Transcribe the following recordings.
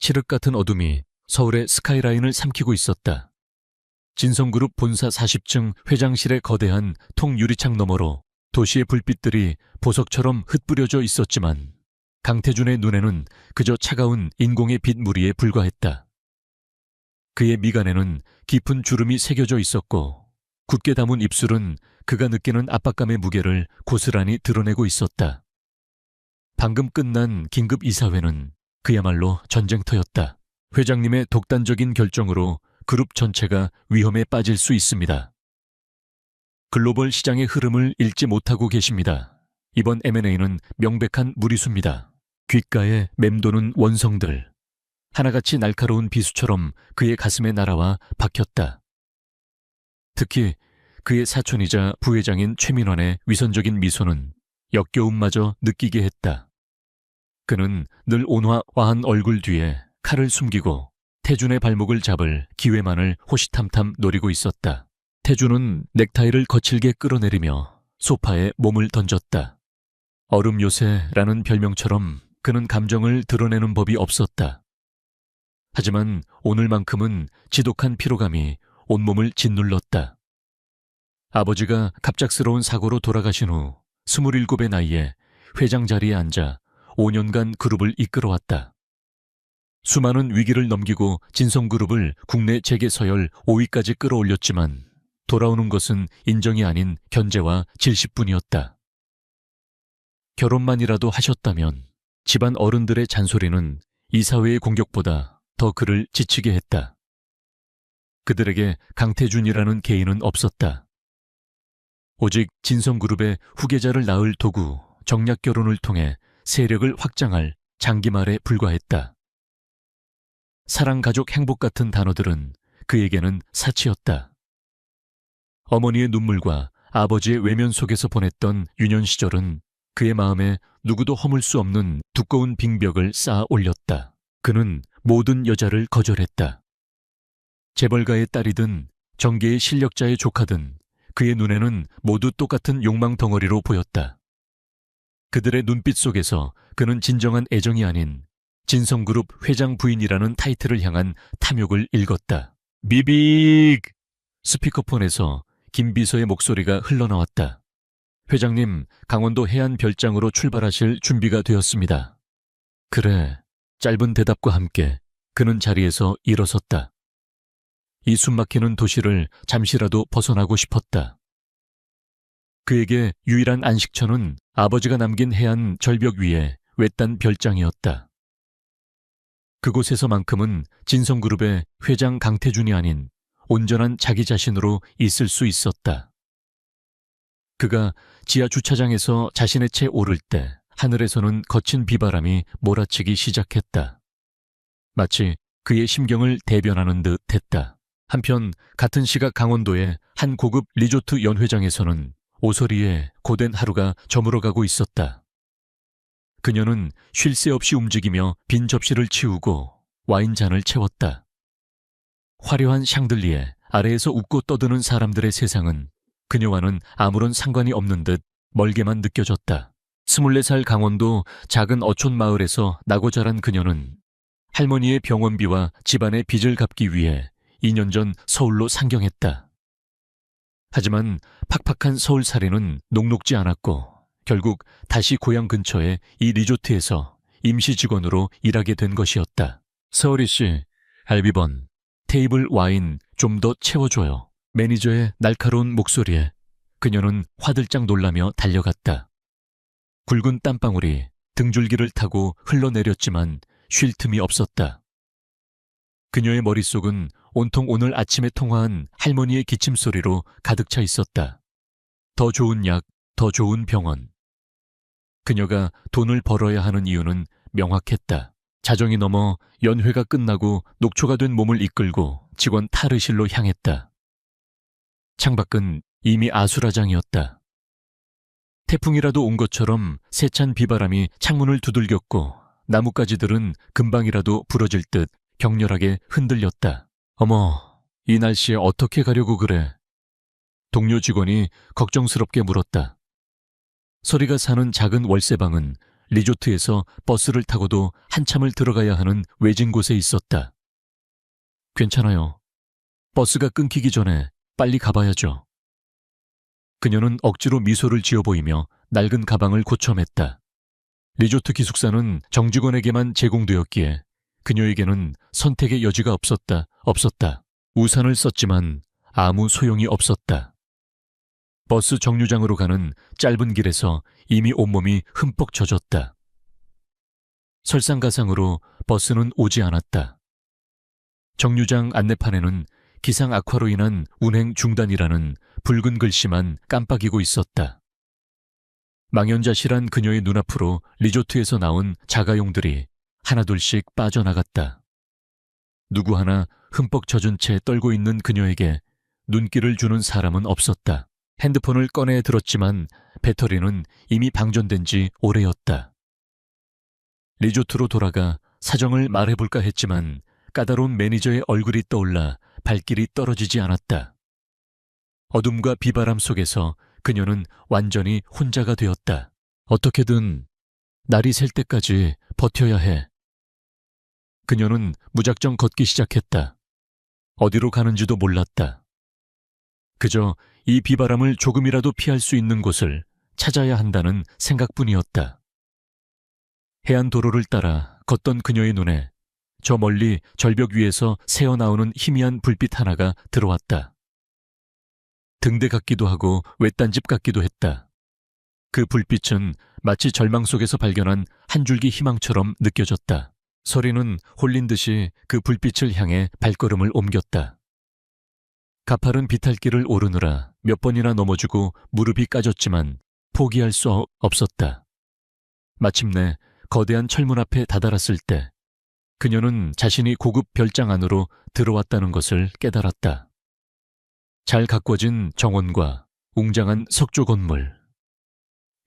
칠흑 같은 어둠이 서울의 스카이라인을 삼키고 있었다. 진성그룹 본사 40층 회장실의 거대한 통유리창 너머로 도시의 불빛들이 보석처럼 흩뿌려져 있었지만 강태준의 눈에는 그저 차가운 인공의 빛무리에 불과했다. 그의 미간에는 깊은 주름이 새겨져 있었고 굳게 담은 입술은 그가 느끼는 압박감의 무게를 고스란히 드러내고 있었다. 방금 끝난 긴급 이사회는 그야말로 전쟁터였다. 회장님의 독단적인 결정으로 그룹 전체가 위험에 빠질 수 있습니다. 글로벌 시장의 흐름을 읽지 못하고 계십니다. 이번 M&A는 명백한 무리수입니다. 귓가에 맴도는 원성들. 하나같이 날카로운 비수처럼 그의 가슴에 날아와 박혔다. 특히 그의 사촌이자 부회장인 최민환의 위선적인 미소는 역겨움마저 느끼게 했다. 그는 늘 온화한 얼굴 뒤에 칼을 숨기고 태준의 발목을 잡을 기회만을 호시탐탐 노리고 있었다. 태준은 넥타이를 거칠게 끌어내리며 소파에 몸을 던졌다. 얼음 요새라는 별명처럼 그는 감정을 드러내는 법이 없었다. 하지만 오늘만큼은 지독한 피로감이 온몸을 짓눌렀다. 아버지가 갑작스러운 사고로 돌아가신 후 27의 나이에 회장 자리에 앉아 5년간 그룹을 이끌어왔다. 수많은 위기를 넘기고 진성그룹을 국내 재계 서열 5위까지 끌어올렸지만 돌아오는 것은 인정이 아닌 견제와 질식뿐이었다. 결혼만이라도 하셨다면 집안 어른들의 잔소리는 이사회의 공격보다 더 그를 지치게 했다. 그들에게 강태준이라는 개인은 없었다. 오직 진성그룹의 후계자를 낳을 도구, 정략결혼을 통해 세력을 확장할 장기말에 불과했다. 사랑, 가족, 행복 같은 단어들은 그에게는 사치였다. 어머니의 눈물과 아버지의 외면 속에서 보냈던 유년 시절은 그의 마음에 누구도 허물 수 없는 두꺼운 빙벽을 쌓아 올렸다. 그는 모든 여자를 거절했다. 재벌가의 딸이든 정계의 실력자의 조카든 그의 눈에는 모두 똑같은 욕망 덩어리로 보였다. 그들의 눈빛 속에서 그는 진정한 애정이 아닌 진성그룹 회장 부인이라는 타이틀을 향한 탐욕을 읽었다. 비빅! 스피커폰에서 김 비서의 목소리가 흘러나왔다. 회장님, 강원도 해안 별장으로 출발하실 준비가 되었습니다. 그래, 짧은 대답과 함께 그는 자리에서 일어섰다. 이 숨막히는 도시를 잠시라도 벗어나고 싶었다. 그에게 유일한 안식처는 아버지가 남긴 해안 절벽 위에 외딴 별장이었다. 그곳에서만큼은 진성그룹의 회장 강태준이 아닌 온전한 자기 자신으로 있을 수 있었다. 그가 지하 주차장에서 자신의 채 오를 때 하늘에서는 거친 비바람이 몰아치기 시작했다. 마치 그의 심경을 대변하는 듯 했다. 한편 같은 시각 강원도의 한 고급 리조트 연회장에서는 오소리에 고된 하루가 저물어가고 있었다. 그녀는 쉴 새 없이 움직이며 빈 접시를 치우고 와인잔을 채웠다. 화려한 샹들리에 아래에서 웃고 떠드는 사람들의 세상은 그녀와는 아무런 상관이 없는 듯 멀게만 느껴졌다. 24살 강원도 작은 어촌 마을에서 나고 자란 그녀는 할머니의 병원비와 집안의 빚을 갚기 위해 2년 전 서울로 상경했다. 하지만 팍팍한 서울살이는 녹록지 않았고 결국 다시 고향 근처의 이 리조트에서 임시 직원으로 일하게 된 것이었다. 서울이 씨, 알비번, 테이블 와인 좀 더 채워줘요. 매니저의 날카로운 목소리에 그녀는 화들짝 놀라며 달려갔다. 굵은 땀방울이 등줄기를 타고 흘러내렸지만 쉴 틈이 없었다. 그녀의 머릿속은 온통 오늘 아침에 통화한 할머니의 기침소리로 가득 차 있었다. 더 좋은 약, 더 좋은 병원. 그녀가 돈을 벌어야 하는 이유는 명확했다. 자정이 넘어 연회가 끝나고 녹초가 된 몸을 이끌고 직원 탈의실로 향했다. 창밖은 이미 아수라장이었다. 태풍이라도 온 것처럼 세찬 비바람이 창문을 두들겼고 나뭇가지들은 금방이라도 부러질 듯 격렬하게 흔들렸다. 어머, 이 날씨에 어떻게 가려고 그래? 동료 직원이 걱정스럽게 물었다. 서리가 사는 작은 월세방은 리조트에서 버스를 타고도 한참을 들어가야 하는 외진 곳에 있었다. 괜찮아요. 버스가 끊기기 전에 빨리 가봐야죠. 그녀는 억지로 미소를 지어 보이며 낡은 가방을 고쳐맸다. 리조트 기숙사는 정직원에게만 제공되었기에 그녀에게는 선택의 여지가 없었다. 우산을 썼지만 아무 소용이 없었다. 버스 정류장으로 가는 짧은 길에서 이미 온몸이 흠뻑 젖었다. 설상가상으로 버스는 오지 않았다. 정류장 안내판에는 기상 악화로 인한 운행 중단이라는 붉은 글씨만 깜빡이고 있었다. 망연자실한 그녀의 눈앞으로 리조트에서 나온 자가용들이 하나둘씩 빠져나갔다. 누구 하나 흠뻑 젖은 채 떨고 있는 그녀에게 눈길을 주는 사람은 없었다. 핸드폰을 꺼내 들었지만 배터리는 이미 방전된 지 오래였다. 리조트로 돌아가 사정을 말해볼까 했지만 까다로운 매니저의 얼굴이 떠올라 발길이 떨어지지 않았다. 어둠과 비바람 속에서 그녀는 완전히 혼자가 되었다. 어떻게든 날이 셀 때까지 버텨야 해. 그녀는 무작정 걷기 시작했다. 어디로 가는지도 몰랐다. 그저 이 비바람을 조금이라도 피할 수 있는 곳을 찾아야 한다는 생각뿐이었다. 해안도로를 따라 걷던 그녀의 눈에 저 멀리 절벽 위에서 새어나오는 희미한 불빛 하나가 들어왔다. 등대 같기도 하고 외딴 집 같기도 했다. 그 불빛은 마치 절망 속에서 발견한 한 줄기 희망처럼 느껴졌다. 서리는 홀린 듯이 그 불빛을 향해 발걸음을 옮겼다. 가파른 비탈길을 오르느라 몇 번이나 넘어지고 무릎이 까졌지만 포기할 수 없었다. 마침내 거대한 철문 앞에 다다랐을 때 그녀는 자신이 고급 별장 안으로 들어왔다는 것을 깨달았다. 잘 가꿔진 정원과 웅장한 석조 건물.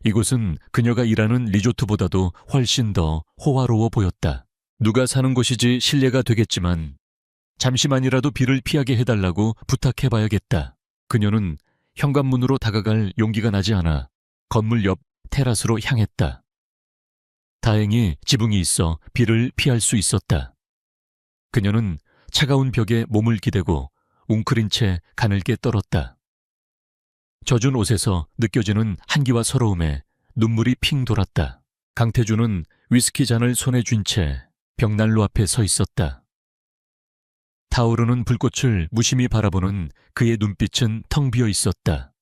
이곳은 그녀가 일하는 리조트보다도 훨씬 더 호화로워 보였다. 누가 사는 곳이지 실례가 되겠지만 잠시만이라도 비를 피하게 해달라고 부탁해봐야겠다. 그녀는 현관문으로 다가갈 용기가 나지 않아 건물 옆 테라스로 향했다. 다행히 지붕이 있어 비를 피할 수 있었다. 그녀는 차가운 벽에 몸을 기대고 웅크린 채 가늘게 떨었다. 젖은 옷에서 느껴지는 한기와 서러움에 눈물이 핑 돌았다. 강태주는 위스키 잔을 손에 쥔 채 벽난로 앞에 서 있었다. 타오르는 불꽃을 무심히 바라보는 그의 눈빛은 텅 비어 있었다.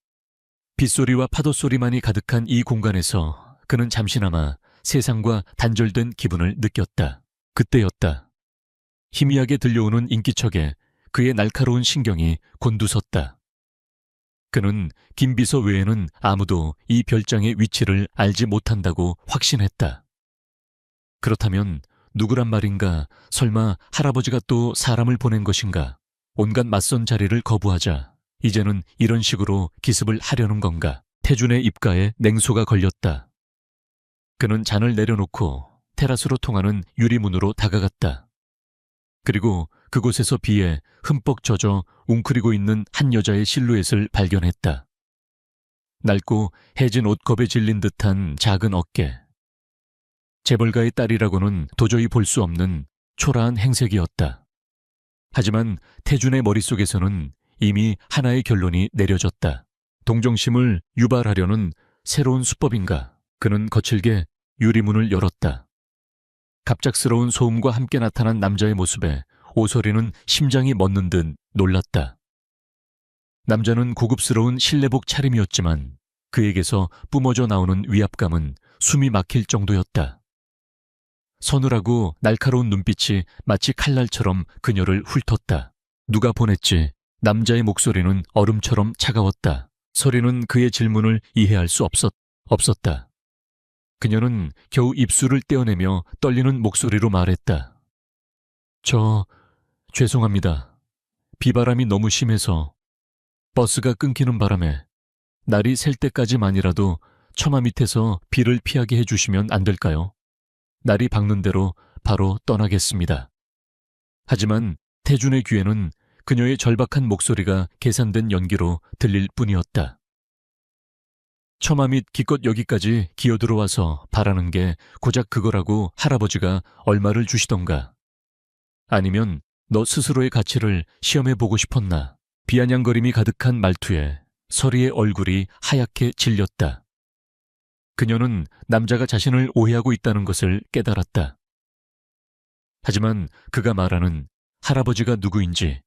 빗소리와 파도소리만이 가득한 이 공간에서 그는 잠시나마 세상과 단절된 기분을 느꼈다. 그때였다. 희미하게 들려오는 인기척에 그의 날카로운 신경이 곤두섰다. 그는 김비서 외에는 아무도 이 별장의 위치를 알지 못한다고 확신했다. 그렇다면 누구란 말인가? 설마 할아버지가 또 사람을 보낸 것인가? 온갖 맞선 자리를 거부하자 이제는 이런 식으로 기습을 하려는 건가? 태준의 입가에 냉소가 걸렸다. 그는 잔을 내려놓고 테라스로 통하는 유리문으로 다가갔다. 그리고 그곳에서 비에 흠뻑 젖어 웅크리고 있는 한 여자의 실루엣을 발견했다. 낡고 해진 옷겁에 질린 듯한 작은 어깨. 재벌가의 딸이라고는 도저히 볼 수 없는 초라한 행색이었다. 하지만 태준의 머릿속에서는 이미 하나의 결론이 내려졌다. 동정심을 유발하려는 새로운 수법인가? 그는 거칠게 유리문을 열었다. 갑작스러운 소음과 함께 나타난 남자의 모습에 오소리는 심장이 멎는 듯 놀랐다. 남자는 고급스러운 실내복 차림이었지만 그에게서 뿜어져 나오는 위압감은 숨이 막힐 정도였다. 서늘하고 날카로운 눈빛이 마치 칼날처럼 그녀를 훑었다. 누가 보냈지? 남자의 목소리는 얼음처럼 차가웠다. 서리는 그의 질문을 이해할 수 없었다. 그녀는 겨우 입술을 떼어내며 떨리는 목소리로 말했다. 죄송합니다. 비바람이 너무 심해서 버스가 끊기는 바람에 날이 셀 때까지만이라도 처마 밑에서 비를 피하게 해주시면 안 될까요? 날이 밝는 대로 바로 떠나겠습니다. 하지만 태준의 귀에는 그녀의 절박한 목소리가 계산된 연기로 들릴 뿐이었다. 처마 및 기껏 여기까지 기어들어와서 바라는 게 고작 그거라고 할아버지가 얼마를 주시던가. 아니면 너 스스로의 가치를 시험해보고 싶었나. 비아냥거림이 가득한 말투에 서리의 얼굴이 하얗게 질렸다. 그녀는 남자가 자신을 오해하고 있다는 것을 깨달았다. 하지만 그가 말하는 할아버지가 누구인지,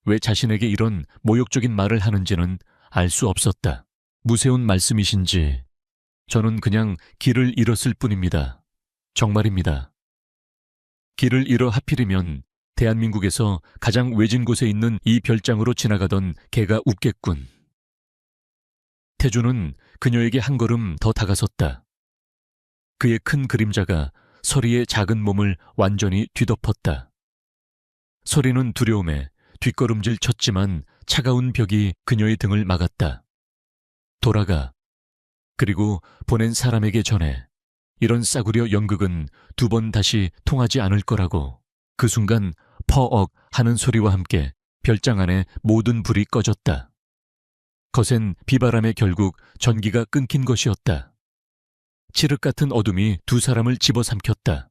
왜 자신에게 이런 모욕적인 말을 하는지는 알 수 없었다. 무세운 말씀이신지 저는 그냥 길을 잃었을 뿐입니다. 정말입니다. 길을 잃어 하필이면 대한민국에서 가장 외진 곳에 있는 이 별장으로 지나가던 개가 웃겠군. 태주는 그녀에게 한 걸음 더 다가섰다. 그의 큰 그림자가 서리의 작은 몸을 완전히 뒤덮었다. 서리는 두려움에 뒷걸음질 쳤지만 차가운 벽이 그녀의 등을 막았다. 돌아가. 그리고 보낸 사람에게 전해. 이런 싸구려 연극은 2번 다시 통하지 않을 거라고. 그 순간 퍼억 하는 소리와 함께 별장 안에 모든 불이 꺼졌다. 거센 비바람에 결국 전기가 끊긴 것이었다. 칠흑 같은 어둠이 2 사람을 집어삼켰다.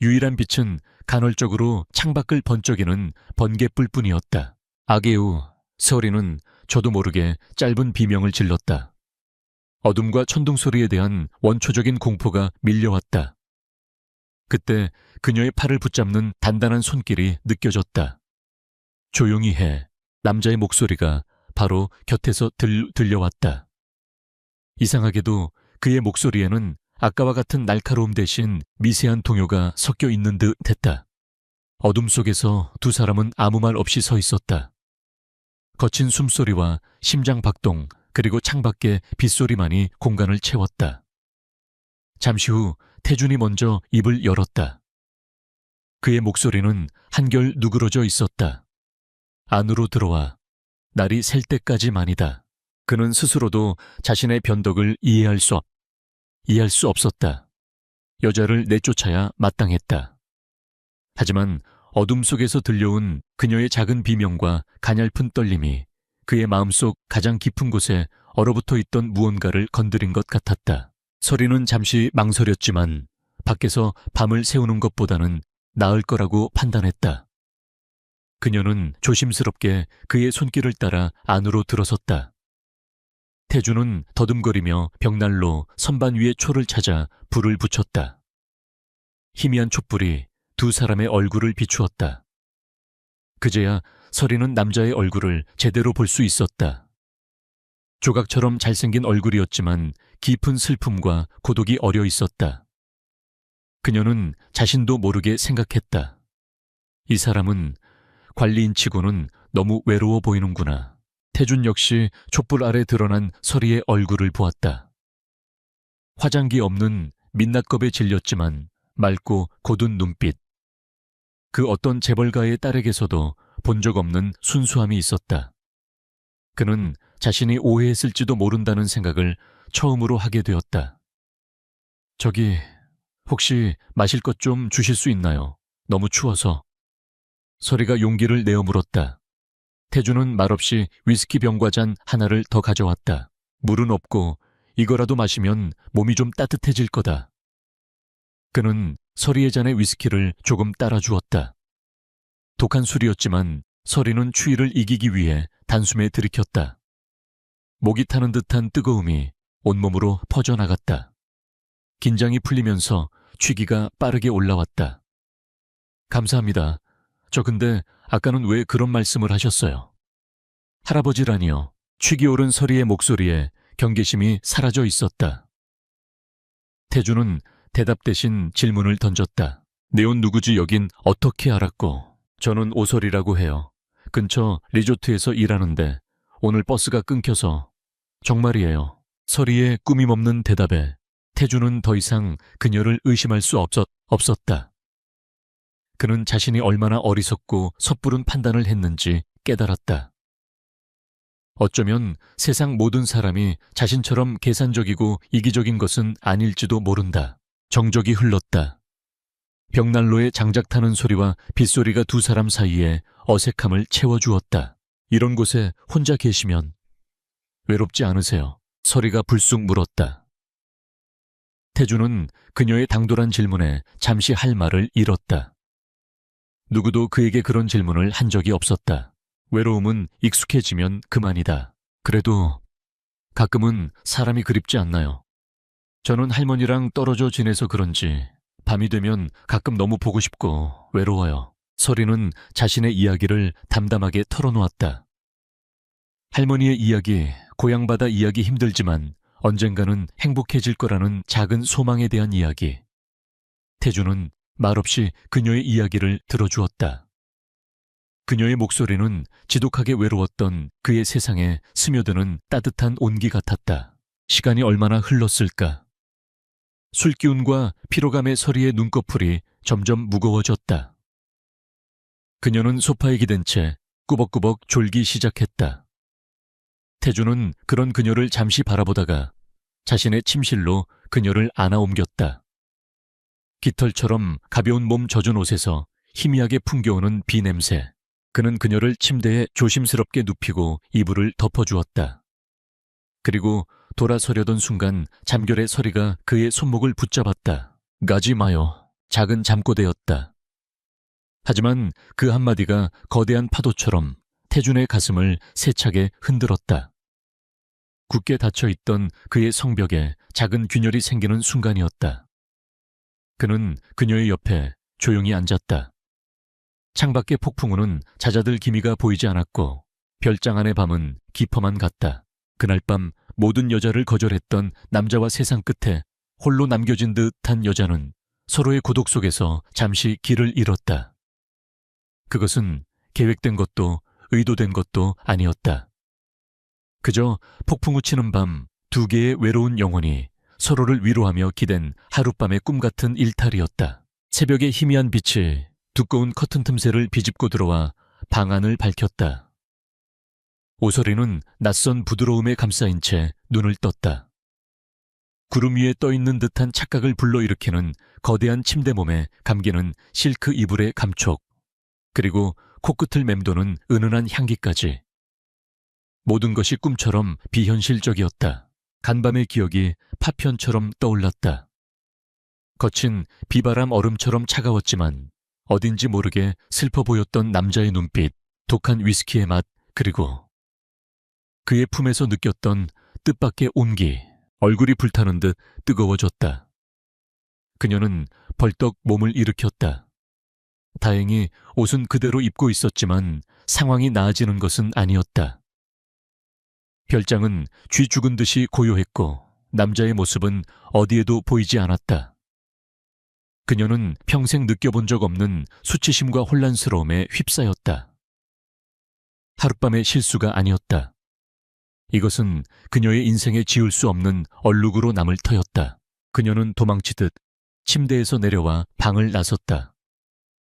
유일한 빛은 간헐적으로 창밖을 번쩍이는 번개불뿐이었다. 아게우, 서리는 저도 모르게 짧은 비명을 질렀다. 어둠과 천둥 소리에 대한 원초적인 공포가 밀려왔다. 그때 그녀의 팔을 붙잡는 단단한 손길이 느껴졌다. 조용히 해. 남자의 목소리가 바로 곁에서 들려왔다. 이상하게도 그의 목소리에는 아까와 같은 날카로움 대신 미세한 동요가 섞여 있는 듯 했다. 어둠 속에서 2 사람은 아무 말 없이 서 있었다. 거친 숨소리와 심장 박동, 그리고 창밖의 빗소리만이 공간을 채웠다. 잠시 후 태준이 먼저 입을 열었다. 그의 목소리는 한결 누그러져 있었다. 안으로 들어와. 날이 셀 때까지만이다. 그는 스스로도 자신의 변덕을 이해할 수 없었다. 여자를 내쫓아야 마땅했다. 하지만 어둠 속에서 들려온 그녀의 작은 비명과 가냘픈 떨림이 그의 마음속 가장 깊은 곳에 얼어붙어 있던 무언가를 건드린 것 같았다. 서리는 잠시 망설였지만 밖에서 밤을 새우는 것보다는 나을 거라고 판단했다. 그녀는 조심스럽게 그의 손길을 따라 안으로 들어섰다. 태주는 더듬거리며 벽난로 선반 위에 초를 찾아 불을 붙였다. 희미한 촛불이 2 사람의 얼굴을 비추었다. 그제야 서리는 남자의 얼굴을 제대로 볼 수 있었다. 조각처럼 잘생긴 얼굴이었지만 깊은 슬픔과 고독이 어려 있었다. 그녀는 자신도 모르게 생각했다. 이 사람은 관리인치고는 너무 외로워 보이는구나. 태준 역시 촛불 아래 드러난 서리의 얼굴을 보았다. 화장기 없는 민낯겁에 질렸지만 맑고 고든 눈빛. 그 어떤 재벌가의 딸에게서도 본 적 없는 순수함이 있었다. 그는 자신이 오해했을지도 모른다는 생각을 처음으로 하게 되었다. 저기, 혹시 마실 것 좀 주실 수 있나요? 너무 추워서. 서리가 용기를 내어 물었다. 태주는 말없이 위스키 병과 잔 하나를 더 가져왔다. 물은 없고 이거라도 마시면 몸이 좀 따뜻해질 거다. 그는 서리의 잔에 위스키를 조금 따라 주었다. 독한 술이었지만 서리는 추위를 이기기 위해 단숨에 들이켰다. 목이 타는 듯한 뜨거움이 온몸으로 퍼져나갔다. 긴장이 풀리면서 취기가 빠르게 올라왔다. 감사합니다. 저 근데 아까는 왜 그런 말씀을 하셨어요? 할아버지라니요. 취기 오른 서리의 목소리에 경계심이 사라져 있었다. 태주는 대답 대신 질문을 던졌다. 네온 누구지 여긴 어떻게 알았고? 저는 오설이라고 해요. 근처 리조트에서 일하는데 오늘 버스가 끊겨서. 정말이에요. 서리의 꾸밈없는 대답에 태주는 더 이상 그녀를 의심할 수 없었다. 그는 자신이 얼마나 어리석고 섣부른 판단을 했는지 깨달았다. 어쩌면 세상 모든 사람이 자신처럼 계산적이고 이기적인 것은 아닐지도 모른다. 정적이 흘렀다. 벽난로에 장작 타는 소리와 빗소리가 2 사람 사이에 어색함을 채워주었다. 이런 곳에 혼자 계시면 외롭지 않으세요? 서리가 불쑥 물었다. 태주는 그녀의 당돌한 질문에 잠시 할 말을 잃었다. 누구도 그에게 그런 질문을 한 적이 없었다. 외로움은 익숙해지면 그만이다. 그래도 가끔은 사람이 그립지 않나요? 저는 할머니랑 떨어져 지내서 그런지 밤이 되면 가끔 너무 보고 싶고 외로워요. 서리는 자신의 이야기를 담담하게 털어놓았다. 할머니의 이야기, 고향바다 이야기 힘들지만 언젠가는 행복해질 거라는 작은 소망에 대한 이야기. 태주는 말없이 그녀의 이야기를 들어주었다. 그녀의 목소리는 지독하게 외로웠던 그의 세상에 스며드는 따뜻한 온기 같았다. 시간이 얼마나 흘렀을까? 술기운과 피로감의 서리의 눈꺼풀이 점점 무거워졌다. 그녀는 소파에 기댄 채 꾸벅꾸벅 졸기 시작했다. 태주는 그런 그녀를 잠시 바라보다가 자신의 침실로 그녀를 안아 옮겼다. 깃털처럼 가벼운 몸 젖은 옷에서 희미하게 풍겨오는 비 냄새. 그는 그녀를 침대에 조심스럽게 눕히고 이불을 덮어주었다. 그리고 돌아서려던 순간 잠결의 서리가 그의 손목을 붙잡았다. 가지 마요. 작은 잠꼬대였다. 하지만 그 한마디가 거대한 파도처럼 태준의 가슴을 세차게 흔들었다. 굳게 닫혀있던 그의 성벽에 작은 균열이 생기는 순간이었다. 그는 그녀의 옆에 조용히 앉았다. 창밖의 폭풍우는 잦아들 기미가 보이지 않았고 별장 안의 밤은 깊어만 갔다. 그날 밤 모든 여자를 거절했던 남자와 세상 끝에 홀로 남겨진 듯한 여자는 서로의 고독 속에서 잠시 길을 잃었다. 그것은 계획된 것도 의도된 것도 아니었다. 그저 폭풍우 치는 밤 두 개의 외로운 영혼이 서로를 위로하며 기댄 하룻밤의 꿈 같은 일탈이었다. 새벽의 희미한 빛이 두꺼운 커튼 틈새를 비집고 들어와 방 안을 밝혔다. 오서리는 낯선 부드러움에 감싸인 채 눈을 떴다. 구름 위에 떠있는 듯한 착각을 불러일으키는 거대한 침대 몸에 감기는 실크 이불의 감촉, 그리고 코끝을 맴도는 은은한 향기까지. 모든 것이 꿈처럼 비현실적이었다. 간밤의 기억이 파편처럼 떠올랐다. 거친 비바람 얼음처럼 차가웠지만 어딘지 모르게 슬퍼 보였던 남자의 눈빛, 독한 위스키의 맛, 그리고 그의 품에서 느꼈던 뜻밖의 온기, 얼굴이 불타는 듯 뜨거워졌다. 그녀는 벌떡 몸을 일으켰다. 다행히 옷은 그대로 입고 있었지만 상황이 나아지는 것은 아니었다. 별장은 쥐 죽은 듯이 고요했고 남자의 모습은 어디에도 보이지 않았다. 그녀는 평생 느껴본 적 없는 수치심과 혼란스러움에 휩싸였다. 하룻밤의 실수가 아니었다. 이것은 그녀의 인생에 지울 수 없는 얼룩으로 남을 터였다. 그녀는 도망치듯 침대에서 내려와 방을 나섰다.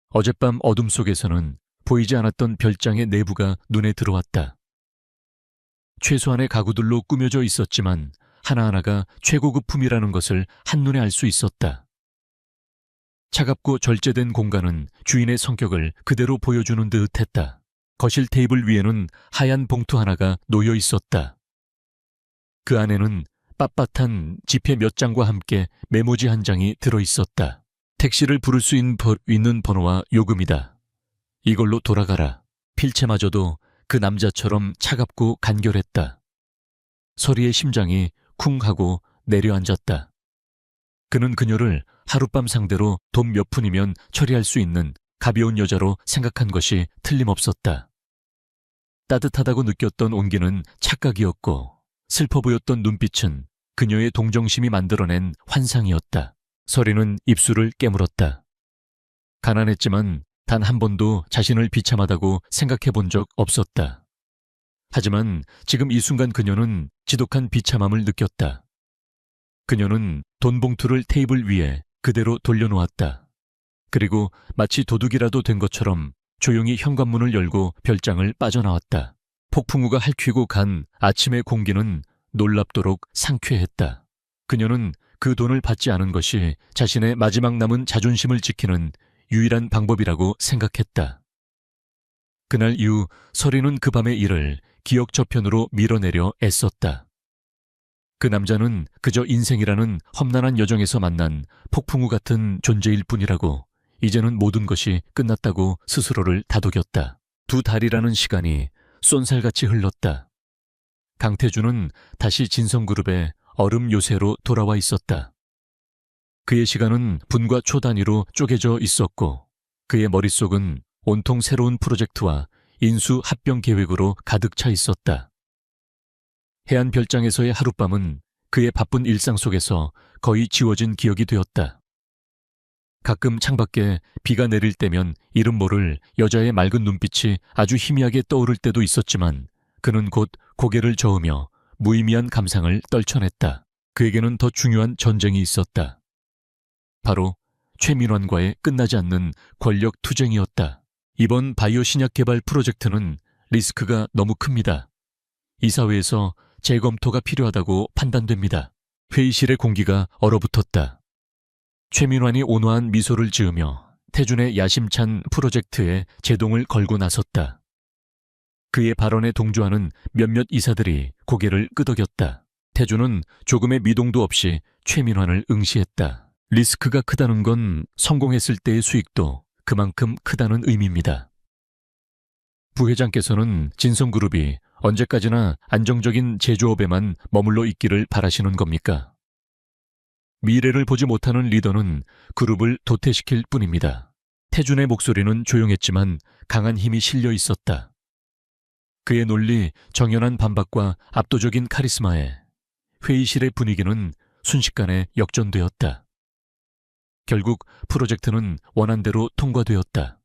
어젯밤 어둠 속에서는 보이지 않았던 별장의 내부가 눈에 들어왔다. 최소한의 가구들로 꾸며져 있었지만 하나하나가 최고급품이라는 것을 한눈에 알 수 있었다. 차갑고 절제된 공간은 주인의 성격을 그대로 보여주는 듯했다. 거실 테이블 위에는 하얀 봉투 하나가 놓여 있었다. 그 안에는 빳빳한 지폐 몇 장과 함께 메모지 한 장이 들어 있었다. 택시를 부를 수 있는 번호와 요금이다. 이걸로 돌아가라. 필체마저도 그 남자처럼 차갑고 간결했다. 서리의 심장이 쿵 하고 내려앉았다. 그는 그녀를 하룻밤 상대로 돈 몇 푼이면 처리할 수 있는 가벼운 여자로 생각한 것이 틀림없었다. 따뜻하다고 느꼈던 온기는 착각이었고 슬퍼 보였던 눈빛은 그녀의 동정심이 만들어낸 환상이었다. 서리는 입술을 깨물었다. 가난했지만 단 한 번도 자신을 비참하다고 생각해 본 적 없었다. 하지만 지금 이 순간 그녀는 지독한 비참함을 느꼈다. 그녀는 돈 봉투를 테이블 위에 그대로 돌려놓았다. 그리고 마치 도둑이라도 된 것처럼 조용히 현관문을 열고 별장을 빠져나왔다. 폭풍우가 핥히고 간 아침의 공기는 놀랍도록 상쾌했다. 그녀는 그 돈을 받지 않은 것이 자신의 마지막 남은 자존심을 지키는 유일한 방법이라고 생각했다. 그날 이후 서리는 그 밤의 일을 기억 저편으로 밀어내려 애썼다. 그 남자는 그저 인생이라는 험난한 여정에서 만난 폭풍우 같은 존재일 뿐이라고, 이제는 모든 것이 끝났다고 스스로를 다독였다. 2달이라는 시간이 쏜살같이 흘렀다. 강태준은 다시 진성그룹의 얼음 요새로 돌아와 있었다. 그의 시간은 분과 초 단위로 쪼개져 있었고 그의 머릿속은 온통 새로운 프로젝트와 인수 합병 계획으로 가득 차 있었다. 해안 별장에서의 하룻밤은 그의 바쁜 일상 속에서 거의 지워진 기억이 되었다. 가끔 창밖에 비가 내릴 때면 이름 모를 여자의 맑은 눈빛이 아주 희미하게 떠오를 때도 있었지만 그는 곧 고개를 저으며 무의미한 감상을 떨쳐냈다. 그에게는 더 중요한 전쟁이 있었다. 바로 최민환과의 끝나지 않는 권력 투쟁이었다. 이번 바이오 신약 개발 프로젝트는 리스크가 너무 큽니다. 이사회에서 재검토가 필요하다고 판단됩니다. 회의실의 공기가 얼어붙었다. 최민환이 온화한 미소를 지으며 태준의 야심찬 프로젝트에 제동을 걸고 나섰다. 그의 발언에 동조하는 몇몇 이사들이 고개를 끄덕였다. 태준은 조금의 미동도 없이 최민환을 응시했다. 리스크가 크다는 건 성공했을 때의 수익도 그만큼 크다는 의미입니다. 부회장께서는 진성그룹이 언제까지나 안정적인 제조업에만 머물러 있기를 바라시는 겁니까? 미래를 보지 못하는 리더는 그룹을 도태시킬 뿐입니다. 태준의 목소리는 조용했지만 강한 힘이 실려 있었다. 그의 논리, 정연한 반박과 압도적인 카리스마에 회의실의 분위기는 순식간에 역전되었다. 결국 프로젝트는 원안대로 통과되었다.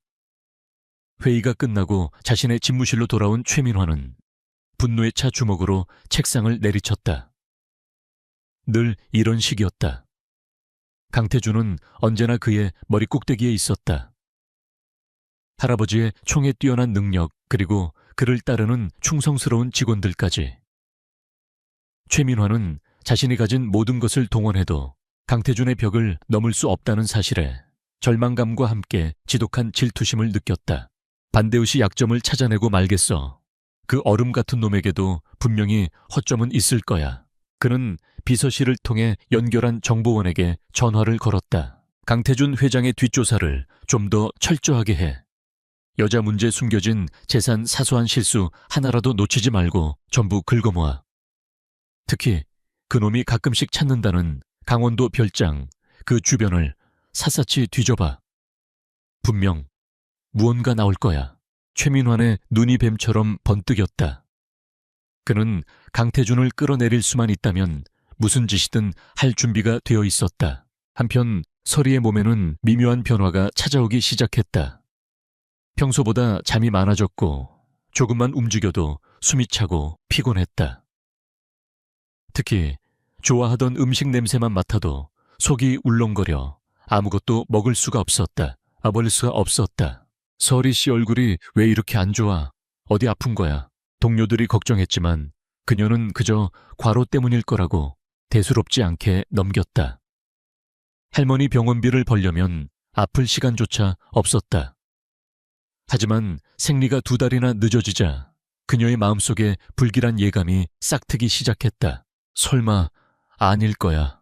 회의가 끝나고 자신의 집무실로 돌아온 최민환은 분노에 차 주먹으로 책상을 내리쳤다. 늘 이런 식이었다. 강태준은 언제나 그의 머리 꼭대기에 있었다. 할아버지의 총에 뛰어난 능력 그리고 그를 따르는 충성스러운 직원들까지. 최민환은 자신이 가진 모든 것을 동원해도 강태준의 벽을 넘을 수 없다는 사실에 절망감과 함께 지독한 질투심을 느꼈다. 반대의식 약점을 찾아내고 말겠어. 그 얼음 같은 놈에게도 분명히 허점은 있을 거야. 그는 비서실을 통해 연결한 정보원에게 전화를 걸었다. 강태준 회장의 뒷조사를 좀 더 철저하게 해. 여자 문제에 숨겨진 재산 사소한 실수 하나라도 놓치지 말고 전부 긁어모아. 특히 그놈이 가끔씩 찾는다는 강원도 별장, 그 주변을 샅샅이 뒤져봐. 분명 무언가 나올 거야. 최민환의 눈이 뱀처럼 번뜩였다. 그는 강태준을 끌어내릴 수만 있다면 무슨 짓이든 할 준비가 되어 있었다. 한편 서리의 몸에는 미묘한 변화가 찾아오기 시작했다. 평소보다 잠이 많아졌고 조금만 움직여도 숨이 차고 피곤했다. 특히 좋아하던 음식 냄새만 맡아도 속이 울렁거려 아무것도 먹을 수가 없었다. 아벌 수가 없었다. 서리 씨 얼굴이 왜 이렇게 안 좋아? 어디 아픈 거야? 동료들이 걱정했지만 그녀는 그저 과로 때문일 거라고 대수롭지 않게 넘겼다. 할머니 병원비를 벌려면 아플 시간조차 없었다. 하지만 생리가 2달이나 늦어지자 그녀의 마음속에 불길한 예감이 싹트기 시작했다. 설마 아닐 거야.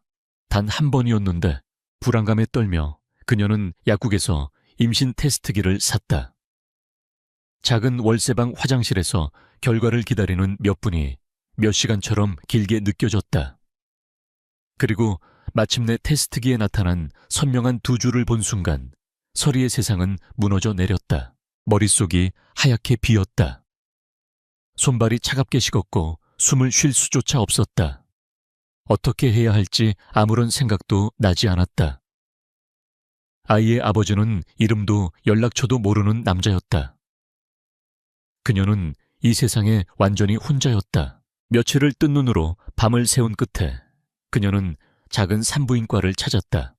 단 한 번이었는데. 불안감에 떨며 그녀는 약국에서 임신 테스트기를 샀다. 작은 월세방 화장실에서 결과를 기다리는 몇 분이 몇 시간처럼 길게 느껴졌다. 그리고 마침내 테스트기에 나타난 선명한 2줄을 본 순간 서리의 세상은 무너져 내렸다. 머릿속이 하얗게 비었다. 손발이 차갑게 식었고 숨을 쉴 수조차 없었다. 어떻게 해야 할지 아무런 생각도 나지 않았다. 아이의 아버지는 이름도 연락처도 모르는 남자였다. 그녀는 이 세상에 완전히 혼자였다. 며칠을 뜬 눈으로 밤을 새운 끝에 그녀는 작은 산부인과를 찾았다.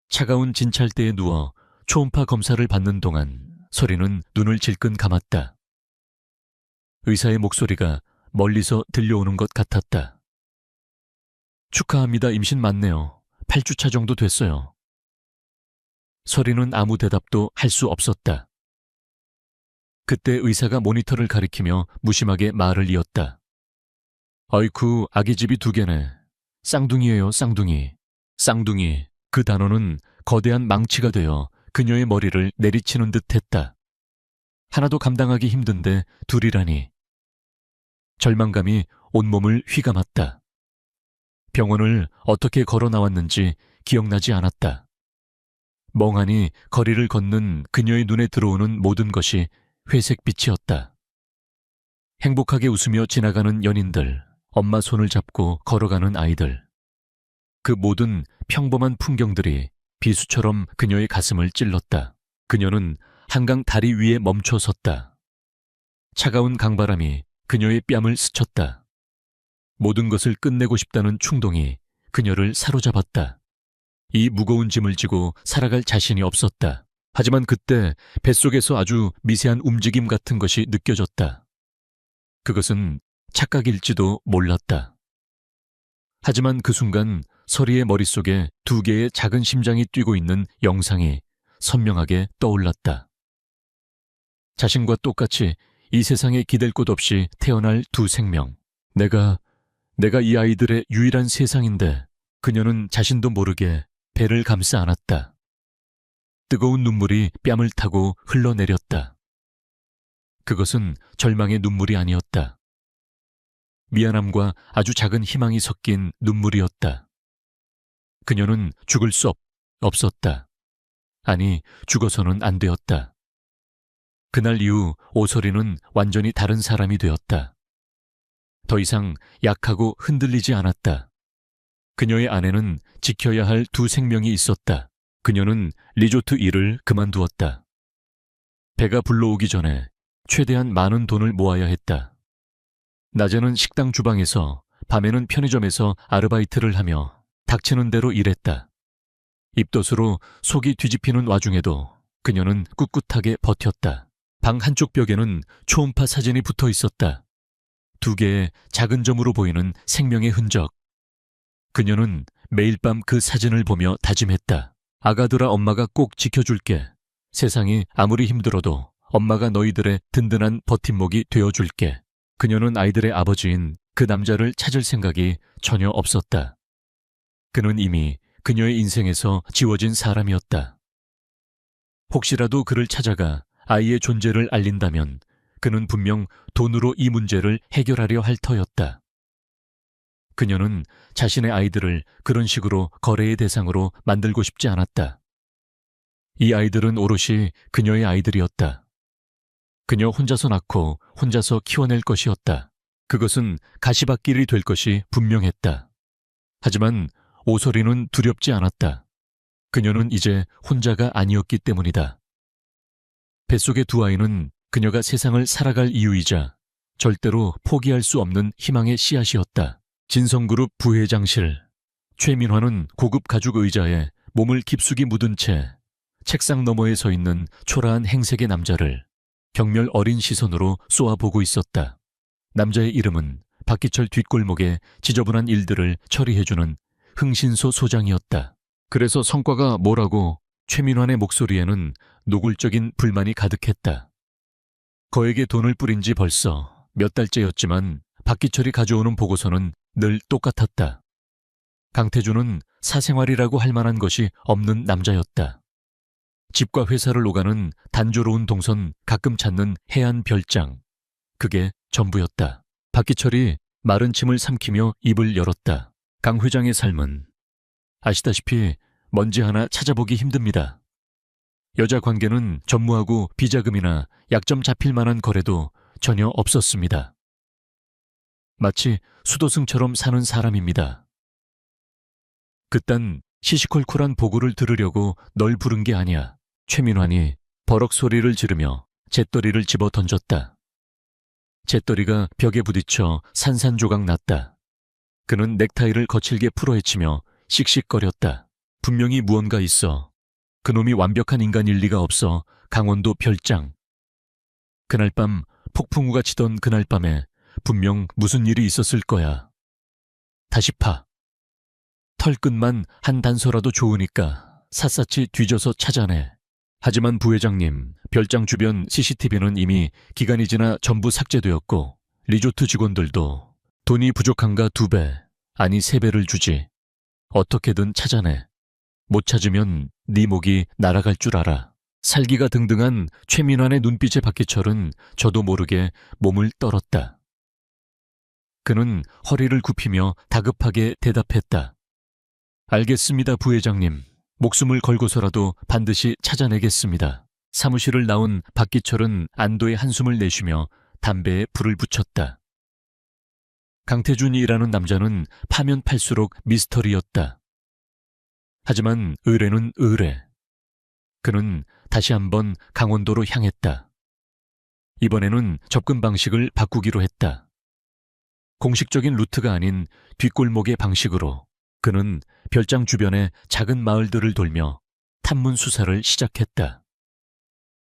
차가운 진찰대에 누워 초음파 검사를 받는 동안 서리는 눈을 질끈 감았다. 의사의 목소리가 멀리서 들려오는 것 같았다. 축하합니다. 임신 맞네요. 8주차 정도 됐어요. 서리는 아무 대답도 할 수 없었다. 그때 의사가 모니터를 가리키며 무심하게 말을 이었다. 어이쿠, 아기 집이 2개네. 쌍둥이에요, 쌍둥이. 쌍둥이, 그 단어는 거대한 망치가 되어 그녀의 머리를 내리치는 듯 했다. 하나도 감당하기 힘든데 둘이라니. 절망감이 온몸을 휘감았다. 병원을 어떻게 걸어 나왔는지 기억나지 않았다. 멍하니 거리를 걷는 그녀의 눈에 들어오는 모든 것이 회색빛이었다. 행복하게 웃으며 지나가는 연인들, 엄마 손을 잡고 걸어가는 아이들. 그 모든 평범한 풍경들이 비수처럼 그녀의 가슴을 찔렀다. 그녀는 한강 다리 위에 멈춰 섰다. 차가운 강바람이 그녀의 뺨을 스쳤다. 모든 것을 끝내고 싶다는 충동이 그녀를 사로잡았다. 이 무거운 짐을 지고 살아갈 자신이 없었다. 하지만 그때 뱃속에서 아주 미세한 움직임 같은 것이 느껴졌다. 그것은 착각일지도 몰랐다. 하지만 그 순간 서리의 머릿속에 2개의 작은 심장이 뛰고 있는 영상이 선명하게 떠올랐다. 자신과 똑같이 이 세상에 기댈 곳 없이 태어날 2 생명. 내가 이 아이들의 유일한 세상인데 그녀는 자신도 모르게 배를 감싸 안았다. 뜨거운 눈물이 뺨을 타고 흘러내렸다. 그것은 절망의 눈물이 아니었다. 미안함과 아주 작은 희망이 섞인 눈물이었다. 그녀는 죽을 수 없었다. 아니, 죽어서는 안 되었다. 그날 이후 오소리는 완전히 다른 사람이 되었다. 더 이상 약하고 흔들리지 않았다. 그녀의 안에는 지켜야 할 2 생명이 있었다. 그녀는 리조트 일을 그만두었다. 배가 불러오기 전에 최대한 많은 돈을 모아야 했다. 낮에는 식당 주방에서, 밤에는 편의점에서 아르바이트를 하며 닥치는 대로 일했다. 입덧으로 속이 뒤집히는 와중에도 그녀는 꿋꿋하게 버텼다. 방 한쪽 벽에는 초음파 사진이 붙어 있었다. 2개의 작은 점으로 보이는 생명의 흔적. 그녀는 매일 밤 그 사진을 보며 다짐했다. 아가들아, 엄마가 꼭 지켜줄게. 세상이 아무리 힘들어도 엄마가 너희들의 든든한 버팀목이 되어줄게. 그녀는 아이들의 아버지인 그 남자를 찾을 생각이 전혀 없었다. 그는 이미 그녀의 인생에서 지워진 사람이었다. 혹시라도 그를 찾아가 아이의 존재를 알린다면 그는 분명 돈으로 이 문제를 해결하려 할 터였다. 그녀는 자신의 아이들을 그런 식으로 거래의 대상으로 만들고 싶지 않았다. 이 아이들은 오롯이 그녀의 아이들이었다. 그녀 혼자서 낳고 혼자서 키워낼 것이었다. 그것은 가시밭길이 될 것이 분명했다. 하지만 오소리는 두렵지 않았다. 그녀는 이제 혼자가 아니었기 때문이다. 뱃속의 2 아이는 그녀가 세상을 살아갈 이유이자 절대로 포기할 수 없는 희망의 씨앗이었다. 진성그룹 부회장실. 최민화는 고급 가죽 의자에 몸을 깊숙이 묻은 채 책상 너머에 서 있는 초라한 행색의 남자를 경멸 어린 시선으로 쏘아보고 있었다. 남자의 이름은 박기철 뒷골목의 지저분한 일들을 처리해주는 흥신소 소장이었다. 그래서 성과가 뭐라고? 최민환의 목소리에는 노골적인 불만이 가득했다. 거액의 돈을 뿌린 지 벌써 몇 달째였지만 박기철이 가져오는 보고서는 늘 똑같았다. 강태준은 사생활이라고 할 만한 것이 없는 남자였다. 집과 회사를 오가는 단조로운 동선, 가끔 찾는 해안 별장. 그게 전부였다. 박기철이 마른 침을 삼키며 입을 열었다. 강 회장의 삶은 아시다시피 먼지 하나 찾아보기 힘듭니다. 여자 관계는 전무하고 비자금이나 약점 잡힐 만한 거래도 전혀 없었습니다. 마치 수도승처럼 사는 사람입니다. 그딴 시시콜콜한 보고를 들으려고 널 부른 게 아니야. 최민환이 버럭 소리를 지르며 잿더리를 집어 던졌다. 잿더리가 벽에 부딪혀 산산조각 났다. 그는 넥타이를 거칠게 풀어헤치며 씩씩거렸다. 분명히 무언가 있어. 그놈이 완벽한 인간일 리가 없어. 강원도 별장. 그날 밤 폭풍우가 치던 그날 밤에 분명 무슨 일이 있었을 거야. 다시 파. 털끝만 한 단서라도 좋으니까 샅샅이 뒤져서 찾아내. 하지만 부회장님, 별장 주변 CCTV는 이미 기간이 지나 전부 삭제되었고 리조트 직원들도 돈이 부족한가 2배, 아니 3배를 주지. 어떻게든 찾아내. 못 찾으면 네 목이 날아갈 줄 알아. 살기가 등등한 최민환의 눈빛에 박기철은 저도 모르게 몸을 떨었다. 그는 허리를 굽히며 다급하게 대답했다. 알겠습니다, 부회장님. 목숨을 걸고서라도 반드시 찾아내겠습니다. 사무실을 나온 박기철은 안도의 한숨을 내쉬며 담배에 불을 붙였다. 강태준이라는 남자는 파면 팔수록 미스터리였다. 하지만 의뢰는 의뢰. 그는 다시 한번 강원도로 향했다. 이번에는 접근 방식을 바꾸기로 했다. 공식적인 루트가 아닌 뒷골목의 방식으로 그는 별장 주변의 작은 마을들을 돌며 탐문 수사를 시작했다.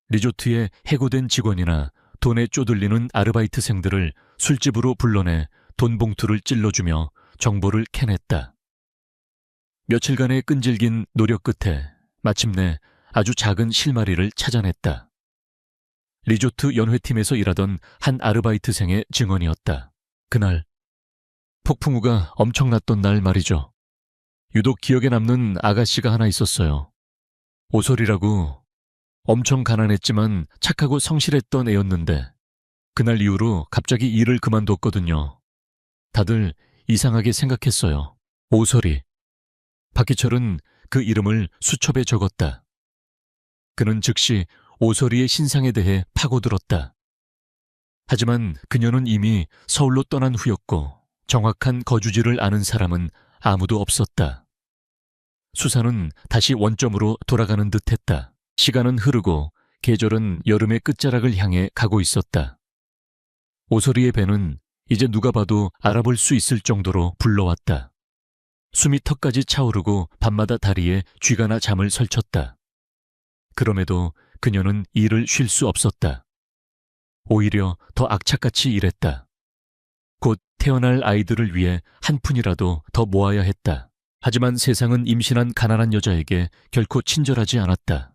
리조트의 해고된 직원이나 돈에 쪼들리는 아르바이트생들을 술집으로 불러내 돈 봉투를 찔러주며 정보를 캐냈다. 며칠간의 끈질긴 노력 끝에 마침내 아주 작은 실마리를 찾아냈다. 리조트 연회팀에서 일하던 한 아르바이트생의 증언이었다. 그날 폭풍우가 엄청났던 날 말이죠. 유독 기억에 남는 아가씨가 하나 있었어요. 오솔이라고 엄청 가난했지만 착하고 성실했던 애였는데 그날 이후로 갑자기 일을 그만뒀거든요. 다들 이상하게 생각했어요. 오솔이. 박기철은 그 이름을 수첩에 적었다. 그는 즉시 오솔이의 신상에 대해 파고들었다. 하지만 그녀는 이미 서울로 떠난 후였고 정확한 거주지를 아는 사람은 아무도 없었다. 수사는 다시 원점으로 돌아가는 듯했다. 시간은 흐르고 계절은 여름의 끝자락을 향해 가고 있었다. 오소리의 배는 이제 누가 봐도 알아볼 수 있을 정도로 불러왔다. 숨이 턱까지 차오르고 밤마다 다리에 쥐가나 잠을 설쳤다. 그럼에도 그녀는 일을 쉴 수 없었다. 오히려 더 악착같이 일했다. 곧 태어날 아이들을 위해 한 푼이라도 더 모아야 했다. 하지만 세상은 임신한 가난한 여자에게 결코 친절하지 않았다.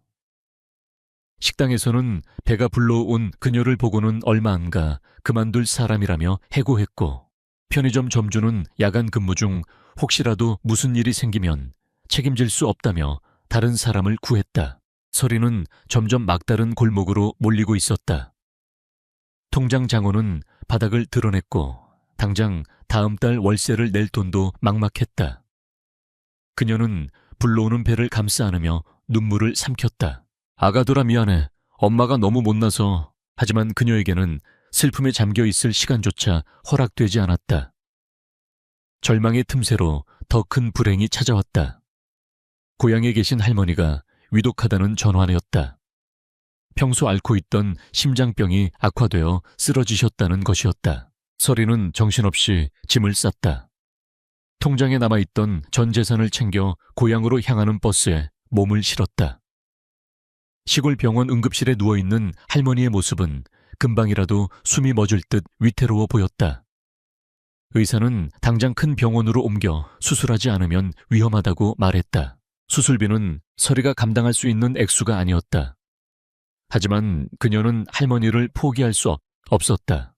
식당에서는 배가 불러온 그녀를 보고는 얼마 안 가 그만둘 사람이라며 해고했고 편의점 점주는 야간 근무 중 혹시라도 무슨 일이 생기면 책임질 수 없다며 다른 사람을 구했다. 서리는 점점 막다른 골목으로 몰리고 있었다. 통장 장원은 바닥을 드러냈고 당장 다음 달 월세를 낼 돈도 막막했다. 그녀는 불러오는 배를 감싸 안으며 눈물을 삼켰다. 아가돌아 미안해. 엄마가 너무 못나서. 하지만 그녀에게는 슬픔에 잠겨있을 시간조차 허락되지 않았다. 절망의 틈새로 더 큰 불행이 찾아왔다. 고향에 계신 할머니가 위독하다는 전화였다. 평소 앓고 있던 심장병이 악화되어 쓰러지셨다는 것이었다. 서리는 정신없이 짐을 쌌다. 통장에 남아있던 전 재산을 챙겨 고향으로 향하는 버스에 몸을 실었다. 시골 병원 응급실에 누워있는 할머니의 모습은 금방이라도 숨이 멎을 듯 위태로워 보였다. 의사는 당장 큰 병원으로 옮겨 수술하지 않으면 위험하다고 말했다. 수술비는 서리가 감당할 수 있는 액수가 아니었다. 하지만 그녀는 할머니를 포기할 수 없었다.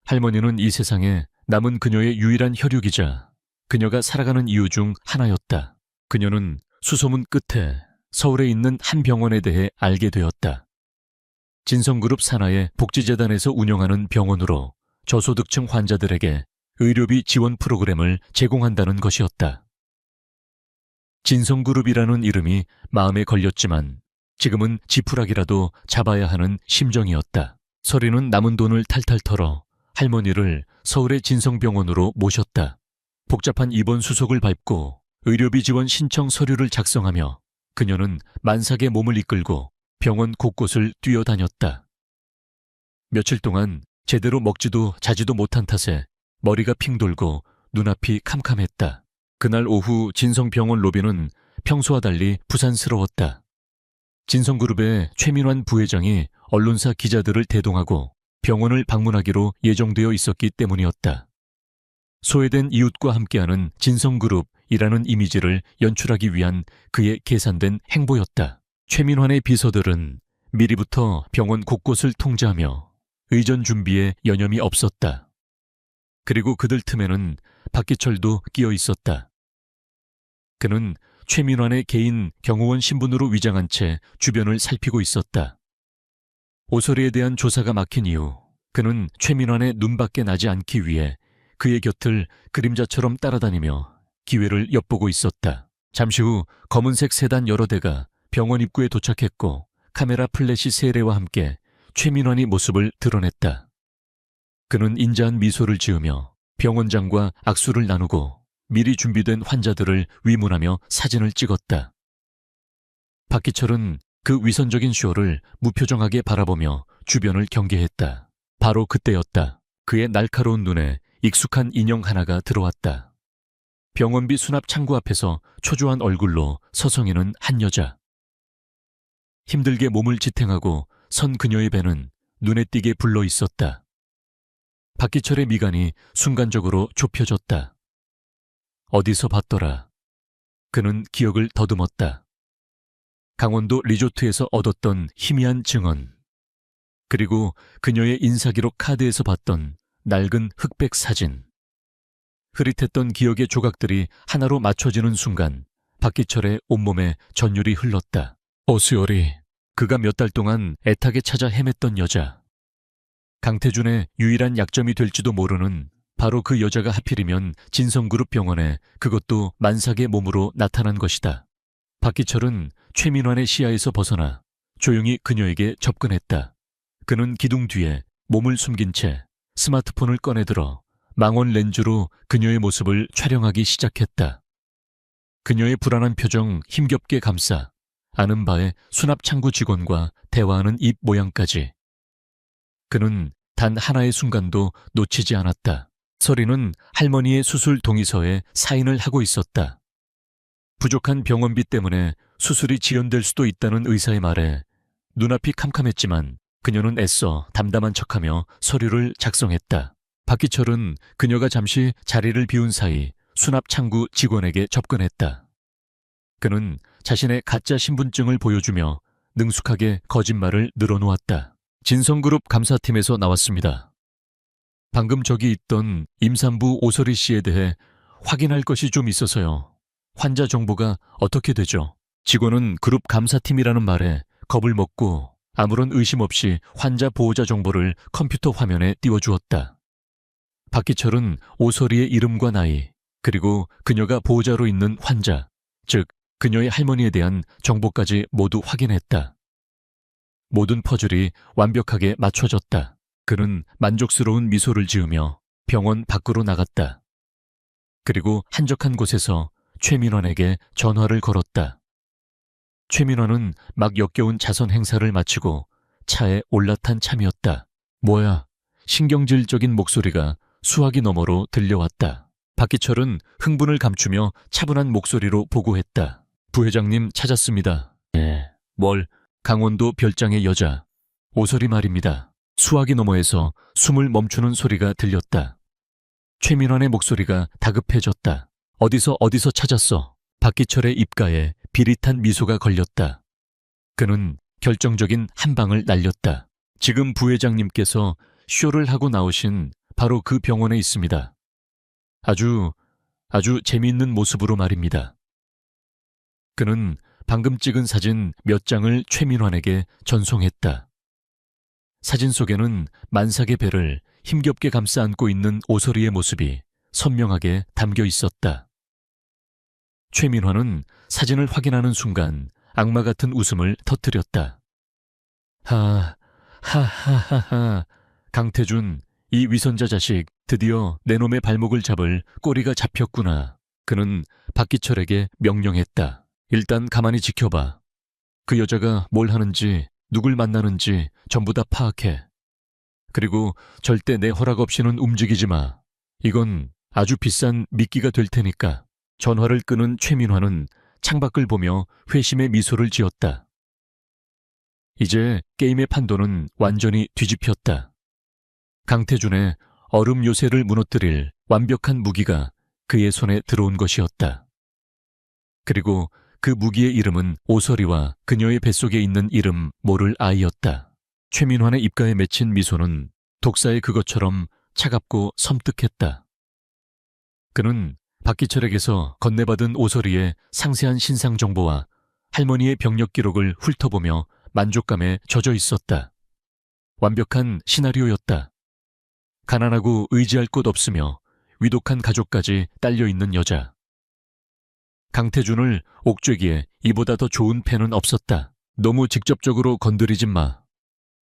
할머니는 이 세상에 남은 그녀의 유일한 혈육이자 그녀가 살아가는 이유 중 하나였다. 그녀는 수소문 끝에 서울에 있는 한 병원에 대해 알게 되었다. 진성그룹 산하의 복지재단에서 운영하는 병원으로 저소득층 환자들에게 의료비 지원 프로그램을 제공한다는 것이었다. 진성그룹이라는 이름이 마음에 걸렸지만 지금은 지푸라기라도 잡아야 하는 심정이었다. 서리는 남은 돈을 탈탈 털어 할머니를 서울의 진성병원으로 모셨다. 복잡한 입원 수속을 밟고 의료비 지원 신청 서류를 작성하며 그녀는 만삭의 몸을 이끌고 병원 곳곳을 뛰어다녔다. 며칠 동안 제대로 먹지도 자지도 못한 탓에 머리가 핑 돌고 눈앞이 캄캄했다. 그날 오후 진성병원 로비는 평소와 달리 부산스러웠다. 진성그룹의 최민환 부회장이 언론사 기자들을 대동하고 병원을 방문하기로 예정되어 있었기 때문이었다. 소외된 이웃과 함께하는 진성그룹이라는 이미지를 연출하기 위한 그의 계산된 행보였다. 최민환의 비서들은 미리부터 병원 곳곳을 통제하며 의전 준비에 여념이 없었다. 그리고 그들 틈에는 박기철도 끼어 있었다. 그는 최민환의 개인 경호원 신분으로 위장한 채 주변을 살피고 있었다. 오소리에 대한 조사가 막힌 이후 그는 최민환의 눈밖에 나지 않기 위해 그의 곁을 그림자처럼 따라다니며 기회를 엿보고 있었다. 잠시 후 검은색 세단 여러 대가 병원 입구에 도착했고 카메라 플래시 세례와 함께 최민환의 모습을 드러냈다. 그는 인자한 미소를 지으며 병원장과 악수를 나누고 미리 준비된 환자들을 위문하며 사진을 찍었다. 박기철은 그 위선적인 쇼를 무표정하게 바라보며 주변을 경계했다. 바로 그때였다. 그의 날카로운 눈에 익숙한 인형 하나가 들어왔다. 병원비 수납 창구 앞에서 초조한 얼굴로 서성이는 한 여자. 힘들게 몸을 지탱하고 선 그녀의 배는 눈에 띄게 불러 있었다. 박기철의 미간이 순간적으로 좁혀졌다. 어디서 봤더라. 그는 기억을 더듬었다. 강원도 리조트에서 얻었던 희미한 증언, 그리고 그녀의 인사기록 카드에서 봤던 낡은 흑백 사진. 흐릿했던 기억의 조각들이 하나로 맞춰지는 순간 박기철의 온몸에 전율이 흘렀다. 오수열이, 그가 몇 달 동안 애타게 찾아 헤맸던 여자. 강태준의 유일한 약점이 될지도 모르는 바로 그 여자가 하필이면 진성그룹 병원에, 그것도 만삭의 몸으로 나타난 것이다. 박기철은 최민환의 시야에서 벗어나 조용히 그녀에게 접근했다. 그는 기둥 뒤에 몸을 숨긴 채 스마트폰을 꺼내들어 망원 렌즈로 그녀의 모습을 촬영하기 시작했다. 그녀의 불안한 표정 힘겹게 감싸 아는 바의 수납창구 직원과 대화하는 입 모양까지. 그는 단 하나의 순간도 놓치지 않았다. 서리는 할머니의 수술 동의서에 사인을 하고 있었다. 부족한 병원비 때문에 수술이 지연될 수도 있다는 의사의 말에 눈앞이 캄캄했지만 그녀는 애써 담담한 척하며 서류를 작성했다. 박기철은 그녀가 잠시 자리를 비운 사이 수납창구 직원에게 접근했다. 그는 자신의 가짜 신분증을 보여주며 능숙하게 거짓말을 늘어놓았다. 진성그룹 감사팀에서 나왔습니다. 방금 저기 있던 임산부 오설이 씨에 대해 확인할 것이 좀 있어서요. 환자 정보가 어떻게 되죠? 직원은 그룹 감사팀이라는 말에 겁을 먹고 아무런 의심 없이 환자 보호자 정보를 컴퓨터 화면에 띄워주었다. 박기철은 오설이의 이름과 나이, 그리고 그녀가 보호자로 있는 환자, 즉 그녀의 할머니에 대한 정보까지 모두 확인했다. 모든 퍼즐이 완벽하게 맞춰졌다. 그는 만족스러운 미소를 지으며 병원 밖으로 나갔다. 그리고 한적한 곳에서 최민환에게 전화를 걸었다. 최민환은 막 역겨운 자선 행사를 마치고 차에 올라탄 참이었다. 뭐야? 신경질적인 목소리가 수화기 너머로 들려왔다. 박기철은 흥분을 감추며 차분한 목소리로 보고했다. 부회장님 찾았습니다. 네. 뭘? 강원도 별장의 여자. 오설이 말입니다. 수화기 너머에서 숨을 멈추는 소리가 들렸다. 최민환의 목소리가 다급해졌다. 어디서 찾았어? 박기철의 입가에 비릿한 미소가 걸렸다. 그는 결정적인 한 방을 날렸다. 지금 부회장님께서 쇼를 하고 나오신 바로 그 병원에 있습니다. 아주 재미있는 모습으로 말입니다. 그는 방금 찍은 사진 몇 장을 최민환에게 전송했다. 사진 속에는 만삭의 배를 힘겹게 감싸 안고 있는 오설이의 모습이 선명하게 담겨 있었다. 최민환은 사진을 확인하는 순간 악마 같은 웃음을 터뜨렸다. 하하하하. 강태준, 이 위선자 자식, 드디어 내 놈의 발목을 잡을 꼬리가 잡혔구나. 그는 박기철에게 명령했다. 일단 가만히 지켜봐. 그 여자가 뭘 하는지, 누굴 만나는지 전부 다 파악해. 그리고 절대 내 허락 없이는 움직이지 마. 이건 아주 비싼 미끼가 될 테니까. 전화를 끄는 최민환은 창밖을 보며 회심의 미소를 지었다. 이제 게임의 판도는 완전히 뒤집혔다. 강태준의 얼음 요새를 무너뜨릴 완벽한 무기가 그의 손에 들어온 것이었다. 그리고 그 무기의 이름은 오설이와 그녀의 뱃속에 있는 이름 모를 아이였다. 최민환의 입가에 맺힌 미소는 독사의 그것처럼 차갑고 섬뜩했다. 그는 박기철에게서 건네받은 오서리의 상세한 신상 정보와 할머니의 병력 기록을 훑어보며 만족감에 젖어 있었다. 완벽한 시나리오였다. 가난하고 의지할 곳 없으며 위독한 가족까지 딸려있는 여자. 강태준을 옥죄기에 이보다 더 좋은 패는 없었다. 너무 직접적으로 건드리지 마.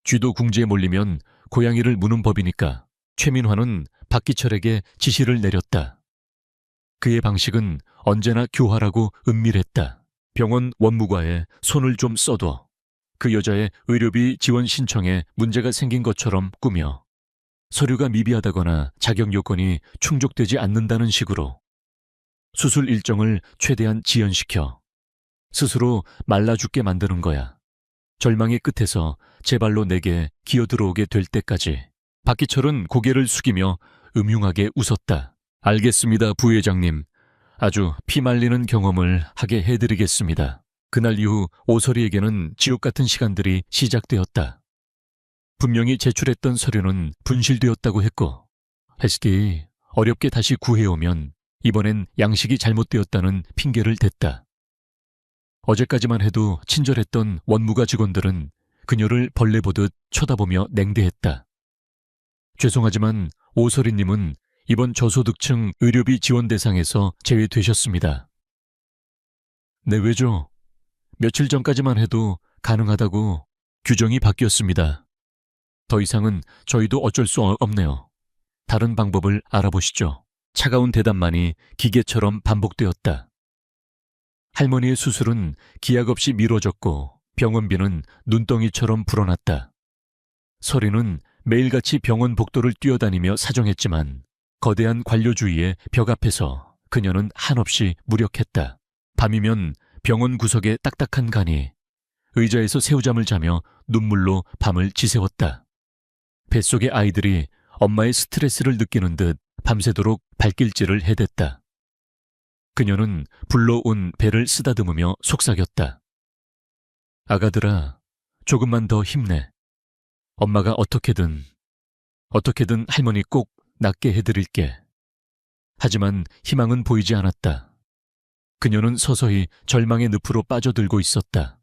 쥐도 궁지에 몰리면 고양이를 무는 법이니까. 최민화는 박기철에게 지시를 내렸다. 그의 방식은 언제나 교활하고 은밀했다. 병원 원무과에 손을 좀 써둬. 그 여자의 의료비 지원 신청에 문제가 생긴 것처럼 꾸며 서류가 미비하다거나 자격 요건이 충족되지 않는다는 식으로 수술 일정을 최대한 지연시켜 스스로 말라 죽게 만드는 거야. 절망의 끝에서 제 발로 내게 기어들어오게 될 때까지. 박기철은 고개를 숙이며 음흉하게 웃었다. 알겠습니다, 부회장님. 아주 피말리는 경험을 하게 해드리겠습니다. 그날 이후 오설이에게는 지옥 같은 시간들이 시작되었다. 분명히 제출했던 서류는 분실되었다고 했고, 해스키 어렵게 다시 구해오면 이번엔 양식이 잘못되었다는 핑계를 댔다. 어제까지만 해도 친절했던 원무가 직원들은 그녀를 벌레 보듯 쳐다보며 냉대했다. 죄송하지만 오설이님은 이번 저소득층 의료비 지원 대상에서 제외되셨습니다. 네, 왜죠? 며칠 전까지만 해도 가능하다고 규정이 바뀌었습니다. 더 이상은 저희도 어쩔 수 없네요. 다른 방법을 알아보시죠. 차가운 대답만이 기계처럼 반복되었다. 할머니의 수술은 기약 없이 미뤄졌고 병원비는 눈덩이처럼 불어났다. 서리는 매일같이 병원 복도를 뛰어다니며 사정했지만 거대한 관료주의의 벽 앞에서 그녀는 한없이 무력했다. 밤이면 병원 구석에 딱딱한 간이 의자에서 새우잠을 자며 눈물로 밤을 지새웠다. 뱃속의 아이들이 엄마의 스트레스를 느끼는 듯 밤새도록 발길질을 해댔다. 그녀는 불러온 배를 쓰다듬으며 속삭였다. 아가들아, 조금만 더 힘내. 엄마가 어떻게든 할머니 꼭 낫게 해드릴게. 하지만 희망은 보이지 않았다. 그녀는 서서히 절망의 늪으로 빠져들고 있었다.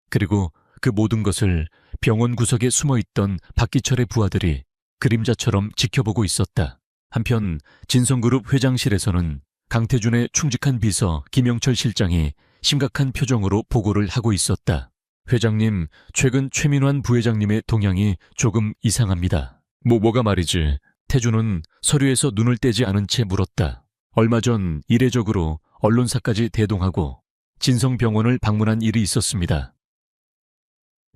그리고 그 모든 것을 병원 구석에 숨어있던 박기철의 부하들이 그림자처럼 지켜보고 있었다. 한편 진성그룹 회장실에서는 강태준의 충직한 비서 김영철 실장이 심각한 표정으로 보고를 하고 있었다. 회장님, 최근 최민환 부회장님의 동향이 조금 이상합니다. 뭐가 말이지? 태준은 서류에서 눈을 떼지 않은 채 물었다. 얼마 전 이례적으로 언론사까지 대동하고 진성병원을 방문한 일이 있었습니다.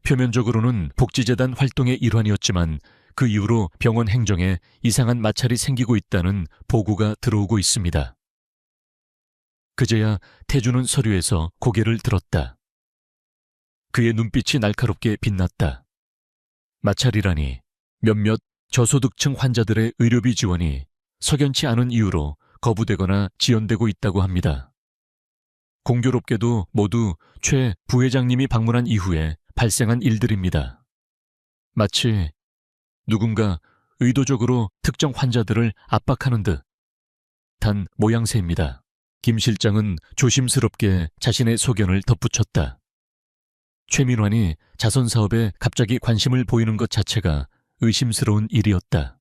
표면적으로는 복지재단 활동의 일환이었지만 그 이후로 병원 행정에 이상한 마찰이 생기고 있다는 보고가 들어오고 있습니다. 그제야 태준은 서류에서 고개를 들었다. 그의 눈빛이 날카롭게 빛났다. 마찰이라니 몇몇 저소득층 환자들의 의료비 지원이 석연치 않은 이유로 거부되거나 지연되고 있다고 합니다. 공교롭게도 모두 최 부회장님이 방문한 이후에 발생한 일들입니다. 마치 누군가 의도적으로 특정 환자들을 압박하는 듯한 모양새입니다. 김 실장은 조심스럽게 자신의 소견을 덧붙였다. 최민환이 자선사업에 갑자기 관심을 보이는 것 자체가 의심스러운 일이었다.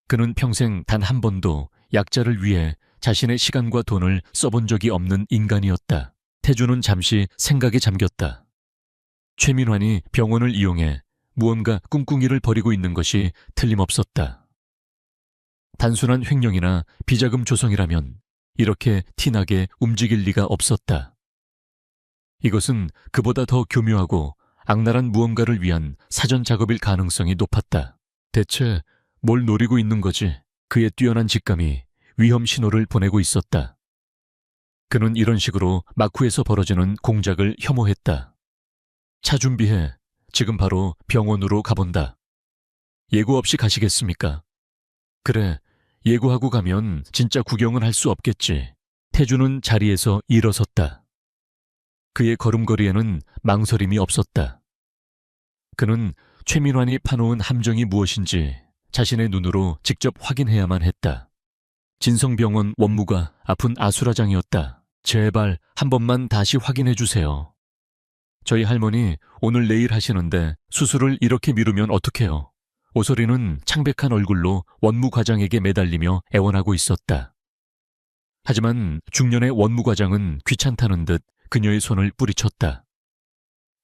그는 평생 단 한 번도 약자를 위해 자신의 시간과 돈을 써본 적이 없는 인간이었다. 태준은 잠시 생각에 잠겼다. 최민환이 병원을 이용해 무언가 꿍꿍이를 벌이고 있는 것이 틀림없었다. 단순한 횡령이나 비자금 조성이라면 이렇게 티나게 움직일 리가 없었다. 이것은 그보다 더 교묘하고 악랄한 무언가를 위한 사전 작업일 가능성이 높았다. 대체 뭘 노리고 있는 거지? 그의 뛰어난 직감이 위험 신호를 보내고 있었다. 그는 이런 식으로 마쿠에서 벌어지는 공작을 혐오했다. 차 준비해. 지금 바로 병원으로 가본다. 예고 없이 가시겠습니까? 그래, 예고하고 가면 진짜 구경은 할 수 없겠지. 태준은 자리에서 일어섰다. 그의 걸음걸이에는 망설임이 없었다. 그는 최민환이 파놓은 함정이 무엇인지 자신의 눈으로 직접 확인해야만 했다. 진성병원 원무가 아픈 아수라장이었다. 제발 한 번만 다시 확인해 주세요. 저희 할머니 오늘 내일 하시는데 수술을 이렇게 미루면 어떡해요. 오소리는 창백한 얼굴로 원무과장에게 매달리며 애원하고 있었다. 하지만 중년의 원무과장은 귀찮다는 듯 그녀의 손을 뿌리쳤다.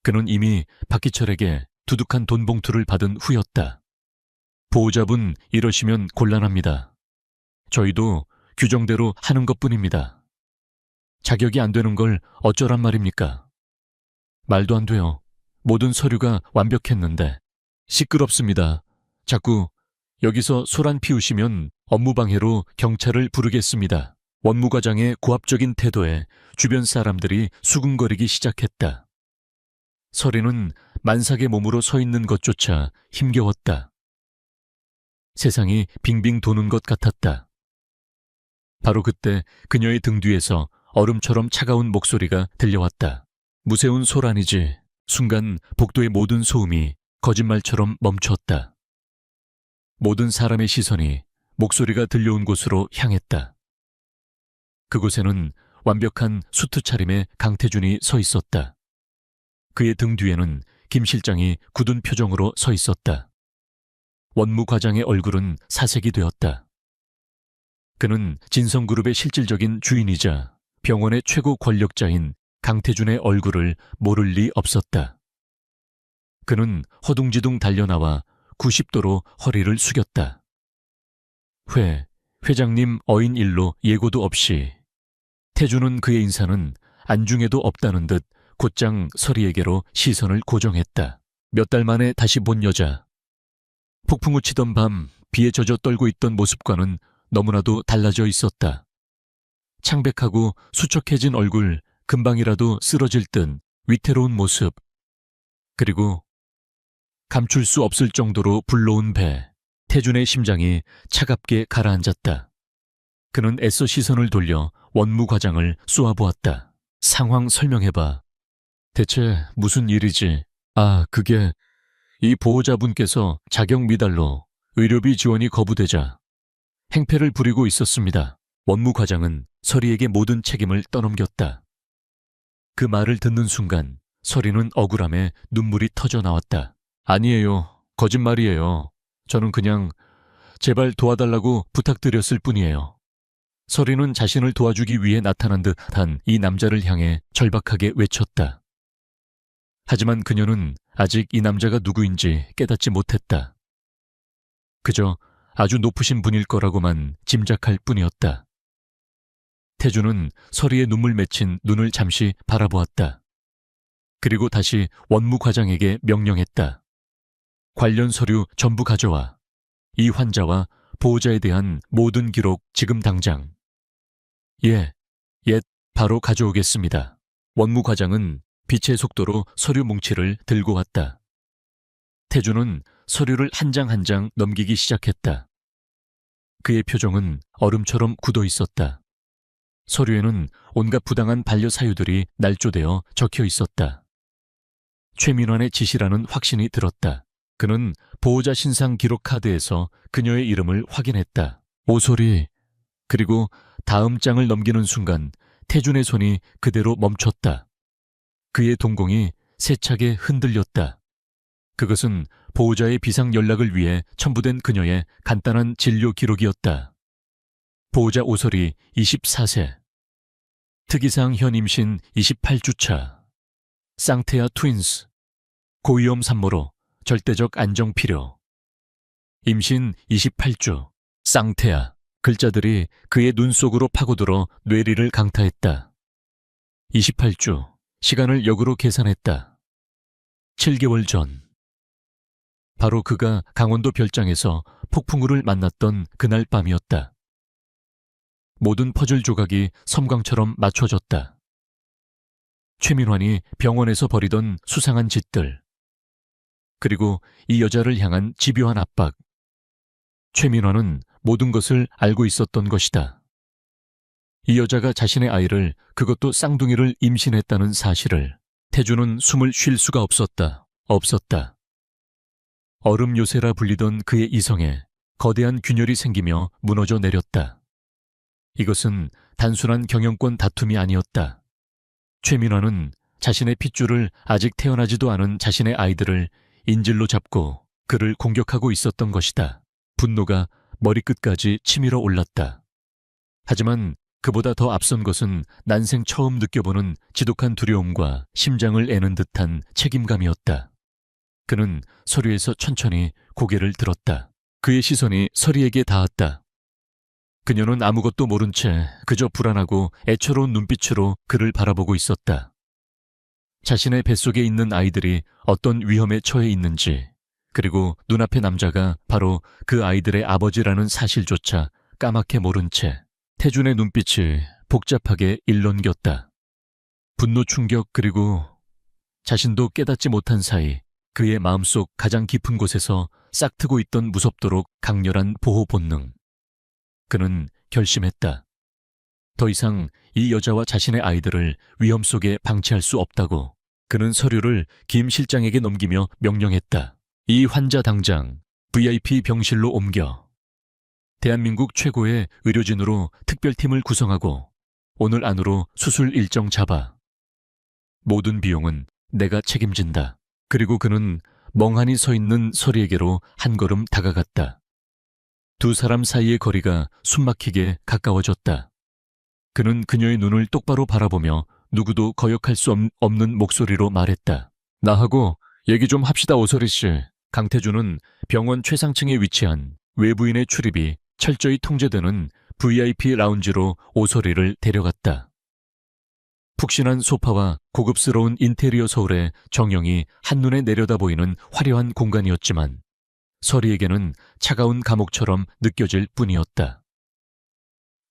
그는 이미 박기철에게 두둑한 돈봉투를 받은 후였다. 보호자분 이러시면 곤란합니다. 저희도 규정대로 하는 것뿐입니다. 자격이 안 되는 걸 어쩌란 말입니까? 말도 안 돼요. 모든 서류가 완벽했는데. 시끄럽습니다. 자꾸 여기서 소란 피우시면 업무방해로 경찰을 부르겠습니다. 원무과장의 고압적인 태도에 주변 사람들이 수군거리기 시작했다. 서리는 만삭의 몸으로 서 있는 것조차 힘겨웠다. 세상이 빙빙 도는 것 같았다. 바로 그때 그녀의 등 뒤에서 얼음처럼 차가운 목소리가 들려왔다. 무세운 소란이지. 순간 복도의 모든 소음이 거짓말처럼 멈췄다. 모든 사람의 시선이 목소리가 들려온 곳으로 향했다. 그곳에는 완벽한 수트 차림의 강태준이 서 있었다. 그의 등 뒤에는 김 실장이 굳은 표정으로 서 있었다. 원무 과장의 얼굴은 사색이 되었다. 그는 진성그룹의 실질적인 주인이자 병원의 최고 권력자인 강태준의 얼굴을 모를 리 없었다. 그는 허둥지둥 달려나와 90도로 허리를 숙였다. 회장님 어인 일로 예고도 없이. 태준은 그의 인사는 안중에도 없다는 듯 곧장 서리에게로 시선을 고정했다. 몇 달 만에 다시 본 여자. 폭풍우 치던 밤 비에 젖어 떨고 있던 모습과는 너무나도 달라져 있었다. 창백하고 수척해진 얼굴, 금방이라도 쓰러질 듯 위태로운 모습, 그리고 감출 수 없을 정도로 불러온 배. 태준의 심장이 차갑게 가라앉았다. 그는 애써 시선을 돌려 원무 과장을 쏘아보았다. 상황 설명해봐. 대체 무슨 일이지? 그게 이 보호자분께서 자격 미달로 의료비 지원이 거부되자 행패를 부리고 있었습니다. 원무 과장은 서리에게 모든 책임을 떠넘겼다. 그 말을 듣는 순간 서리는 억울함에 눈물이 터져 나왔다. 아니에요. 거짓말이에요. 저는 그냥 제발 도와달라고 부탁드렸을 뿐이에요. 서리는 자신을 도와주기 위해 나타난 듯한 이 남자를 향해 절박하게 외쳤다. 하지만 그녀는 아직 이 남자가 누구인지 깨닫지 못했다. 그저 아주 높으신 분일 거라고만 짐작할 뿐이었다. 태준은 서리의 눈물 맺힌 눈을 잠시 바라보았다. 그리고 다시 원무 과장에게 명령했다. 관련 서류 전부 가져와. 이 환자와 보호자에 대한 모든 기록 지금 당장. 예, 바로 가져오겠습니다. 원무 과장은 빛의 속도로 서류 뭉치를 들고 왔다. 태준은 서류를 한 장 한 장 넘기기 시작했다. 그의 표정은 얼음처럼 굳어 있었다. 서류에는 온갖 부당한 반려 사유들이 날조되어 적혀 있었다. 최민환의 지시라는 확신이 들었다. 그는 보호자 신상 기록 카드에서 그녀의 이름을 확인했다. 오소리. 그리고 다음 장을 넘기는 순간 태준의 손이 그대로 멈췄다. 그의 동공이 세차게 흔들렸다. 그것은 보호자의 비상 연락을 위해 첨부된 그녀의 간단한 진료 기록이었다. 보호자 오소리 24세. 특이사항 현 임신 28주차. 쌍태아 트윈스. 고위험 산모로 절대적 안정 필요. 임신 28주. 쌍태아. 글자들이 그의 눈 속으로 파고들어 뇌리를 강타했다. 28주. 시간을 역으로 계산했다. 7개월 전. 바로 그가 강원도 별장에서 폭풍우를 만났던 그날 밤이었다. 모든 퍼즐 조각이 섬광처럼 맞춰졌다. 최민환이 병원에서 벌이던 수상한 짓들, 그리고 이 여자를 향한 집요한 압박. 최민환은 모든 것을 알고 있었던 것이다. 이 여자가 자신의 아이를, 그것도 쌍둥이를 임신했다는 사실을. 태준은 숨을 쉴 수가 없었다. 얼음 요새라 불리던 그의 이성에 거대한 균열이 생기며 무너져 내렸다. 이것은 단순한 경영권 다툼이 아니었다. 최민화는 자신의 핏줄을 아직 태어나지도 않은 자신의 아이들을 인질로 잡고 그를 공격하고 있었던 것이다. 분노가 머리끝까지 치밀어 올랐다. 하지만 그보다 더 앞선 것은 난생 처음 느껴보는 지독한 두려움과 심장을 애는 듯한 책임감이었다. 그는 서류에서 천천히 고개를 들었다. 그의 시선이 서리에게 닿았다. 그녀는 아무것도 모른 채 그저 불안하고 애처로운 눈빛으로 그를 바라보고 있었다. 자신의 뱃속에 있는 아이들이 어떤 위험에 처해 있는지, 그리고 눈앞의 남자가 바로 그 아이들의 아버지라는 사실조차 까맣게 모른 채 태준의 눈빛이 복잡하게 일렁겼다. 분노, 충격, 그리고 자신도 깨닫지 못한 사이 그의 마음속 가장 깊은 곳에서 싹트고 있던 무섭도록 강렬한 보호 본능. 그는 결심했다. 더 이상 이 여자와 자신의 아이들을 위험 속에 방치할 수 없다고. 그는 서류를 김 실장에게 넘기며 명령했다. 이 환자 당장 VIP 병실로 옮겨. 대한민국 최고의 의료진으로 특별팀을 구성하고 오늘 안으로 수술 일정 잡아. 모든 비용은 내가 책임진다. 그리고 그는 멍하니 서 있는 서리에게로 한 걸음 다가갔다. 두 사람 사이의 거리가 숨막히게 가까워졌다. 그는 그녀의 눈을 똑바로 바라보며 누구도 거역할 수 없는 목소리로 말했다. 나하고 얘기 좀 합시다, 오소리 씨. 강태준은 병원 최상층에 위치한 외부인의 출입이 철저히 통제되는 VIP 라운지로 오소리를 데려갔다. 푹신한 소파와 고급스러운 인테리어 서울의 정형이 한눈에 내려다 보이는 화려한 공간이었지만 서리에게는 차가운 감옥처럼 느껴질 뿐이었다.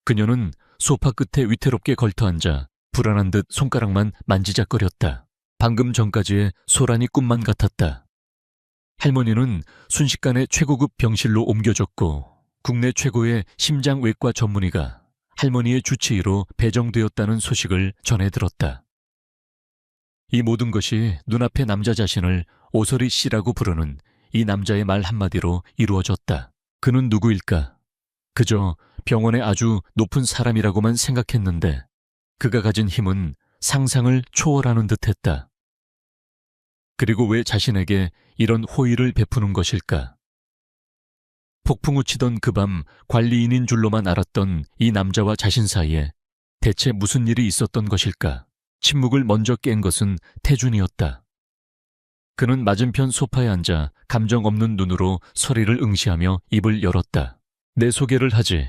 그녀는 소파 끝에 위태롭게 걸터앉아 불안한 듯 손가락만 만지작거렸다. 방금 전까지의 소란이 꿈만 같았다. 할머니는 순식간에 최고급 병실로 옮겨졌고 국내 최고의 심장외과 전문의가 할머니의 주치의로 배정되었다는 소식을 전해 들었다. 이 모든 것이 눈앞의 남자 자신을 오소리 씨라고 부르는 이 남자의 말 한마디로 이루어졌다. 그는 누구일까? 그저 병원의 아주 높은 사람이라고만 생각했는데 그가 가진 힘은 상상을 초월하는 듯했다. 그리고 왜 자신에게 이런 호의를 베푸는 것일까? 폭풍우 치던 그 밤 관리인인 줄로만 알았던 이 남자와 자신 사이에 대체 무슨 일이 있었던 것일까? 침묵을 먼저 깬 것은 태준이었다. 그는 맞은편 소파에 앉아 감정 없는 눈으로 서리를 응시하며 입을 열었다. 내 소개를 하지.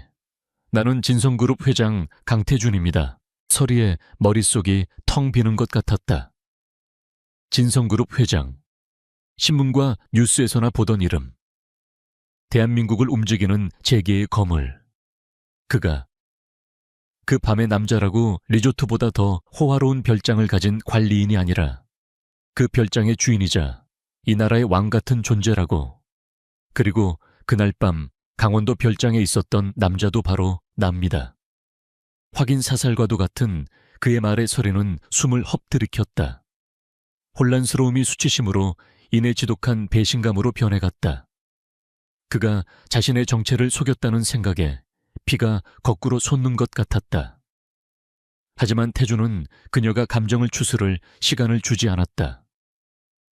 나는 진성그룹 회장 강태준입니다. 서리의 머릿속이 텅 비는 것 같았다. 진성그룹 회장. 신문과 뉴스에서나 보던 이름. 대한민국을 움직이는 재계의 거물. 그가 그 밤의 남자라고 리조트보다 더 호화로운 별장을 가진 관리인이 아니라 그 별장의 주인이자 이 나라의 왕 같은 존재라고. 그리고 그날 밤 강원도 별장에 있었던 남자도 바로 납니다. 확인 사살과도 같은 그의 말의 소리는 숨을 헛들이켰다. 혼란스러움이 수치심으로 이내 지독한 배신감으로 변해갔다. 그가 자신의 정체를 속였다는 생각에 피가 거꾸로 솟는 것 같았다. 하지만 태준은 그녀가 감정을 추스를 시간을 주지 않았다.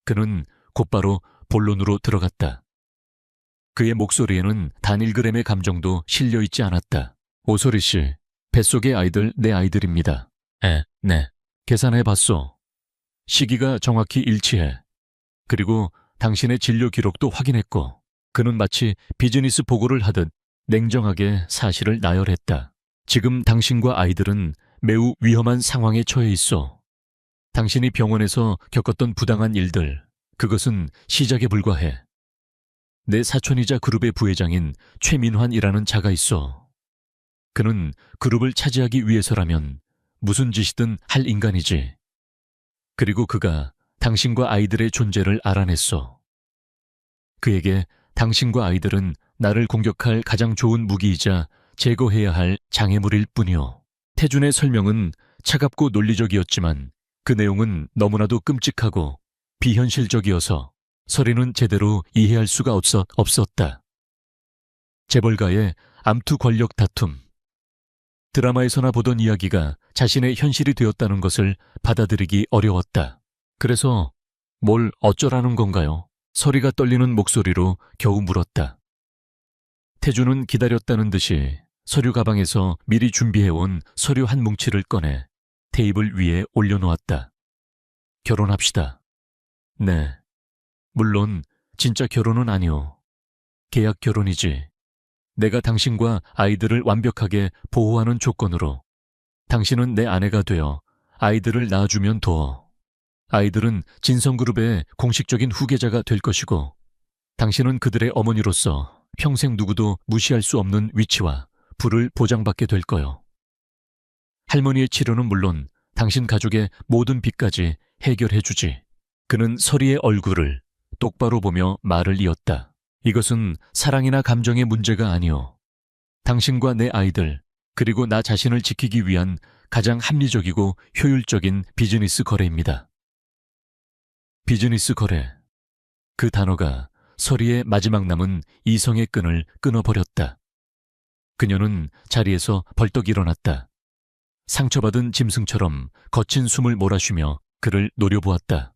그는 곧바로 본론으로 들어갔다. 그의 목소리에는 단 1g의 감정도 실려있지 않았다. 오소리 씨, 뱃속의 아이들 내 아이들입니다. 네. 계산해봤소. 시기가 정확히 일치해. 그리고 당신의 진료 기록도 확인했고. 그는 마치 비즈니스 보고를 하듯 냉정하게 사실을 나열했다. 지금 당신과 아이들은 매우 위험한 상황에 처해 있어. 당신이 병원에서 겪었던 부당한 일들, 그것은 시작에 불과해. 내 사촌이자 그룹의 부회장인 최민환이라는 자가 있어. 그는 그룹을 차지하기 위해서라면 무슨 짓이든 할 인간이지. 그리고 그가 당신과 아이들의 존재를 알아냈어. 그에게 당신과 아이들은 나를 공격할 가장 좋은 무기이자 제거해야 할 장애물일 뿐이오. 태준의 설명은 차갑고 논리적이었지만 그 내용은 너무나도 끔찍하고 비현실적이어서 서리는 제대로 이해할 수가 없었다. 재벌가의 암투 권력 다툼. 드라마에서나 보던 이야기가 자신의 현실이 되었다는 것을 받아들이기 어려웠다. 그래서 뭘 어쩌라는 건가요? 서리가 떨리는 목소리로 겨우 물었다. 태주는 기다렸다는 듯이 서류 가방에서 미리 준비해온 서류 한 뭉치를 꺼내 테이블 위에 올려놓았다. 결혼합시다. 네. 물론 진짜 결혼은 아니오. 계약 결혼이지. 내가 당신과 아이들을 완벽하게 보호하는 조건으로 당신은 내 아내가 되어 아이들을 낳아주면 둬. 아이들은 진성그룹의 공식적인 후계자가 될 것이고 당신은 그들의 어머니로서 평생 누구도 무시할 수 없는 위치와 부를 보장받게 될 거요. 할머니의 치료는 물론 당신 가족의 모든 빚까지 해결해주지. 그는 서리의 얼굴을 똑바로 보며 말을 이었다. 이것은 사랑이나 감정의 문제가 아니오. 당신과 내 아이들, 그리고 나 자신을 지키기 위한 가장 합리적이고 효율적인 비즈니스 거래입니다. 비즈니스 거래. 그 단어가 서리의 마지막 남은 이성의 끈을 끊어버렸다. 그녀는 자리에서 벌떡 일어났다. 상처받은 짐승처럼 거친 숨을 몰아쉬며 그를 노려보았다.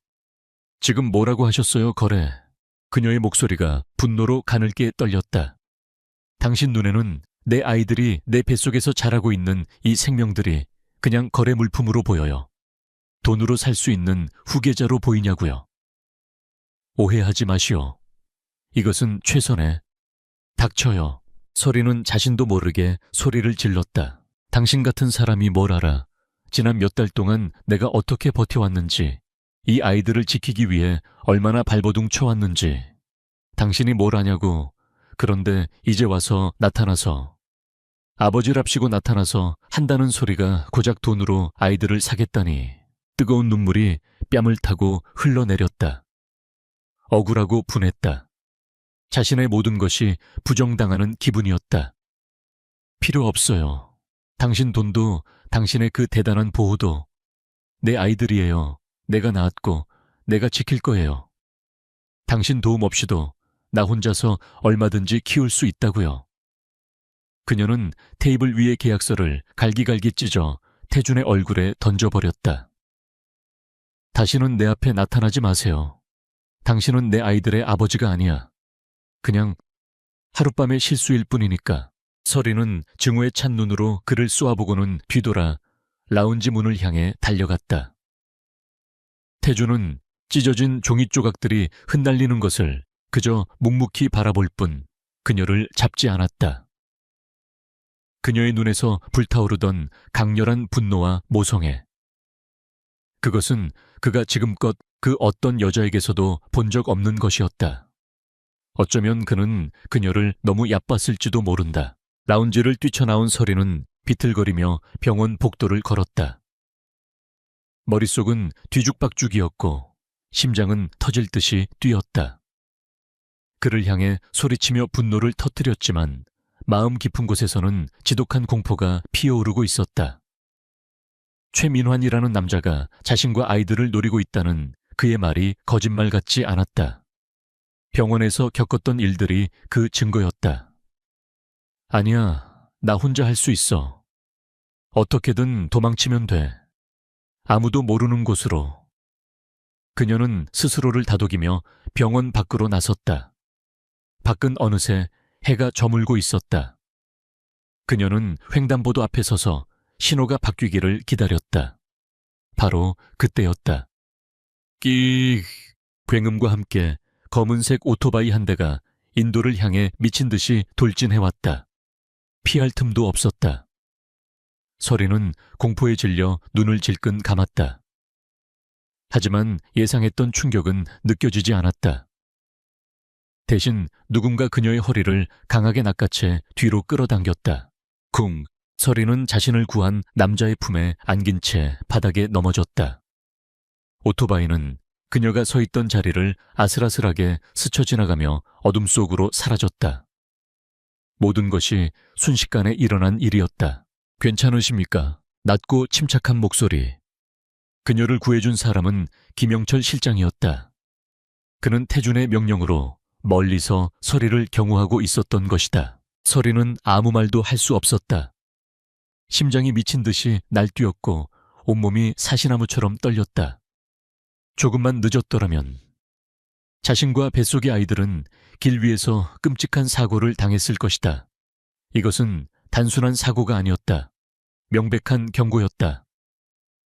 지금 뭐라고 하셨어요, 거래? 그녀의 목소리가 분노로 가늘게 떨렸다. 당신 눈에는 내 아이들이 내 뱃속에서 자라고 있는 이 생명들이 그냥 거래 물품으로 보여요. 돈으로 살 수 있는 후계자로 보이냐고요. 오해하지 마시오. 이것은 최선의. 닥쳐요. 서리는 자신도 모르게 소리를 질렀다. 당신 같은 사람이 뭘 알아. 지난 몇 달 동안 내가 어떻게 버텨왔는지, 이 아이들을 지키기 위해 얼마나 발버둥 쳐왔는지. 당신이 뭘 아냐고. 그런데 이제 와서 나타나서, 아버지랍시고 나타나서 한다는 소리가 고작 돈으로 아이들을 사겠다니. 뜨거운 눈물이 뺨을 타고 흘러내렸다. 억울하고 분했다. 자신의 모든 것이 부정당하는 기분이었다. 필요 없어요. 당신 돈도 당신의 그 대단한 보호도 내 아이들이에요. 내가 낳았고 내가 지킬 거예요. 당신 도움 없이도 나 혼자서 얼마든지 키울 수 있다고요. 그녀는 테이블 위의 계약서를 갈기갈기 찢어 태준의 얼굴에 던져버렸다. 다시는 내 앞에 나타나지 마세요. 당신은 내 아이들의 아버지가 아니야. 그냥 하룻밤의 실수일 뿐이니까. 서리는 증오에 찬 눈으로 그를 쏘아보고는 뒤돌아 라운지 문을 향해 달려갔다. 태주는 찢어진 종이 조각들이 흩날리는 것을 그저 묵묵히 바라볼 뿐 그녀를 잡지 않았다. 그녀의 눈에서 불타오르던 강렬한 분노와 모성애. 그것은 그가 지금껏 그 어떤 여자에게서도 본 적 없는 것이었다. 어쩌면 그는 그녀를 너무 얕봤을지도 모른다. 라운지를 뛰쳐나온 서리는 비틀거리며 병원 복도를 걸었다. 머릿속은 뒤죽박죽이었고 심장은 터질 듯이 뛰었다. 그를 향해 소리치며 분노를 터뜨렸지만 마음 깊은 곳에서는 지독한 공포가 피어오르고 있었다. 최민환이라는 남자가 자신과 아이들을 노리고 있다는 그의 말이 거짓말 같지 않았다. 병원에서 겪었던 일들이 그 증거였다. 아니야, 나 혼자 할 수 있어. 어떻게든 도망치면 돼. 아무도 모르는 곳으로. 그녀는 스스로를 다독이며 병원 밖으로 나섰다. 밖은 어느새 해가 저물고 있었다. 그녀는 횡단보도 앞에 서서 신호가 바뀌기를 기다렸다. 바로 그때였다. 끼익! 굉음과 함께 검은색 오토바이 한 대가 인도를 향해 미친 듯이 돌진해왔다. 피할 틈도 없었다. 서리는 공포에 질려 눈을 질끈 감았다. 하지만 예상했던 충격은 느껴지지 않았다. 대신 누군가 그녀의 허리를 강하게 낚아채 뒤로 끌어당겼다. 쿵! 서리는 자신을 구한 남자의 품에 안긴 채 바닥에 넘어졌다. 오토바이는 그녀가 서 있던 자리를 아슬아슬하게 스쳐 지나가며 어둠 속으로 사라졌다. 모든 것이 순식간에 일어난 일이었다. 괜찮으십니까? 낮고 침착한 목소리. 그녀를 구해준 사람은 김영철 실장이었다. 그는 태준의 명령으로 멀리서 서리를 경호하고 있었던 것이다. 서리는 아무 말도 할 수 없었다. 심장이 미친 듯이 날뛰었고 온몸이 사시나무처럼 떨렸다. 조금만 늦었더라면 자신과 뱃속의 아이들은 길 위에서 끔찍한 사고를 당했을 것이다. 이것은 단순한 사고가 아니었다. 명백한 경고였다.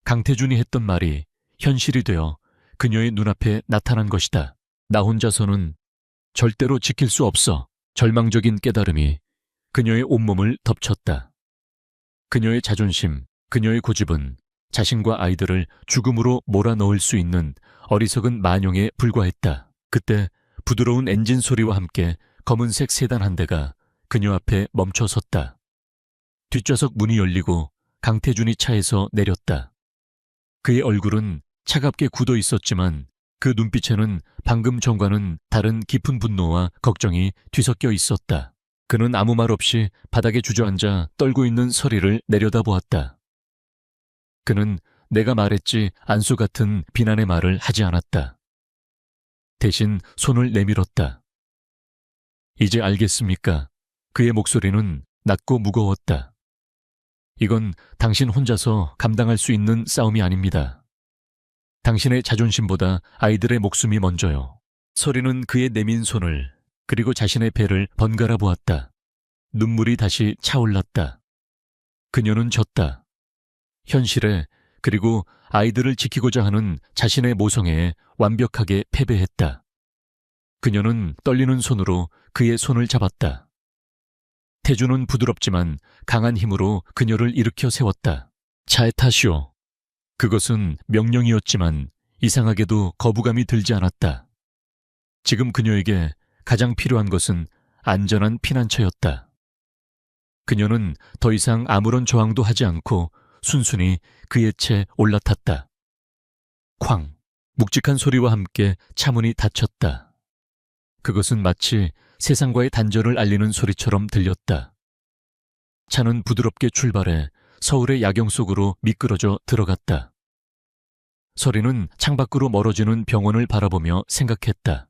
강태준이 했던 말이 현실이 되어 그녀의 눈앞에 나타난 것이다. 나 혼자서는 절대로 지킬 수 없어. 절망적인 깨달음이 그녀의 온몸을 덮쳤다. 그녀의 자존심, 그녀의 고집은 자신과 아이들을 죽음으로 몰아넣을 수 있는 어리석은 만용에 불과했다. 그때 부드러운 엔진 소리와 함께 검은색 세단 한 대가 그녀 앞에 멈춰 섰다. 뒷좌석 문이 열리고 강태준이 차에서 내렸다. 그의 얼굴은 차갑게 굳어 있었지만 그 눈빛에는 방금 전과는 다른 깊은 분노와 걱정이 뒤섞여 있었다. 그는 아무 말 없이 바닥에 주저앉아 떨고 있는 서리를 내려다보았다. 그는 내가 말했지 안수 같은 비난의 말을 하지 않았다. 대신 손을 내밀었다. 이제 알겠습니까? 그의 목소리는 낮고 무거웠다. 이건 당신 혼자서 감당할 수 있는 싸움이 아닙니다. 당신의 자존심보다 아이들의 목숨이 먼저요. 서리는 그의 내민 손을 그리고 자신의 배를 번갈아 보았다. 눈물이 다시 차올랐다. 그녀는 졌다. 현실에 그리고 아이들을 지키고자 하는 자신의 모성애에 완벽하게 패배했다. 그녀는 떨리는 손으로 그의 손을 잡았다. 태주는 부드럽지만 강한 힘으로 그녀를 일으켜 세웠다. 차에 타시오. 그것은 명령이었지만 이상하게도 거부감이 들지 않았다. 지금 그녀에게 가장 필요한 것은 안전한 피난처였다. 그녀는 더 이상 아무런 저항도 하지 않고 순순히 그의 채 올라탔다. 쾅! 묵직한 소리와 함께 차문이 닫혔다. 그것은 마치 세상과의 단절을 알리는 소리처럼 들렸다. 차는 부드럽게 출발해 서울의 야경 속으로 미끄러져 들어갔다. 서리는 창밖으로 멀어지는 병원을 바라보며 생각했다.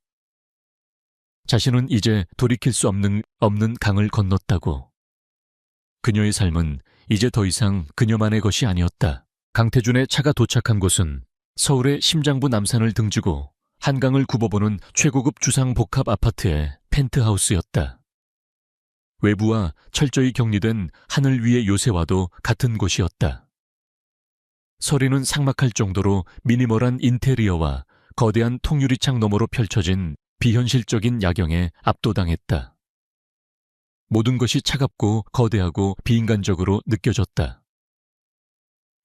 자신은 이제 돌이킬 수 없는 강을 건넜다고. 그녀의 삶은 이제 더 이상 그녀만의 것이 아니었다. 강태준의 차가 도착한 곳은 서울의 심장부 남산을 등지고 한강을 굽어보는 최고급 주상 복합 아파트의 펜트하우스였다. 외부와 철저히 격리된 하늘 위의 요새와도 같은 곳이었다. 서리는 삭막할 정도로 미니멀한 인테리어와 거대한 통유리창 너머로 펼쳐진 비현실적인 야경에 압도당했다. 모든 것이 차갑고 거대하고 비인간적으로 느껴졌다.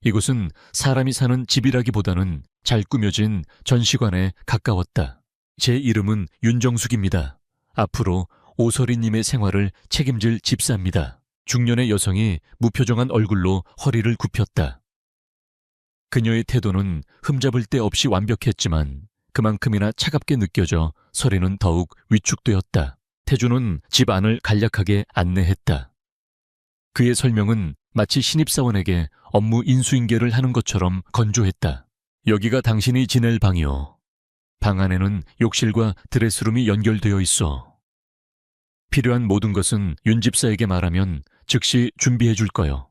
이곳은 사람이 사는 집이라기보다는 잘 꾸며진 전시관에 가까웠다. 제 이름은 윤정숙입니다. 앞으로 오서리님의 생활을 책임질 집사입니다. 중년의 여성이 무표정한 얼굴로 허리를 굽혔다. 그녀의 태도는 흠잡을 데 없이 완벽했지만 그만큼이나 차갑게 느껴져 서리는 더욱 위축되었다. 태주는 집 안을 간략하게 안내했다. 그의 설명은 마치 신입사원에게 업무 인수인계를 하는 것처럼 건조했다. 여기가 당신이 지낼 방이요. 방 안에는 욕실과 드레스룸이 연결되어 있어. 필요한 모든 것은 윤 집사에게 말하면 즉시 준비해 줄 거요.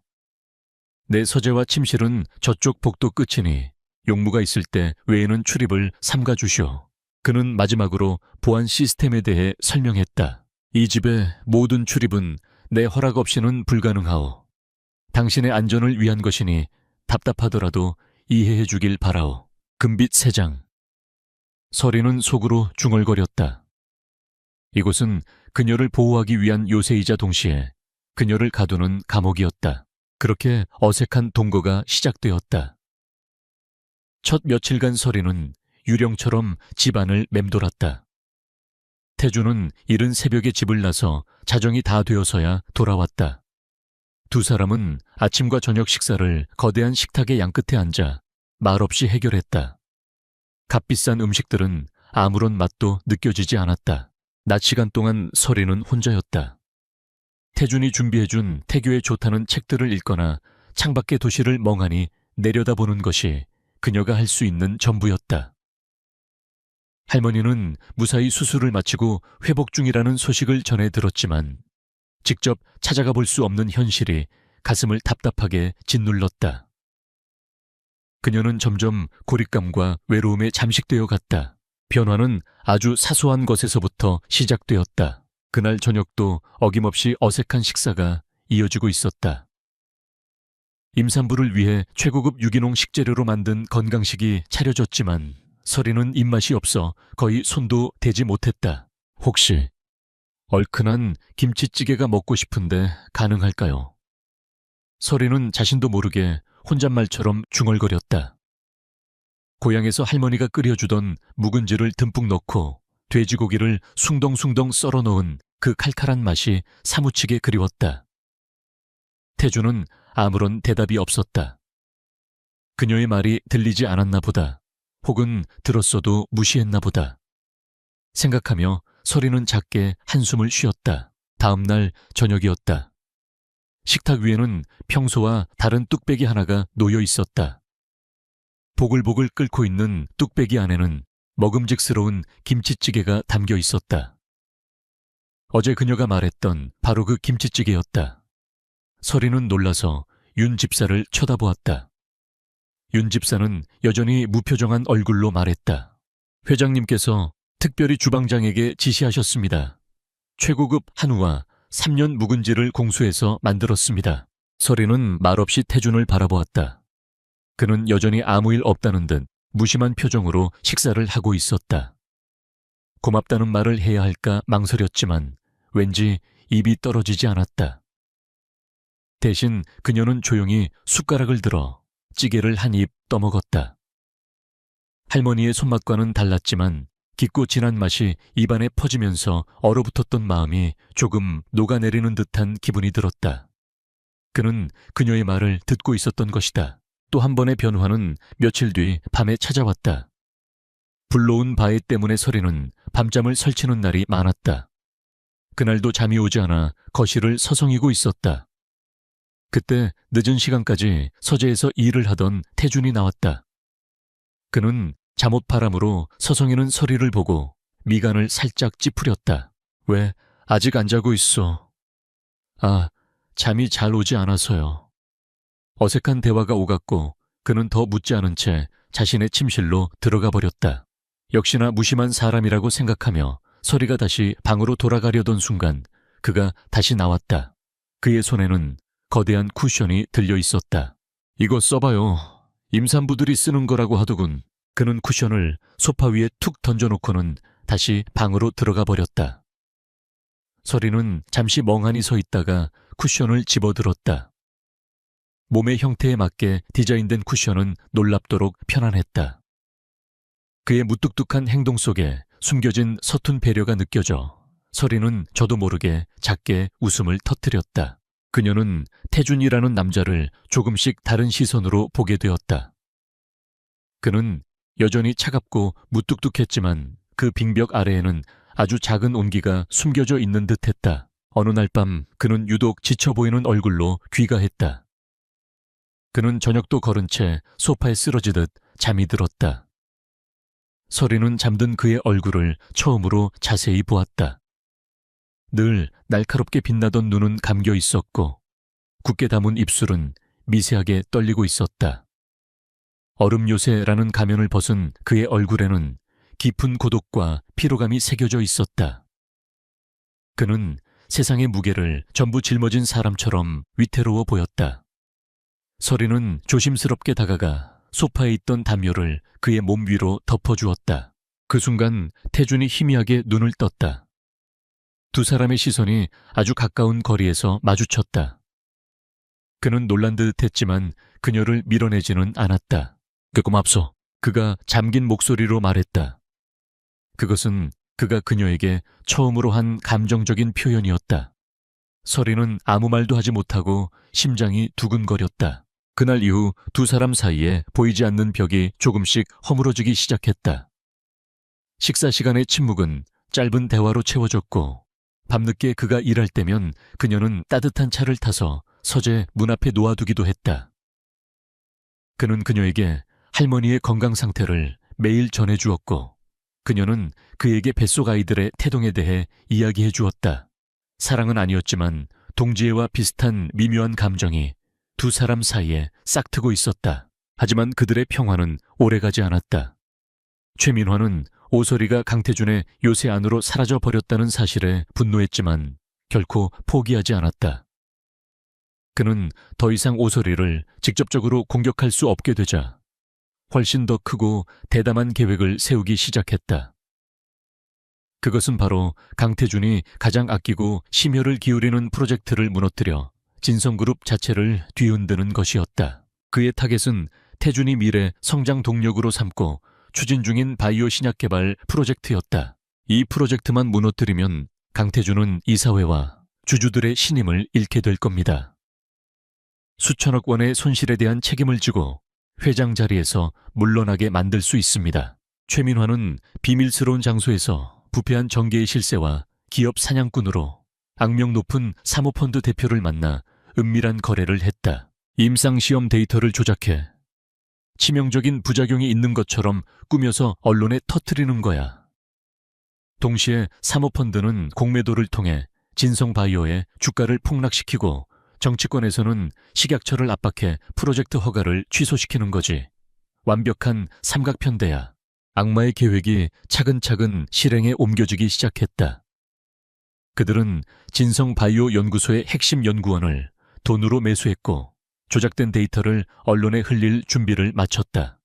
내 서재와 침실은 저쪽 복도 끝이니 용무가 있을 때 외에는 출입을 삼가 주시오. 그는 마지막으로 보안 시스템에 대해 설명했다. 이 집의 모든 출입은 내 허락 없이는 불가능하오. 당신의 안전을 위한 것이니 답답하더라도 이해해 주길 바라오. 금빛 3장. 서리는 속으로 중얼거렸다. 이곳은 그녀를 보호하기 위한 요새이자 동시에 그녀를 가두는 감옥이었다. 그렇게 어색한 동거가 시작되었다. 첫 며칠간 서리는 유령처럼 집안을 맴돌았다. 태주는 이른 새벽에 집을 나서 자정이 다 되어서야 돌아왔다. 두 사람은 아침과 저녁 식사를 거대한 식탁의 양끝에 앉아 말없이 해결했다. 값비싼 음식들은 아무런 맛도 느껴지지 않았다. 낮 시간 동안 서리는 혼자였다. 태준이 준비해준 태교에 좋다는 책들을 읽거나 창밖의 도시를 멍하니 내려다보는 것이 그녀가 할 수 있는 전부였다. 할머니는 무사히 수술을 마치고 회복 중이라는 소식을 전해 들었지만 직접 찾아가 볼 수 없는 현실이 가슴을 답답하게 짓눌렀다. 그녀는 점점 고립감과 외로움에 잠식되어 갔다. 변화는 아주 사소한 것에서부터 시작되었다. 그날 저녁도 어김없이 어색한 식사가 이어지고 있었다. 임산부를 위해 최고급 유기농 식재료로 만든 건강식이 차려졌지만 서리는 입맛이 없어 거의 손도 대지 못했다. 혹시 얼큰한 김치찌개가 먹고 싶은데 가능할까요? 서리는 자신도 모르게 혼잣말처럼 중얼거렸다. 고향에서 할머니가 끓여주던 묵은지를 듬뿍 넣고 돼지고기를 숭덩숭덩 썰어 넣은 그 칼칼한 맛이 사무치게 그리웠다. 태주는 아무런 대답이 없었다. 그녀의 말이 들리지 않았나 보다. 혹은 들었어도 무시했나 보다. 생각하며 서리는 작게 한숨을 쉬었다. 다음 날 저녁이었다. 식탁 위에는 평소와 다른 뚝배기 하나가 놓여 있었다. 보글보글 끓고 있는 뚝배기 안에는 먹음직스러운 김치찌개가 담겨 있었다. 어제 그녀가 말했던 바로 그 김치찌개였다. 서리는 놀라서 윤 집사를 쳐다보았다. 윤 집사는 여전히 무표정한 얼굴로 말했다. 회장님께서 특별히 주방장에게 지시하셨습니다. 최고급 한우와 3년 묵은지를 공수해서 만들었습니다. 서리는 말없이 태준을 바라보았다. 그는 여전히 아무 일 없다는 듯 무심한 표정으로 식사를 하고 있었다. 고맙다는 말을 해야 할까 망설였지만 왠지 입이 떨어지지 않았다. 대신 그녀는 조용히 숟가락을 들어 찌개를 한 입 떠먹었다. 할머니의 손맛과는 달랐지만 깊고 진한 맛이 입안에 퍼지면서 얼어붙었던 마음이 조금 녹아내리는 듯한 기분이 들었다. 그는 그녀의 말을 듣고 있었던 것이다. 또 한 번의 변화는 며칠 뒤 밤에 찾아왔다. 불러온 바위 때문에 서리는 밤잠을 설치는 날이 많았다. 그날도 잠이 오지 않아 거실을 서성이고 있었다. 그때 늦은 시간까지 서재에서 일을 하던 태준이 나왔다. 그는 잠옷바람으로 서성이는 서리를 보고 미간을 살짝 찌푸렸다. 왜 아직 안 자고 있어? 아, 잠이 잘 오지 않아서요. 어색한 대화가 오갔고 그는 더 묻지 않은 채 자신의 침실로 들어가 버렸다. 역시나 무심한 사람이라고 생각하며 서리가 다시 방으로 돌아가려던 순간 그가 다시 나왔다. 그의 손에는 거대한 쿠션이 들려 있었다. 이거 써봐요. 임산부들이 쓰는 거라고 하더군. 그는 쿠션을 소파 위에 툭 던져놓고는 다시 방으로 들어가 버렸다. 서리는 잠시 멍하니 서 있다가 쿠션을 집어들었다. 몸의 형태에 맞게 디자인된 쿠션은 놀랍도록 편안했다. 그의 무뚝뚝한 행동 속에 숨겨진 서툰 배려가 느껴져 서리는 저도 모르게 작게 웃음을 터뜨렸다. 그녀는 태준이라는 남자를 조금씩 다른 시선으로 보게 되었다. 그는 여전히 차갑고 무뚝뚝했지만 그 빙벽 아래에는 아주 작은 온기가 숨겨져 있는 듯했다. 어느 날 밤 그는 유독 지쳐 보이는 얼굴로 귀가했다. 그는 저녁도 거른 채 소파에 쓰러지듯 잠이 들었다. 서리는 잠든 그의 얼굴을 처음으로 자세히 보았다. 늘 날카롭게 빛나던 눈은 감겨 있었고 굳게 담은 입술은 미세하게 떨리고 있었다. 얼음 요새라는 가면을 벗은 그의 얼굴에는 깊은 고독과 피로감이 새겨져 있었다. 그는 세상의 무게를 전부 짊어진 사람처럼 위태로워 보였다. 서리는 조심스럽게 다가가 소파에 있던 담요를 그의 몸 위로 덮어주었다. 그 순간 태준이 희미하게 눈을 떴다. 두 사람의 시선이 아주 가까운 거리에서 마주쳤다. 그는 놀란 듯 했지만 그녀를 밀어내지는 않았다. 고맙소. 그가 잠긴 목소리로 말했다. 그것은 그가 그녀에게 처음으로 한 감정적인 표현이었다. 서리는 아무 말도 하지 못하고 심장이 두근거렸다. 그날 이후 두 사람 사이에 보이지 않는 벽이 조금씩 허물어지기 시작했다. 식사 시간의 침묵은 짧은 대화로 채워졌고 밤늦게 그가 일할 때면 그녀는 따뜻한 차를 타서 서재 문 앞에 놓아두기도 했다. 그는 그녀에게 할머니의 건강 상태를 매일 전해주었고 그녀는 그에게 뱃속 아이들의 태동에 대해 이야기해 주었다. 사랑은 아니었지만 동지애와 비슷한 미묘한 감정이 두 사람 사이에 싹트고 있었다. 하지만 그들의 평화는 오래가지 않았다. 최민화는 오소리가 강태준의 요새 안으로 사라져 버렸다는 사실에 분노했지만 결코 포기하지 않았다. 그는 더 이상 오소리를 직접적으로 공격할 수 없게 되자 훨씬 더 크고 대담한 계획을 세우기 시작했다. 그것은 바로 강태준이 가장 아끼고 심혈을 기울이는 프로젝트를 무너뜨려 진성그룹 자체를 뒤흔드는 것이었다. 그의 타겟은 태준이 미래 성장 동력으로 삼고 추진 중인 바이오 신약 개발 프로젝트였다. 이 프로젝트만 무너뜨리면 강태준은 이사회와 주주들의 신임을 잃게 될 겁니다. 수천억 원의 손실에 대한 책임을 지고 회장 자리에서 물러나게 만들 수 있습니다. 최민화는 비밀스러운 장소에서 부패한 정계의 실세와 기업 사냥꾼으로 악명 높은 사모펀드 대표를 만나 은밀한 거래를 했다. 임상시험 데이터를 조작해 치명적인 부작용이 있는 것처럼 꾸며서 언론에 터뜨리는 거야. 동시에 사모펀드는 공매도를 통해 진성바이오의 주가를 폭락시키고 정치권에서는 식약처를 압박해 프로젝트 허가를 취소시키는 거지. 완벽한 삼각편대야. 악마의 계획이 차근차근 실행에 옮겨지기 시작했다. 그들은 진성바이오 연구소의 핵심 연구원을 돈으로 매수했고 조작된 데이터를 언론에 흘릴 준비를 마쳤다.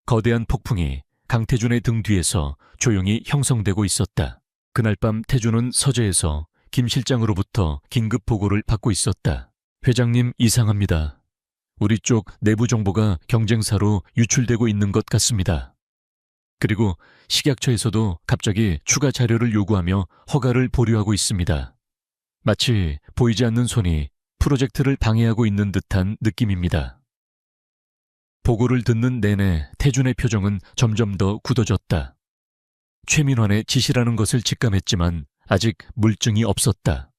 거대한 폭풍이 강태준의 등 뒤에서 조용히 형성되고 있었다. 그날 밤 태준은 서재에서 김 실장으로부터 긴급 보고를 받고 있었다. 회장님, 이상합니다. 우리 쪽 내부 정보가 경쟁사로 유출되고 있는 것 같습니다. 그리고 식약처에서도 갑자기 추가 자료를 요구하며 허가를 보류하고 있습니다. 마치 보이지 않는 손이 프로젝트를 방해하고 있는 듯한 느낌입니다. 보고를 듣는 내내 태준의 표정은 점점 더 굳어졌다. 최민환의 지시라는 것을 직감했지만 아직 물증이 없었다.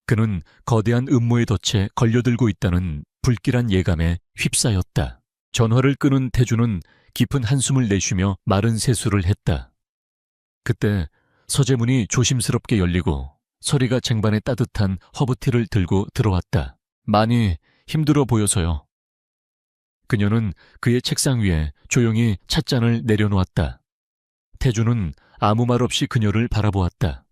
그는 거대한 음모의 덫에 걸려들고 있다는 불길한 예감에 휩싸였다. 전화를 끊은 태준은 깊은 한숨을 내쉬며 마른 세수를 했다. 그때 서재문이 조심스럽게 열리고 서리가 쟁반에 따뜻한 허브티를 들고 들어왔다. 많이 힘들어 보여서요. 그녀는 그의 책상 위에 조용히 찻잔을 내려놓았다. 태준은 아무 말 없이 그녀를 바라보았다.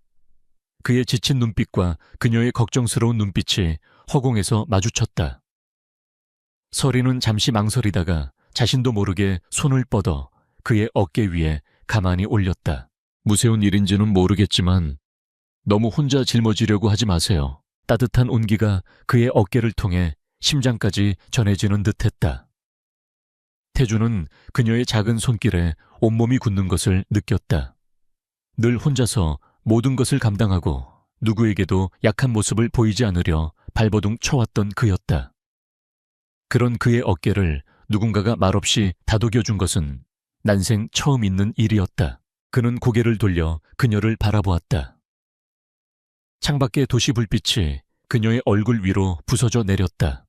그의 지친 눈빛과 그녀의 걱정스러운 눈빛이 허공에서 마주쳤다. 서리는 잠시 망설이다가 자신도 모르게 손을 뻗어 그의 어깨 위에 가만히 올렸다. 무서운 일인지는 모르겠지만 너무 혼자 짊어지려고 하지 마세요. 따뜻한 온기가 그의 어깨를 통해 심장까지 전해지는 듯했다. 태준은 그녀의 작은 손길에 온몸이 굳는 것을 느꼈다. 늘 혼자서 모든 것을 감당하고 누구에게도 약한 모습을 보이지 않으려 발버둥 쳐왔던 그였다. 그런 그의 어깨를 누군가가 말없이 다독여준 것은 난생 처음 있는 일이었다. 그는 고개를 돌려 그녀를 바라보았다. 창밖의 도시 불빛이 그녀의 얼굴 위로 부서져 내렸다.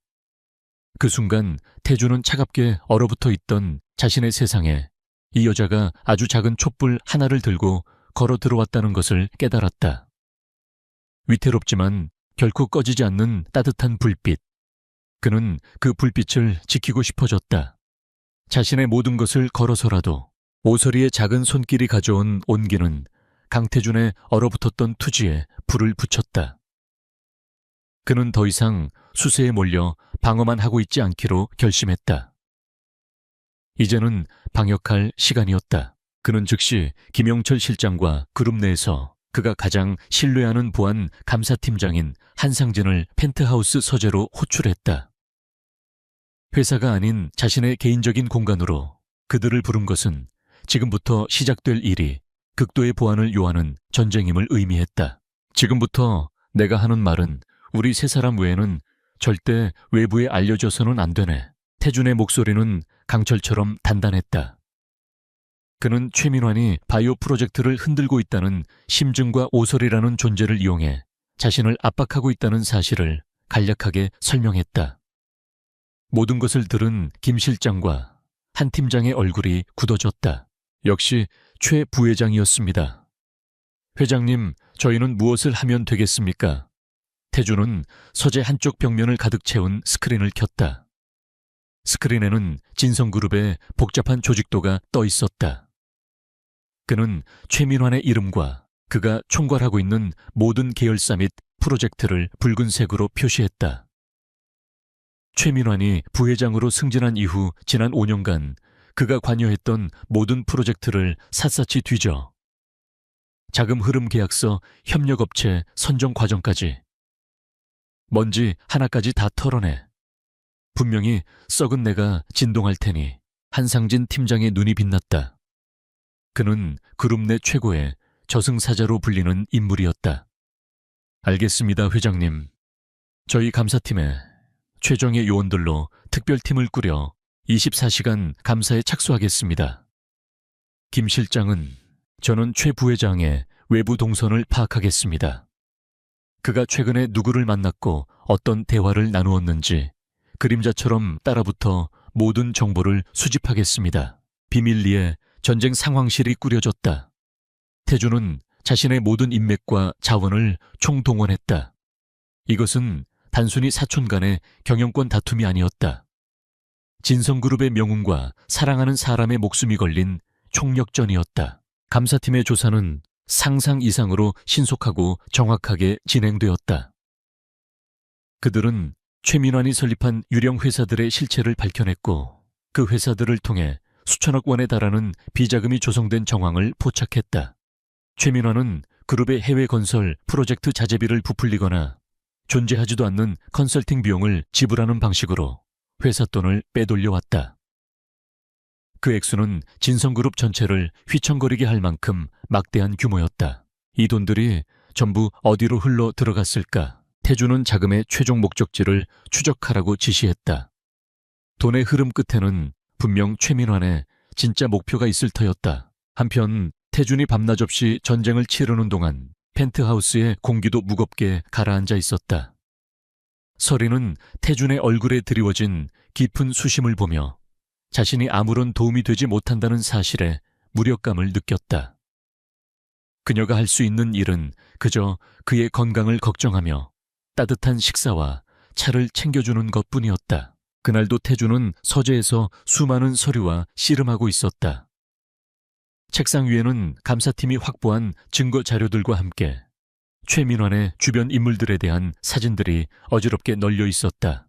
그 순간 태준은 차갑게 얼어붙어 있던 자신의 세상에 이 여자가 아주 작은 촛불 하나를 들고 걸어 들어왔다는 것을 깨달았다. 위태롭지만 결코 꺼지지 않는 따뜻한 불빛. 그는 그 불빛을 지키고 싶어졌다. 자신의 모든 것을 걸어서라도. 오소리의 작은 손길이 가져온 온기는 강태준의 얼어붙었던 투지에 불을 붙였다. 그는 더 이상 수세에 몰려 방어만 하고 있지 않기로 결심했다. 이제는 방역할 시간이었다. 그는 즉시 김영철 실장과 그룹 내에서 그가 가장 신뢰하는 보안 감사팀장인 한상진을 펜트하우스 서재로 호출했다. 회사가 아닌 자신의 개인적인 공간으로 그들을 부른 것은 지금부터 시작될 일이 극도의 보안을 요하는 전쟁임을 의미했다. 지금부터 내가 하는 말은 우리 세 사람 외에는 절대 외부에 알려져서는 안 되네. 태준의 목소리는 강철처럼 단단했다. 그는 최민환이 바이오 프로젝트를 흔들고 있다는 심증과 오설이라는 존재를 이용해 자신을 압박하고 있다는 사실을 간략하게 설명했다. 모든 것을 들은 김 실장과 한 팀장의 얼굴이 굳어졌다. 역시 최 부회장이었습니다. 회장님, 저희는 무엇을 하면 되겠습니까? 태주는 서재 한쪽 벽면을 가득 채운 스크린을 켰다. 스크린에는 진성그룹의 복잡한 조직도가 떠 있었다. 그는 최민환의 이름과 그가 총괄하고 있는 모든 계열사 및 프로젝트를 붉은색으로 표시했다. 최민환이 부회장으로 승진한 이후 지난 5년간 그가 관여했던 모든 프로젝트를 샅샅이 뒤져 자금 흐름 계약서, 협력업체, 선정 과정까지 먼지 하나까지 다 털어내. 분명히 썩은 내가 진동할 테니. 한상진 팀장의 눈이 빛났다. 그는 그룹 내 최고의 저승사자로 불리는 인물이었다. 알겠습니다, 회장님. 저희 감사팀에 최정예 요원들로 특별팀을 꾸려 24시간 감사에 착수하겠습니다. 김 실장은 저는 최 부회장의 외부 동선을 파악하겠습니다. 그가 최근에 누구를 만났고 어떤 대화를 나누었는지 그림자처럼 따라붙어 모든 정보를 수집하겠습니다. 비밀리에 전쟁 상황실이 꾸려졌다. 태주는 자신의 모든 인맥과 자원을 총동원했다. 이것은 단순히 사촌 간의 경영권 다툼이 아니었다. 진성그룹의 명운과 사랑하는 사람의 목숨이 걸린 총력전이었다. 감사팀의 조사는 상상 이상으로 신속하고 정확하게 진행되었다. 그들은 최민환이 설립한 유령 회사들의 실체를 밝혀냈고 그 회사들을 통해 수천억 원에 달하는 비자금이 조성된 정황을 포착했다. 최민환은 그룹의 해외 건설 프로젝트 자재비를 부풀리거나 존재하지도 않는 컨설팅 비용을 지불하는 방식으로 회사 돈을 빼돌려왔다. 그 액수는 진성그룹 전체를 휘청거리게 할 만큼 막대한 규모였다. 이 돈들이 전부 어디로 흘러 들어갔을까? 태주는 자금의 최종 목적지를 추적하라고 지시했다. 돈의 흐름 끝에는 분명 최민환의 진짜 목표가 있을 터였다. 한편 태준이 밤낮 없이 전쟁을 치르는 동안 펜트하우스의 공기도 무겁게 가라앉아 있었다. 서리는 태준의 얼굴에 드리워진 깊은 수심을 보며 자신이 아무런 도움이 되지 못한다는 사실에 무력감을 느꼈다. 그녀가 할 수 있는 일은 그저 그의 건강을 걱정하며 따뜻한 식사와 차를 챙겨주는 것뿐이었다. 그날도 태주는 서재에서 수많은 서류와 씨름하고 있었다. 책상 위에는 감사팀이 확보한 증거 자료들과 함께 최민환의 주변 인물들에 대한 사진들이 어지럽게 널려 있었다.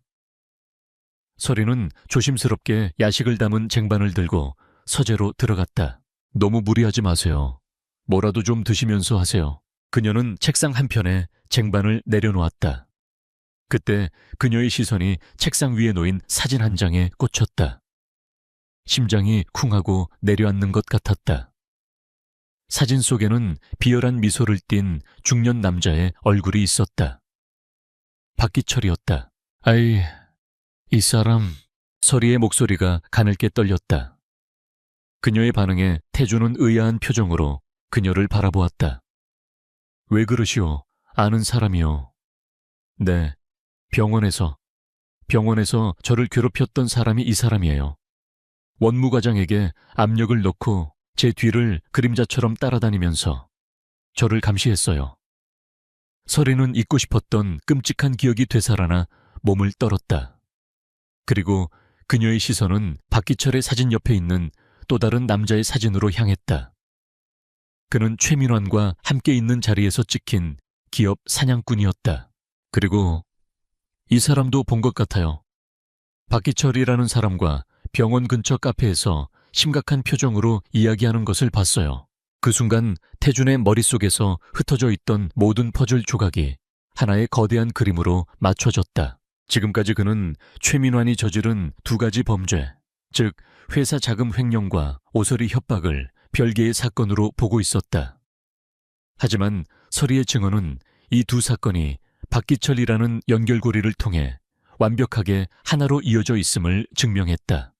서리는 조심스럽게 야식을 담은 쟁반을 들고 서재로 들어갔다. 너무 무리하지 마세요. 뭐라도 좀 드시면서 하세요. 그녀는 책상 한편에 쟁반을 내려놓았다. 그때 그녀의 시선이 책상 위에 놓인 사진 한 장에 꽂혔다. 심장이 쿵하고 내려앉는 것 같았다. 사진 속에는 비열한 미소를 띤 중년 남자의 얼굴이 있었다. 박기철이었다. 아이, 이 사람... 서리의 목소리가 가늘게 떨렸다. 그녀의 반응에 태주는 의아한 표정으로 그녀를 바라보았다. 왜 그러시오? 아는 사람이요. 네, 병원에서 저를 괴롭혔던 사람이 이 사람이에요. 원무과장에게 압력을 넣고 제 뒤를 그림자처럼 따라다니면서 저를 감시했어요. 서리는 잊고 싶었던 끔찍한 기억이 되살아나 몸을 떨었다. 그리고 그녀의 시선은 박기철의 사진 옆에 있는 또 다른 남자의 사진으로 향했다. 그는 최민환과 함께 있는 자리에서 찍힌 기업 사냥꾼이었다. 그리고 이 사람도 본 것 같아요. 박기철이라는 사람과 병원 근처 카페에서 심각한 표정으로 이야기하는 것을 봤어요. 그 순간 태준의 머릿속에서 흩어져 있던 모든 퍼즐 조각이 하나의 거대한 그림으로 맞춰졌다. 지금까지 그는 최민환이 저지른 두 가지 범죄, 즉 회사 자금 횡령과 오서리 협박을 별개의 사건으로 보고 있었다. 하지만 서리의 증언은 이 두 사건이 박기철이라는 연결고리를 통해 완벽하게 하나로 이어져 있음을 증명했다.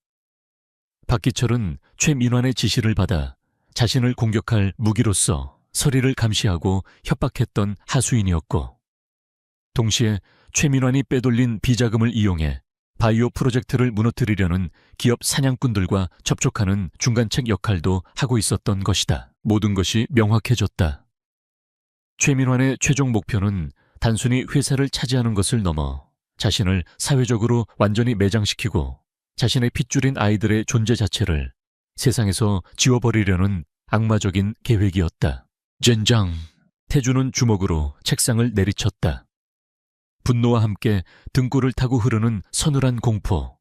박기철은 최민환의 지시를 받아 자신을 공격할 무기로서 서리를 감시하고 협박했던 하수인이었고, 동시에 최민환이 빼돌린 비자금을 이용해 바이오 프로젝트를 무너뜨리려는 기업 사냥꾼들과 접촉하는 중간책 역할도 하고 있었던 것이다. 모든 것이 명확해졌다. 최민환의 최종 목표는 단순히 회사를 차지하는 것을 넘어 자신을 사회적으로 완전히 매장시키고 자신의 핏줄인 아이들의 존재 자체를 세상에서 지워버리려는 악마적인 계획이었다. 젠장! 태주는 주먹으로 책상을 내리쳤다. 분노와 함께 등골을 타고 흐르는 서늘한 공포.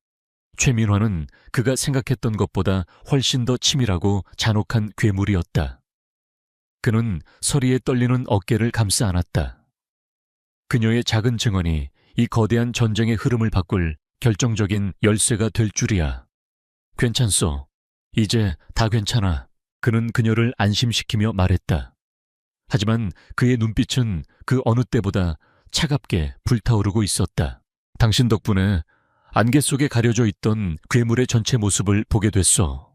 최민화는 그가 생각했던 것보다 훨씬 더 치밀하고 잔혹한 괴물이었다. 그는 서리에 떨리는 어깨를 감싸 안았다. 그녀의 작은 증언이 이 거대한 전쟁의 흐름을 바꿀 결정적인 열쇠가 될 줄이야. 괜찮소. 이제 다 괜찮아. 그는 그녀를 안심시키며 말했다. 하지만 그의 눈빛은 그 어느 때보다 차갑게 불타오르고 있었다. 당신 덕분에 안개 속에 가려져 있던 괴물의 전체 모습을 보게 됐소.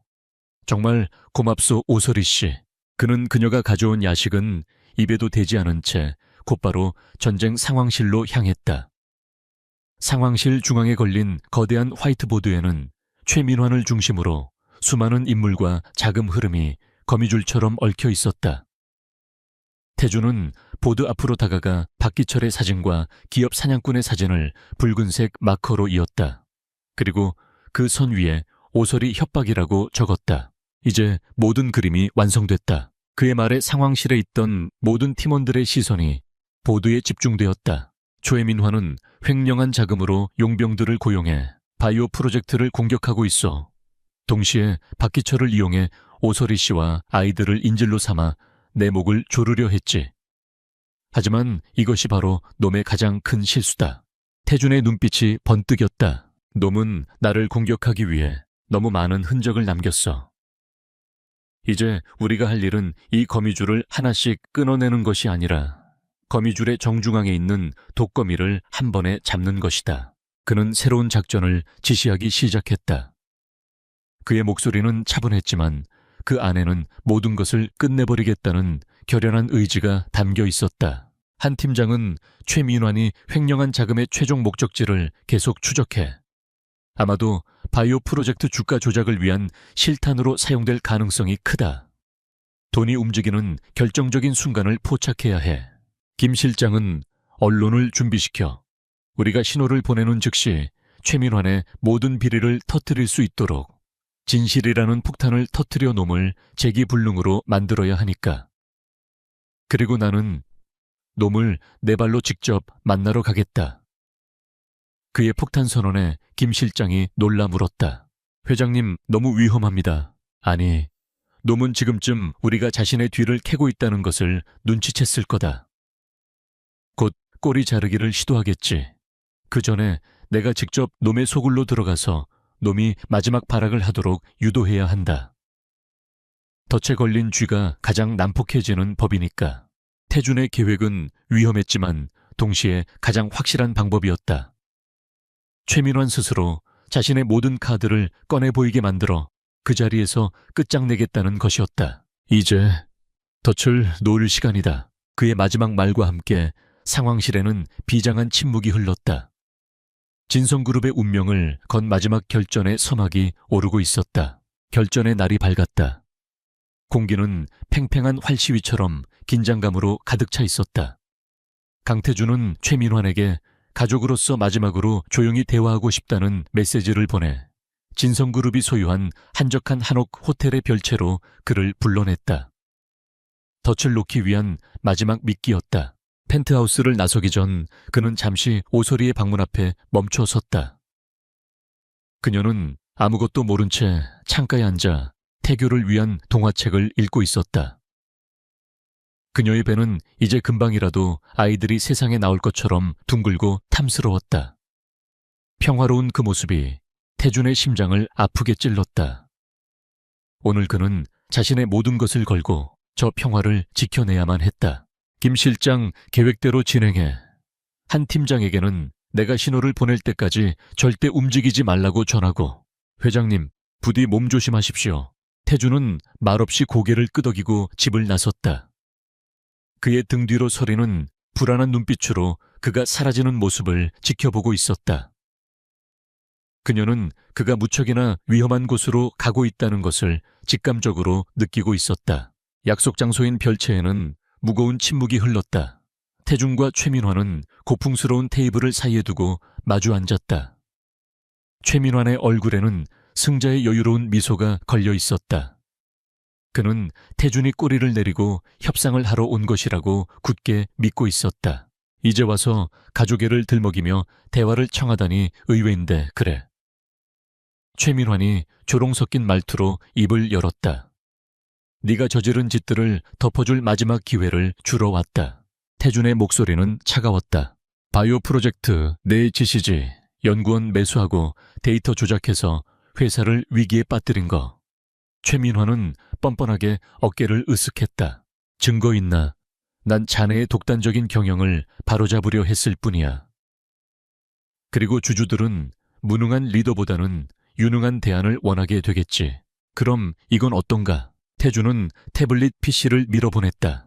정말 고맙소, 오설이 씨. 그는 그녀가 가져온 야식은 입에도 대지 않은 채 곧바로 전쟁 상황실로 향했다. 상황실 중앙에 걸린 거대한 화이트보드에는 최민환을 중심으로 수많은 인물과 자금 흐름이 거미줄처럼 얽혀 있었다. 태주는 보드 앞으로 다가가 박기철의 사진과 기업 사냥꾼의 사진을 붉은색 마커로 이었다. 그리고 그 선 위에 오설이 협박이라고 적었다. 이제 모든 그림이 완성됐다. 그의 말에 상황실에 있던 모든 팀원들의 시선이 보드에 집중되었다. 최민환은 횡령한 자금으로 용병들을 고용해 바이오 프로젝트를 공격하고 있어. 동시에 박기철을 이용해 오설이 씨와 아이들을 인질로 삼아 내 목을 조르려 했지. 하지만 이것이 바로 놈의 가장 큰 실수다. 태준의 눈빛이 번뜩였다. 놈은 나를 공격하기 위해 너무 많은 흔적을 남겼어. 이제 우리가 할 일은 이 거미줄을 하나씩 끊어내는 것이 아니라 거미줄의 정중앙에 있는 독거미를 한 번에 잡는 것이다. 그는 새로운 작전을 지시하기 시작했다. 그의 목소리는 차분했지만 그 안에는 모든 것을 끝내버리겠다는 결연한 의지가 담겨 있었다. 한 팀장은 최민환이 횡령한 자금의 최종 목적지를 계속 추적해 아마도 바이오 프로젝트 주가 조작을 위한 실탄으로 사용될 가능성이 크다. 돈이 움직이는 결정적인 순간을 포착해야 해. 김 실장은 언론을 준비시켜 우리가 신호를 보내는 즉시 최민환의 모든 비리를 터뜨릴 수 있도록 진실이라는 폭탄을 터뜨려 놈을 재기불능으로 만들어야 하니까. 그리고 나는 놈을 내 발로 직접 만나러 가겠다. 그의 폭탄 선언에 김 실장이 놀라 물었다. 회장님, 너무 위험합니다. 아니, 놈은 지금쯤 우리가 자신의 뒤를 캐고 있다는 것을 눈치챘을 거다. 곧 꼬리 자르기를 시도하겠지. 그 전에 내가 직접 놈의 소굴로 들어가서 놈이 마지막 발악을 하도록 유도해야 한다. 덫에 걸린 쥐가 가장 난폭해지는 법이니까. 태준의 계획은 위험했지만 동시에 가장 확실한 방법이었다. 최민환 스스로 자신의 모든 카드를 꺼내 보이게 만들어 그 자리에서 끝장내겠다는 것이었다. 이제 덫을 놓을 시간이다. 그의 마지막 말과 함께 상황실에는 비장한 침묵이 흘렀다. 진성그룹의 운명을 건 마지막 결전의 서막이 오르고 있었다. 결전의 날이 밝았다. 공기는 팽팽한 활시위처럼 긴장감으로 가득 차 있었다. 강태준은 최민환에게 가족으로서 마지막으로 조용히 대화하고 싶다는 메시지를 보내 진성그룹이 소유한 한적한 한옥 호텔의 별채로 그를 불러냈다. 덫을 놓기 위한 마지막 미끼였다. 펜트하우스를 나서기 전 그는 잠시 오소리의 방문 앞에 멈춰 섰다. 그녀는 아무것도 모른 채 창가에 앉아 태교를 위한 동화책을 읽고 있었다. 그녀의 배는 이제 금방이라도 아이들이 세상에 나올 것처럼 둥글고 탐스러웠다. 평화로운 그 모습이 태준의 심장을 아프게 찔렀다. 오늘 그는 자신의 모든 것을 걸고 저 평화를 지켜내야만 했다. 김 실장 계획대로 진행해. 한 팀장에게는 내가 신호를 보낼 때까지 절대 움직이지 말라고 전하고. 회장님, 부디 몸 조심하십시오. 태준은 말없이 고개를 끄덕이고 집을 나섰다. 그의 등 뒤로 서리는 불안한 눈빛으로 그가 사라지는 모습을 지켜보고 있었다. 그녀는 그가 무척이나 위험한 곳으로 가고 있다는 것을 직감적으로 느끼고 있었다. 약속 장소인 별채에는 무거운 침묵이 흘렀다. 태준과 최민환은 고풍스러운 테이블을 사이에 두고 마주 앉았다. 최민환의 얼굴에는 승자의 여유로운 미소가 걸려 있었다. 그는 태준이 꼬리를 내리고 협상을 하러 온 것이라고 굳게 믿고 있었다. 이제 와서 가족애를 들먹이며 대화를 청하다니 의외인데 그래. 최민환이 조롱 섞인 말투로 입을 열었다. 네가 저지른 짓들을 덮어줄 마지막 기회를 주러 왔다. 태준의 목소리는 차가웠다. 바이오 프로젝트 내 짓이지. 연구원 매수하고 데이터 조작해서 회사를 위기에 빠뜨린 거. 최민환은 뻔뻔하게 어깨를 으쓱했다. 증거 있나? 난 자네의 독단적인 경영을 바로잡으려 했을 뿐이야. 그리고 주주들은 무능한 리더보다는 유능한 대안을 원하게 되겠지. 그럼 이건 어떤가? 태준은 태블릿 PC를 밀어보냈다.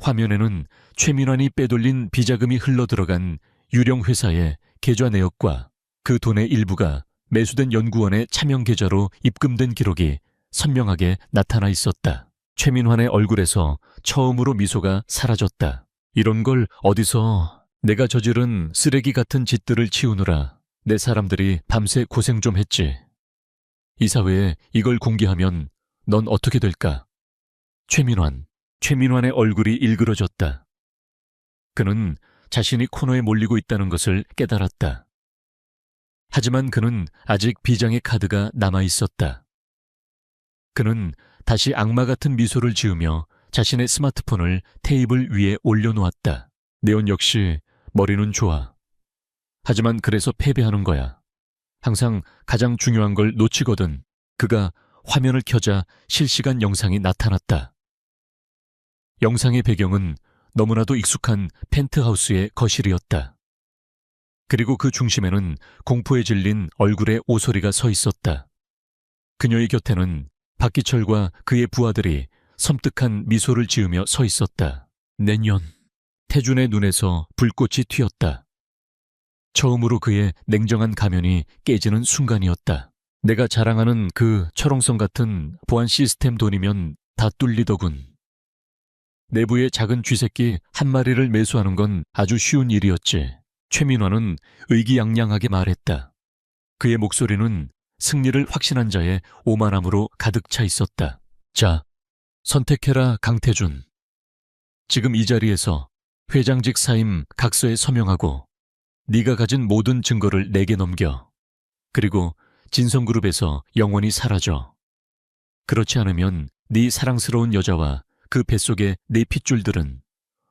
화면에는 최민환이 빼돌린 비자금이 흘러들어간 유령 회사의 계좌 내역과 그 돈의 일부가 매수된 연구원의 차명 계좌로 입금된 기록이 선명하게 나타나 있었다. 최민환의 얼굴에서 처음으로 미소가 사라졌다. 이런 걸 어디서 내가 저지른 쓰레기 같은 짓들을 치우느라 내 사람들이 밤새 고생 좀 했지. 이 사회에 이걸 공개하면 넌 어떻게 될까? 최민환의 얼굴이 일그러졌다. 그는 자신이 코너에 몰리고 있다는 것을 깨달았다. 하지만 그는 아직 비장의 카드가 남아 있었다. 그는 다시 악마 같은 미소를 지으며 자신의 스마트폰을 테이블 위에 올려놓았다. 네온 역시 머리는 좋아. 하지만 그래서 패배하는 거야. 항상 가장 중요한 걸 놓치거든. 그가 화면을 켜자 실시간 영상이 나타났다. 영상의 배경은 너무나도 익숙한 펜트하우스의 거실이었다. 그리고 그 중심에는 공포에 질린 얼굴의 오소리가 서 있었다. 그녀의 곁에는 박기철과 그의 부하들이 섬뜩한 미소를 지으며 서 있었다. 내년. 태준의 눈에서 불꽃이 튀었다. 처음으로 그의 냉정한 가면이 깨지는 순간이었다. 내가 자랑하는 그 철옹성 같은 보안 시스템 돈이면 다 뚫리더군. 내부의 작은 쥐새끼 한 마리를 매수하는 건 아주 쉬운 일이었지. 최민환은 의기양양하게 말했다. 그의 목소리는 승리를 확신한 자의 오만함으로 가득 차 있었다. 자, 선택해라 강태준. 지금 이 자리에서 회장직 사임 각서에 서명하고 네가 가진 모든 증거를 내게 넘겨. 그리고 진성그룹에서 영원히 사라져. 그렇지 않으면 네 사랑스러운 여자와 그 뱃속의 네 핏줄들은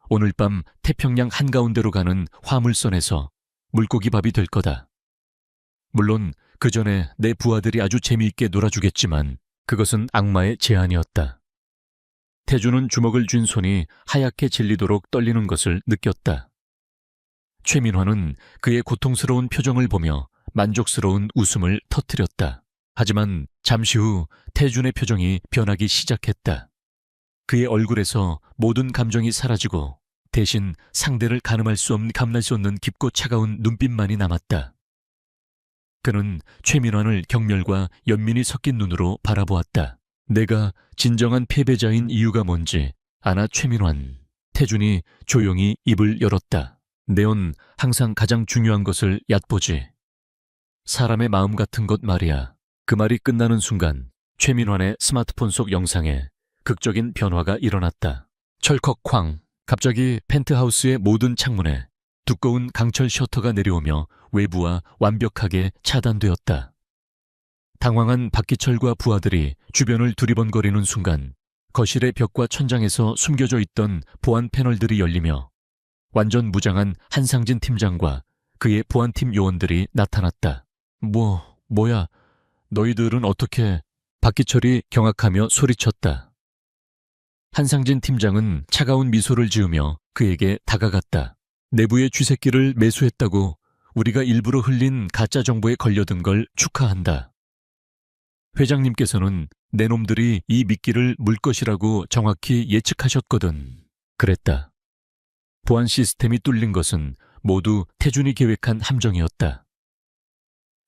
오늘 밤 태평양 한가운데로 가는 화물선에서 물고기밥이 될 거다. 물론 그 전에 내 부하들이 아주 재미있게 놀아주겠지만 그것은 악마의 제안이었다. 태준은 주먹을 쥔 손이 하얗게 질리도록 떨리는 것을 느꼈다. 최민환은 그의 고통스러운 표정을 보며 만족스러운 웃음을 터뜨렸다. 하지만 잠시 후 태준의 표정이 변하기 시작했다. 그의 얼굴에서 모든 감정이 사라지고 대신 상대를 가늠할 수 없는 깊고 차가운 눈빛만이 남았다. 그는 최민환을 경멸과 연민이 섞인 눈으로 바라보았다. 내가 진정한 패배자인 이유가 뭔지 아나 최민환. 태준이 조용히 입을 열었다. 네온 항상 가장 중요한 것을 얕보지. 사람의 마음 같은 것 말이야. 그 말이 끝나는 순간 최민환의 스마트폰 속 영상에 극적인 변화가 일어났다. 철컥쾅. 갑자기 펜트하우스의 모든 창문에 두꺼운 강철 셔터가 내려오며 외부와 완벽하게 차단되었다. 당황한 박기철과 부하들이 주변을 두리번거리는 순간 거실의 벽과 천장에서 숨겨져 있던 보안 패널들이 열리며 완전 무장한 한상진 팀장과 그의 보안팀 요원들이 나타났다. 뭐야, 너희들은 어떻게... 박기철이 경악하며 소리쳤다. 한상진 팀장은 차가운 미소를 지으며 그에게 다가갔다. 내부의 쥐새끼를 매수했다고 우리가 일부러 흘린 가짜 정보에 걸려든 걸 축하한다. 회장님께서는 내 놈들이 이 미끼를 물 것이라고 정확히 예측하셨거든. 그랬다. 보안 시스템이 뚫린 것은 모두 태준이 계획한 함정이었다.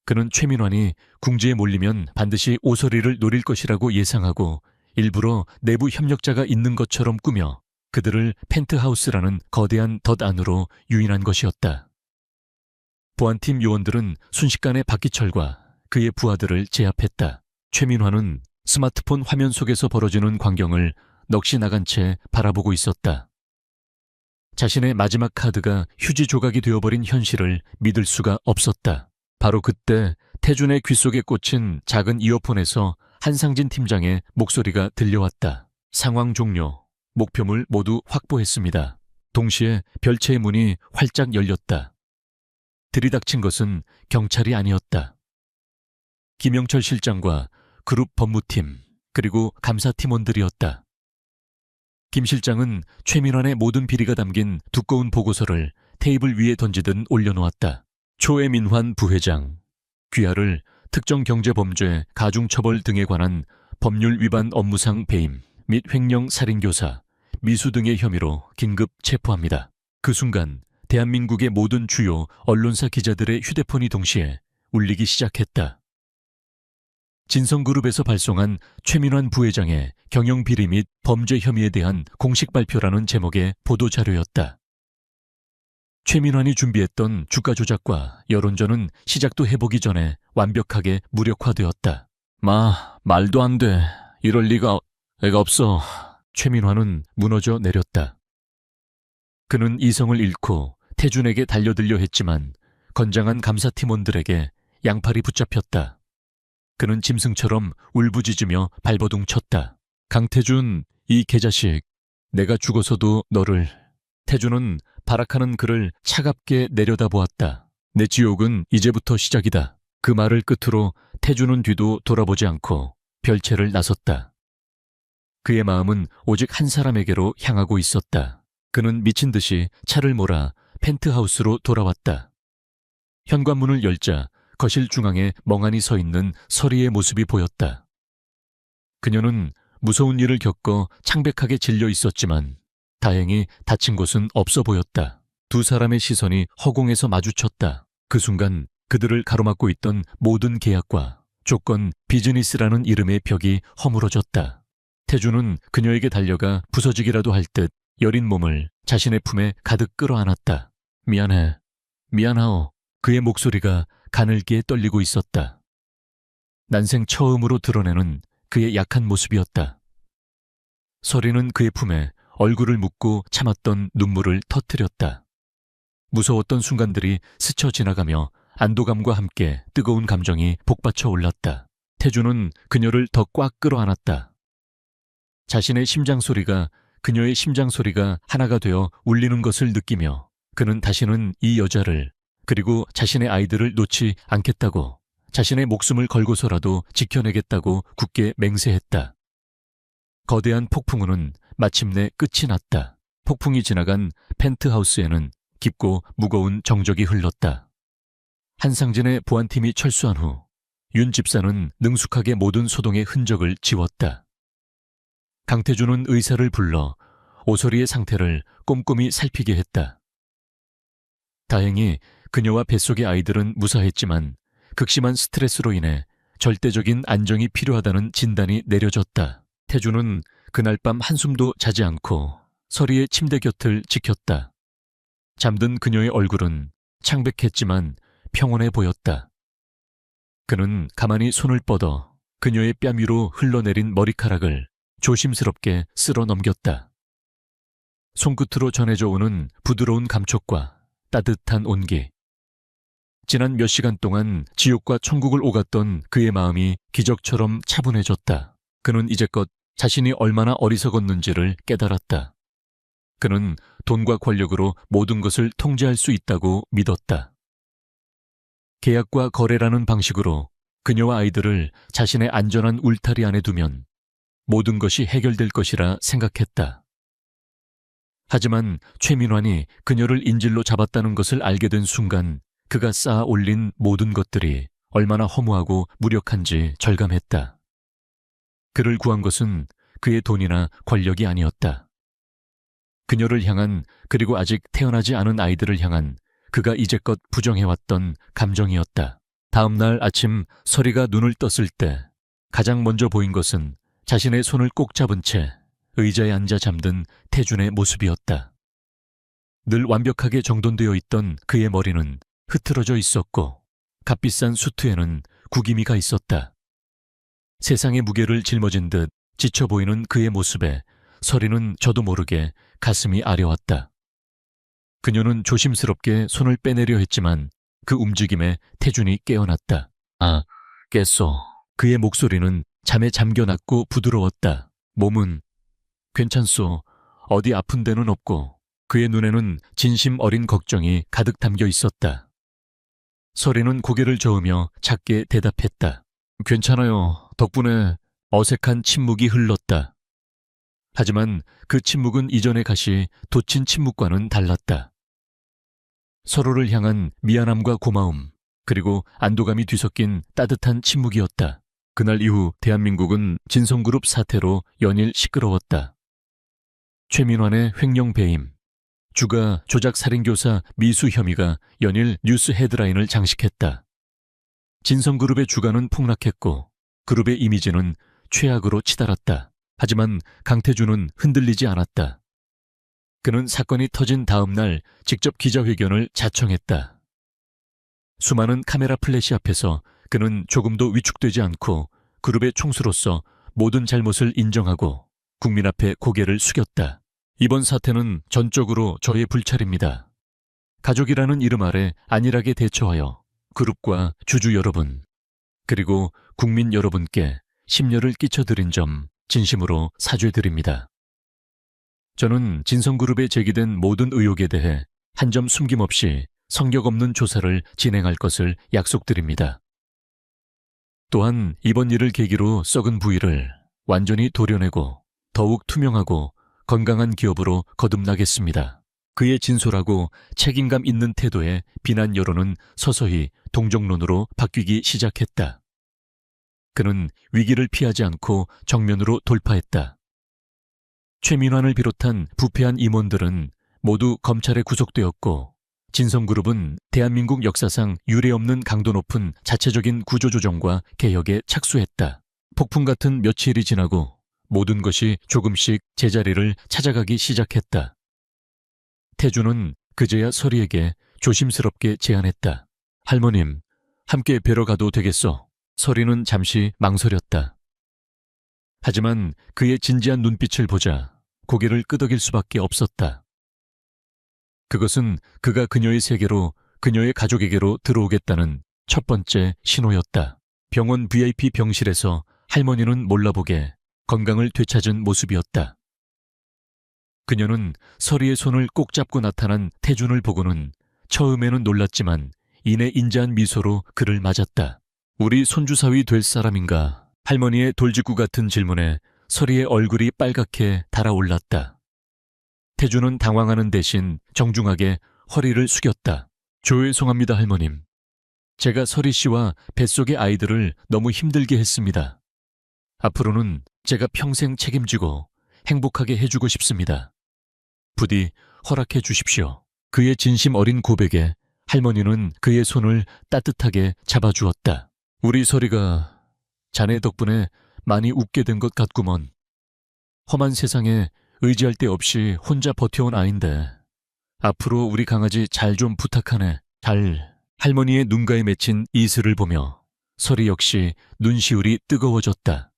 그는 최민환이 궁지에 몰리면 반드시 오소리를 노릴 것이라고 예상하고 일부러 내부 협력자가 있는 것처럼 꾸며 그들을 펜트하우스라는 거대한 덫 안으로 유인한 것이었다. 보안팀 요원들은 순식간에 박기철과 그의 부하들을 제압했다. 최민화는 스마트폰 화면 속에서 벌어지는 광경을 넋이 나간 채 바라보고 있었다. 자신의 마지막 카드가 휴지 조각이 되어버린 현실을 믿을 수가 없었다. 바로 그때 태준의 귀 속에 꽂힌 작은 이어폰에서 한상진 팀장의 목소리가 들려왔다. 상황 종료. 목표물 모두 확보했습니다. 동시에 별채의 문이 활짝 열렸다. 들이닥친 것은 경찰이 아니었다. 김영철 실장과 그룹 법무팀 그리고 감사팀원들이었다. 김 실장은 최민환의 모든 비리가 담긴 두꺼운 보고서를 테이블 위에 던지듯 올려놓았다. 초애민환 부회장, 귀하를 특정경제범죄, 가중처벌 등에 관한 법률 위반 업무상 배임 및 횡령 살인교사, 미수 등의 혐의로 긴급 체포합니다. 그 순간 대한민국의 모든 주요 언론사 기자들의 휴대폰이 동시에 울리기 시작했다. 진성그룹에서 발송한 최민환 부회장의 경영비리 및 범죄 혐의에 대한 공식 발표라는 제목의 보도자료였다. 최민환이 준비했던 주가 조작과 여론전은 시작도 해보기 전에 완벽하게 무력화되었다. 말도 안 돼. 이럴 리가 애가 없어. 최민환은 무너져 내렸다. 그는 이성을 잃고 태준에게 달려들려 했지만 건장한 감사팀원들에게 양팔이 붙잡혔다. 그는 짐승처럼 울부짖으며 발버둥 쳤다. 강태준, 이 개자식, 내가 죽어서도 너를... 태준은 발악하는 그를 차갑게 내려다보았다. 내 지옥은 이제부터 시작이다. 그 말을 끝으로 태준은 뒤도 돌아보지 않고 별채를 나섰다. 그의 마음은 오직 한 사람에게로 향하고 있었다. 그는 미친 듯이 차를 몰아 펜트하우스로 돌아왔다. 현관문을 열자 거실 중앙에 멍하니 서 있는 서리의 모습이 보였다. 그녀는 무서운 일을 겪어 창백하게 질려 있었지만 다행히 다친 곳은 없어 보였다. 두 사람의 시선이 허공에서 마주쳤다. 그 순간 그들을 가로막고 있던 모든 계약과 조건, 비즈니스라는 이름의 벽이 허물어졌다. 태준은 그녀에게 달려가 부서지기라도 할 듯 여린 몸을 자신의 품에 가득 끌어안았다. 미안해. 미안하오. 그의 목소리가 가늘게 떨리고 있었다. 난생 처음으로 드러내는 그의 약한 모습이었다. 서리는 그의 품에 얼굴을 묻고 참았던 눈물을 터뜨렸다. 무서웠던 순간들이 스쳐 지나가며 안도감과 함께 뜨거운 감정이 복받쳐 올랐다. 태준은 그녀를 더 꽉 끌어안았다. 자신의 심장소리가 그녀의 심장소리가 하나가 되어 울리는 것을 느끼며 그는 다시는 이 여자를 그리고 자신의 아이들을 놓지 않겠다고, 자신의 목숨을 걸고서라도 지켜내겠다고 굳게 맹세했다. 거대한 폭풍우는 마침내 끝이 났다. 폭풍이 지나간 펜트하우스에는 깊고 무거운 정적이 흘렀다. 한상진의 보안팀이 철수한 후 윤 집사는 능숙하게 모든 소동의 흔적을 지웠다. 강태준은 의사를 불러 오소리의 상태를 꼼꼼히 살피게 했다. 다행히 그녀와 뱃속의 아이들은 무사했지만 극심한 스트레스로 인해 절대적인 안정이 필요하다는 진단이 내려졌다. 태준은 그날 밤 한숨도 자지 않고 서리의 침대 곁을 지켰다. 잠든 그녀의 얼굴은 창백했지만 평온해 보였다. 그는 가만히 손을 뻗어 그녀의 뺨 위로 흘러내린 머리카락을 조심스럽게 쓸어 넘겼다. 손끝으로 전해져 오는 부드러운 감촉과 따뜻한 온기. 지난 몇 시간 동안 지옥과 천국을 오갔던 그의 마음이 기적처럼 차분해졌다. 그는 이제껏 자신이 얼마나 어리석었는지를 깨달았다. 그는 돈과 권력으로 모든 것을 통제할 수 있다고 믿었다. 계약과 거래라는 방식으로 그녀와 아이들을 자신의 안전한 울타리 안에 두면 모든 것이 해결될 것이라 생각했다. 하지만 최민환이 그녀를 인질로 잡았다는 것을 알게 된 순간 그가 쌓아 올린 모든 것들이 얼마나 허무하고 무력한지 절감했다. 그를 구한 것은 그의 돈이나 권력이 아니었다. 그녀를 향한, 그리고 아직 태어나지 않은 아이들을 향한 그가 이제껏 부정해왔던 감정이었다. 다음 날 아침 서리가 눈을 떴을 때 가장 먼저 보인 것은 자신의 손을 꼭 잡은 채 의자에 앉아 잠든 태준의 모습이었다. 늘 완벽하게 정돈되어 있던 그의 머리는 흐트러져 있었고 값비싼 수트에는 구김이 가 있었다. 세상의 무게를 짊어진 듯 지쳐 보이는 그의 모습에 서리는 저도 모르게 가슴이 아려왔다. 그녀는 조심스럽게 손을 빼내려 했지만 그 움직임에 태준이 깨어났다. 아, 깼어. 그의 목소리는 잠에 잠겨났고 부드러웠다. 몸은 괜찮소. 어디 아픈 데는 없고. 그의 눈에는 진심 어린 걱정이 가득 담겨 있었다. 서리는 고개를 저으며 작게 대답했다. 괜찮아요. 덕분에 어색한 침묵이 흘렀다. 하지만 그 침묵은 이전의 가시 돋친 침묵과는 달랐다. 서로를 향한 미안함과 고마움, 그리고 안도감이 뒤섞인 따뜻한 침묵이었다. 그날 이후 대한민국은 진성그룹 사태로 연일 시끄러웠다. 최민환의 횡령 배임, 주가 조작 살인교사 미수 혐의가 연일 뉴스 헤드라인을 장식했다. 진성그룹의 주가는 폭락했고 그룹의 이미지는 최악으로 치달았다. 하지만 강태준은 흔들리지 않았다. 그는 사건이 터진 다음 날 직접 기자회견을 자청했다. 수많은 카메라 플래시 앞에서 그는 조금도 위축되지 않고 그룹의 총수로서 모든 잘못을 인정하고 국민 앞에 고개를 숙였다. 이번 사태는 전적으로 저의 불찰입니다. 가족이라는 이름 아래 안일하게 대처하여 그룹과 주주 여러분, 그리고 국민 여러분께 심려를 끼쳐드린 점 진심으로 사죄드립니다. 저는 진성그룹에 제기된 모든 의혹에 대해 한 점 숨김없이 성격 없는 조사를 진행할 것을 약속드립니다. 또한 이번 일을 계기로 썩은 부위를 완전히 도려내고 더욱 투명하고 건강한 기업으로 거듭나겠습니다. 그의 진솔하고 책임감 있는 태도에 비난 여론은 서서히 동정론으로 바뀌기 시작했다. 그는 위기를 피하지 않고 정면으로 돌파했다. 최민환을 비롯한 부패한 임원들은 모두 검찰에 구속되었고 진성그룹은 대한민국 역사상 유례없는 강도 높은 자체적인 구조조정과 개혁에 착수했다. 폭풍 같은 며칠이 지나고 모든 것이 조금씩 제자리를 찾아가기 시작했다. 태준은 그제야 서리에게 조심스럽게 제안했다. 할머님, 함께 뵈러 가도 되겠어? 서리는 잠시 망설였다. 하지만 그의 진지한 눈빛을 보자 고개를 끄덕일 수밖에 없었다. 그것은 그가 그녀의 세계로, 그녀의 가족에게로 들어오겠다는 첫 번째 신호였다. 병원 VIP 병실에서 할머니는 몰라보게 건강을 되찾은 모습이었다. 그녀는 서리의 손을 꼭 잡고 나타난 태준을 보고는 처음에는 놀랐지만 이내 인자한 미소로 그를 맞았다. 우리 손주사위 될 사람인가? 할머니의 돌직구 같은 질문에 서리의 얼굴이 빨갛게 달아올랐다. 태준은 당황하는 대신 정중하게 허리를 숙였다. 죄송합니다, 할머님. 제가 서리 씨와 뱃속의 아이들을 너무 힘들게 했습니다. 앞으로는 제가 평생 책임지고 행복하게 해주고 싶습니다. 부디 허락해 주십시오. 그의 진심 어린 고백에 할머니는 그의 손을 따뜻하게 잡아주었다. 우리 서리가 자네 덕분에 많이 웃게 된 것 같구먼. 험한 세상에 의지할 데 없이 혼자 버텨온 아인데 앞으로 우리 강아지 잘 좀 부탁하네. 잘. 할머니의 눈가에 맺힌 이슬을 보며 서리 역시 눈시울이 뜨거워졌다.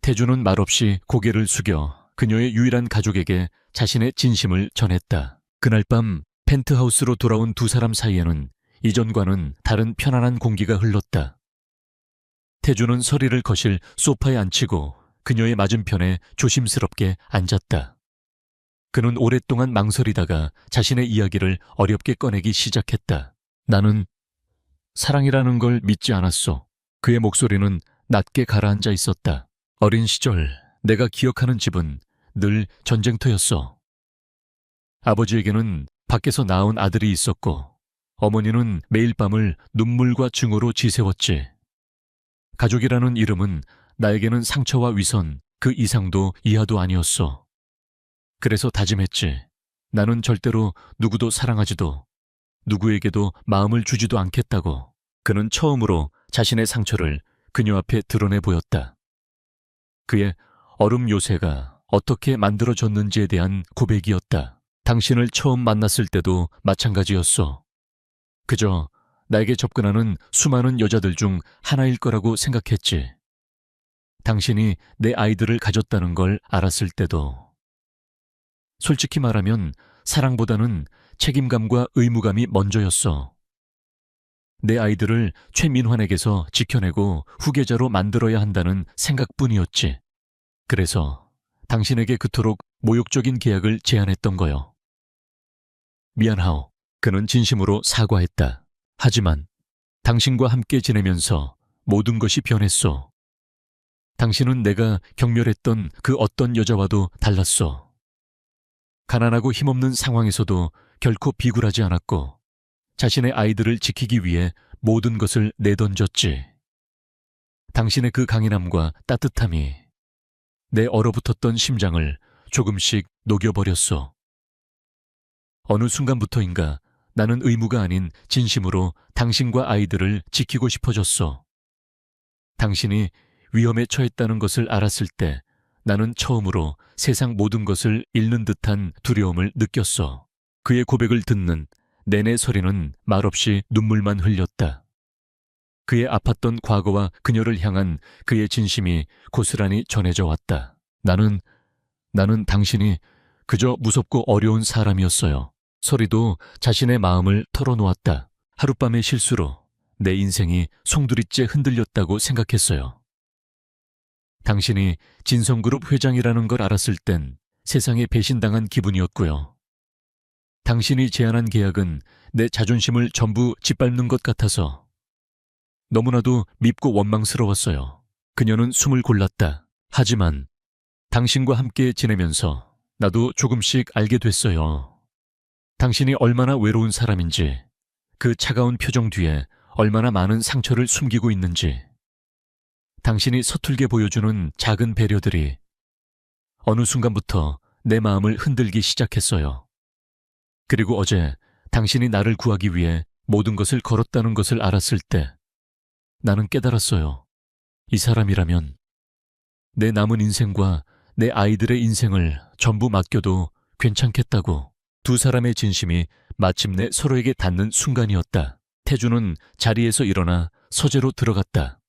태준은 말없이 고개를 숙여 그녀의 유일한 가족에게 자신의 진심을 전했다. 그날 밤 펜트하우스로 돌아온 두 사람 사이에는 이전과는 다른 편안한 공기가 흘렀다. 태준은 서리를 거실 소파에 앉히고 그녀의 맞은편에 조심스럽게 앉았다. 그는 오랫동안 망설이다가 자신의 이야기를 어렵게 꺼내기 시작했다. 나는 사랑이라는 걸 믿지 않았어. 그의 목소리는 낮게 가라앉아 있었다. 어린 시절 내가 기억하는 집은 늘 전쟁터였어. 아버지에게는 밖에서 낳은 아들이 있었고 어머니는 매일 밤을 눈물과 증오로 지새웠지. 가족이라는 이름은 나에게는 상처와 위선, 그 이상도 이하도 아니었어. 그래서 다짐했지. 나는 절대로 누구도 사랑하지도 누구에게도 마음을 주지도 않겠다고. 그는 처음으로 자신의 상처를 그녀 앞에 드러내 보였다. 그의 얼음 요새가 어떻게 만들어졌는지에 대한 고백이었다. 당신을 처음 만났을 때도 마찬가지였어. 그저 나에게 접근하는 수많은 여자들 중 하나일 거라고 생각했지. 당신이 내 아이들을 가졌다는 걸 알았을 때도. 솔직히 말하면 사랑보다는 책임감과 의무감이 먼저였어. 내 아이들을 최민환에게서 지켜내고 후계자로 만들어야 한다는 생각뿐이었지. 그래서 당신에게 그토록 모욕적인 계약을 제안했던 거요. 미안하오. 그는 진심으로 사과했다. 하지만 당신과 함께 지내면서 모든 것이 변했소. 당신은 내가 경멸했던 그 어떤 여자와도 달랐소. 가난하고 힘없는 상황에서도 결코 비굴하지 않았고 자신의 아이들을 지키기 위해 모든 것을 내던졌지. 당신의 그 강인함과 따뜻함이 내 얼어붙었던 심장을 조금씩 녹여버렸소. 어느 순간부터인가 나는 의무가 아닌 진심으로 당신과 아이들을 지키고 싶어졌소. 당신이 위험에 처했다는 것을 알았을 때 나는 처음으로 세상 모든 것을 잃는 듯한 두려움을 느꼈어. 그의 고백을 듣는 내내 소리는 말없이 눈물만 흘렸다. 그의 아팠던 과거와 그녀를 향한 그의 진심이 고스란히 전해져 왔다. 나는 당신이 그저 무섭고 어려운 사람이었어요. 소리도 자신의 마음을 털어놓았다. 하룻밤의 실수로 내 인생이 송두리째 흔들렸다고 생각했어요. 당신이 진성그룹 회장이라는 걸 알았을 땐 세상에 배신당한 기분이었고요. 당신이 제안한 계약은 내 자존심을 전부 짓밟는 것 같아서 너무나도 밉고 원망스러웠어요. 그녀는 숨을 골랐다. 하지만 당신과 함께 지내면서 나도 조금씩 알게 됐어요. 당신이 얼마나 외로운 사람인지, 그 차가운 표정 뒤에 얼마나 많은 상처를 숨기고 있는지, 당신이 서툴게 보여주는 작은 배려들이 어느 순간부터 내 마음을 흔들기 시작했어요. 그리고 어제 당신이 나를 구하기 위해 모든 것을 걸었다는 것을 알았을 때 나는 깨달았어요. 이 사람이라면 내 남은 인생과 내 아이들의 인생을 전부 맡겨도 괜찮겠다고. 두 사람의 진심이 마침내 서로에게 닿는 순간이었다. 태주는 자리에서 일어나 서재로 들어갔다.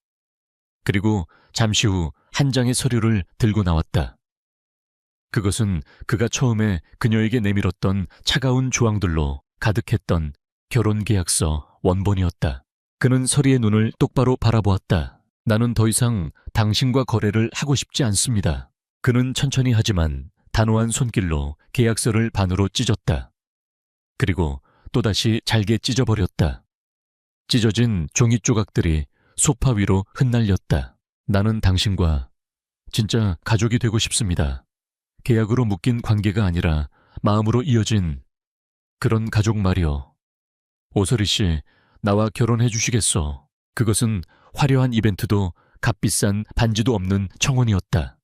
그리고 잠시 후 한 장의 서류를 들고 나왔다. 그것은 그가 처음에 그녀에게 내밀었던 차가운 조항들로 가득했던 결혼계약서 원본이었다. 그는 서리의 눈을 똑바로 바라보았다. 나는 더 이상 당신과 거래를 하고 싶지 않습니다. 그는 천천히 하지만 단호한 손길로 계약서를 반으로 찢었다. 그리고 또다시 잘게 찢어버렸다. 찢어진 종이 조각들이 소파 위로 흩날렸다. 나는 당신과 진짜 가족이 되고 싶습니다. 계약으로 묶인 관계가 아니라 마음으로 이어진 그런 가족 말이요. 오설이 씨, 나와 결혼해 주시겠소? 그것은 화려한 이벤트도 값비싼 반지도 없는 청혼이었다.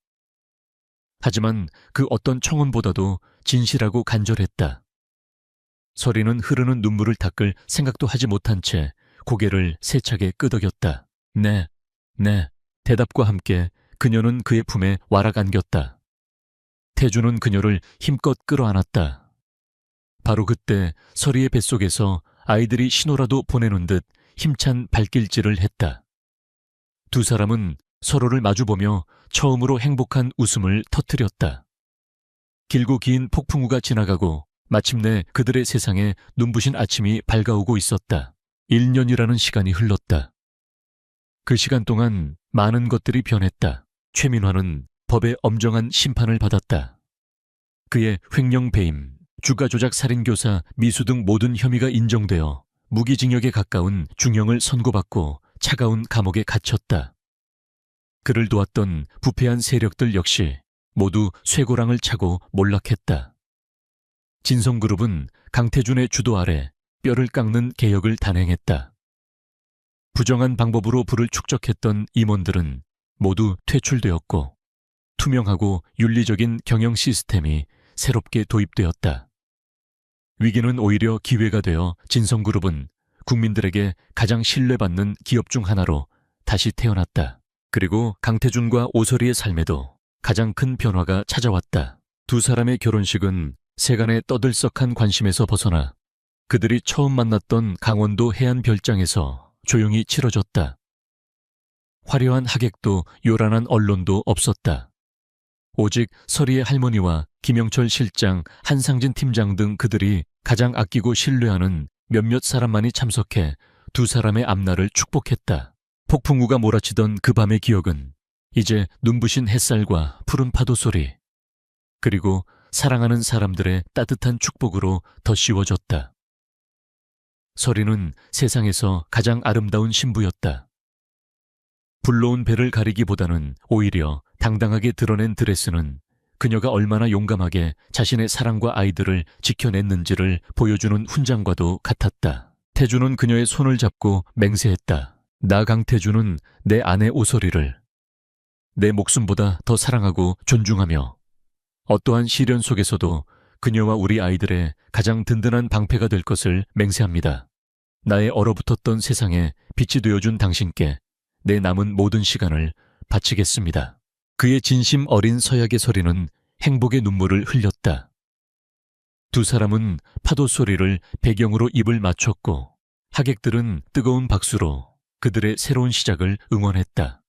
하지만 그 어떤 청혼보다도 진실하고 간절했다. 서리는 흐르는 눈물을 닦을 생각도 하지 못한 채 고개를 세차게 끄덕였다. 네. 대답과 함께 그녀는 그의 품에 와락 안겼다. 태주는 그녀를 힘껏 끌어안았다. 바로 그때 서리의 뱃속에서 아이들이 신호라도 보내는 듯 힘찬 발길질을 했다. 두 사람은 서로를 마주보며 처음으로 행복한 웃음을 터뜨렸다. 길고 긴 폭풍우가 지나가고 마침내 그들의 세상에 눈부신 아침이 밝아오고 있었다. 1년이라는 시간이 흘렀다. 그 시간 동안 많은 것들이 변했다. 최민환은 법의 엄정한 심판을 받았다. 그의 횡령 배임, 주가 조작 살인교사, 미수 등 모든 혐의가 인정되어 무기징역에 가까운 중형을 선고받고 차가운 감옥에 갇혔다. 그를 도왔던 부패한 세력들 역시 모두 쇠고랑을 차고 몰락했다. 진성그룹은 강태준의 주도 아래 뼈를 깎는 개혁을 단행했다. 부정한 방법으로 부를 축적했던 임원들은 모두 퇴출되었고 투명하고 윤리적인 경영 시스템이 새롭게 도입되었다. 위기는 오히려 기회가 되어 진성그룹은 국민들에게 가장 신뢰받는 기업 중 하나로 다시 태어났다. 그리고 강태준과 오설이의 삶에도 가장 큰 변화가 찾아왔다. 두 사람의 결혼식은 세간의 떠들썩한 관심에서 벗어나 그들이 처음 만났던 강원도 해안 별장에서 조용히 치러졌다. 화려한 하객도 요란한 언론도 없었다. 오직 서리의 할머니와 김영철 실장, 한상진 팀장 등 그들이 가장 아끼고 신뢰하는 몇몇 사람만이 참석해 두 사람의 앞날을 축복했다. 폭풍우가 몰아치던 그 밤의 기억은 이제 눈부신 햇살과 푸른 파도 소리, 그리고 사랑하는 사람들의 따뜻한 축복으로 더 씌워졌다. 서리는 세상에서 가장 아름다운 신부였다. 불러온 배를 가리기보다는 오히려 당당하게 드러낸 드레스는 그녀가 얼마나 용감하게 자신의 사랑과 아이들을 지켜냈는지를 보여주는 훈장과도 같았다. 태주는 그녀의 손을 잡고 맹세했다. 나 강태주는 내 아내 오서리를 내 목숨보다 더 사랑하고 존중하며 어떠한 시련 속에서도 그녀와 우리 아이들의 가장 든든한 방패가 될 것을 맹세합니다. 나의 얼어붙었던 세상에 빛이 되어준 당신께 내 남은 모든 시간을 바치겠습니다. 그의 진심 어린 서약의 소리는 행복의 눈물을 흘렸다. 두 사람은 파도 소리를 배경으로 입을 맞췄고 하객들은 뜨거운 박수로 그들의 새로운 시작을 응원했다.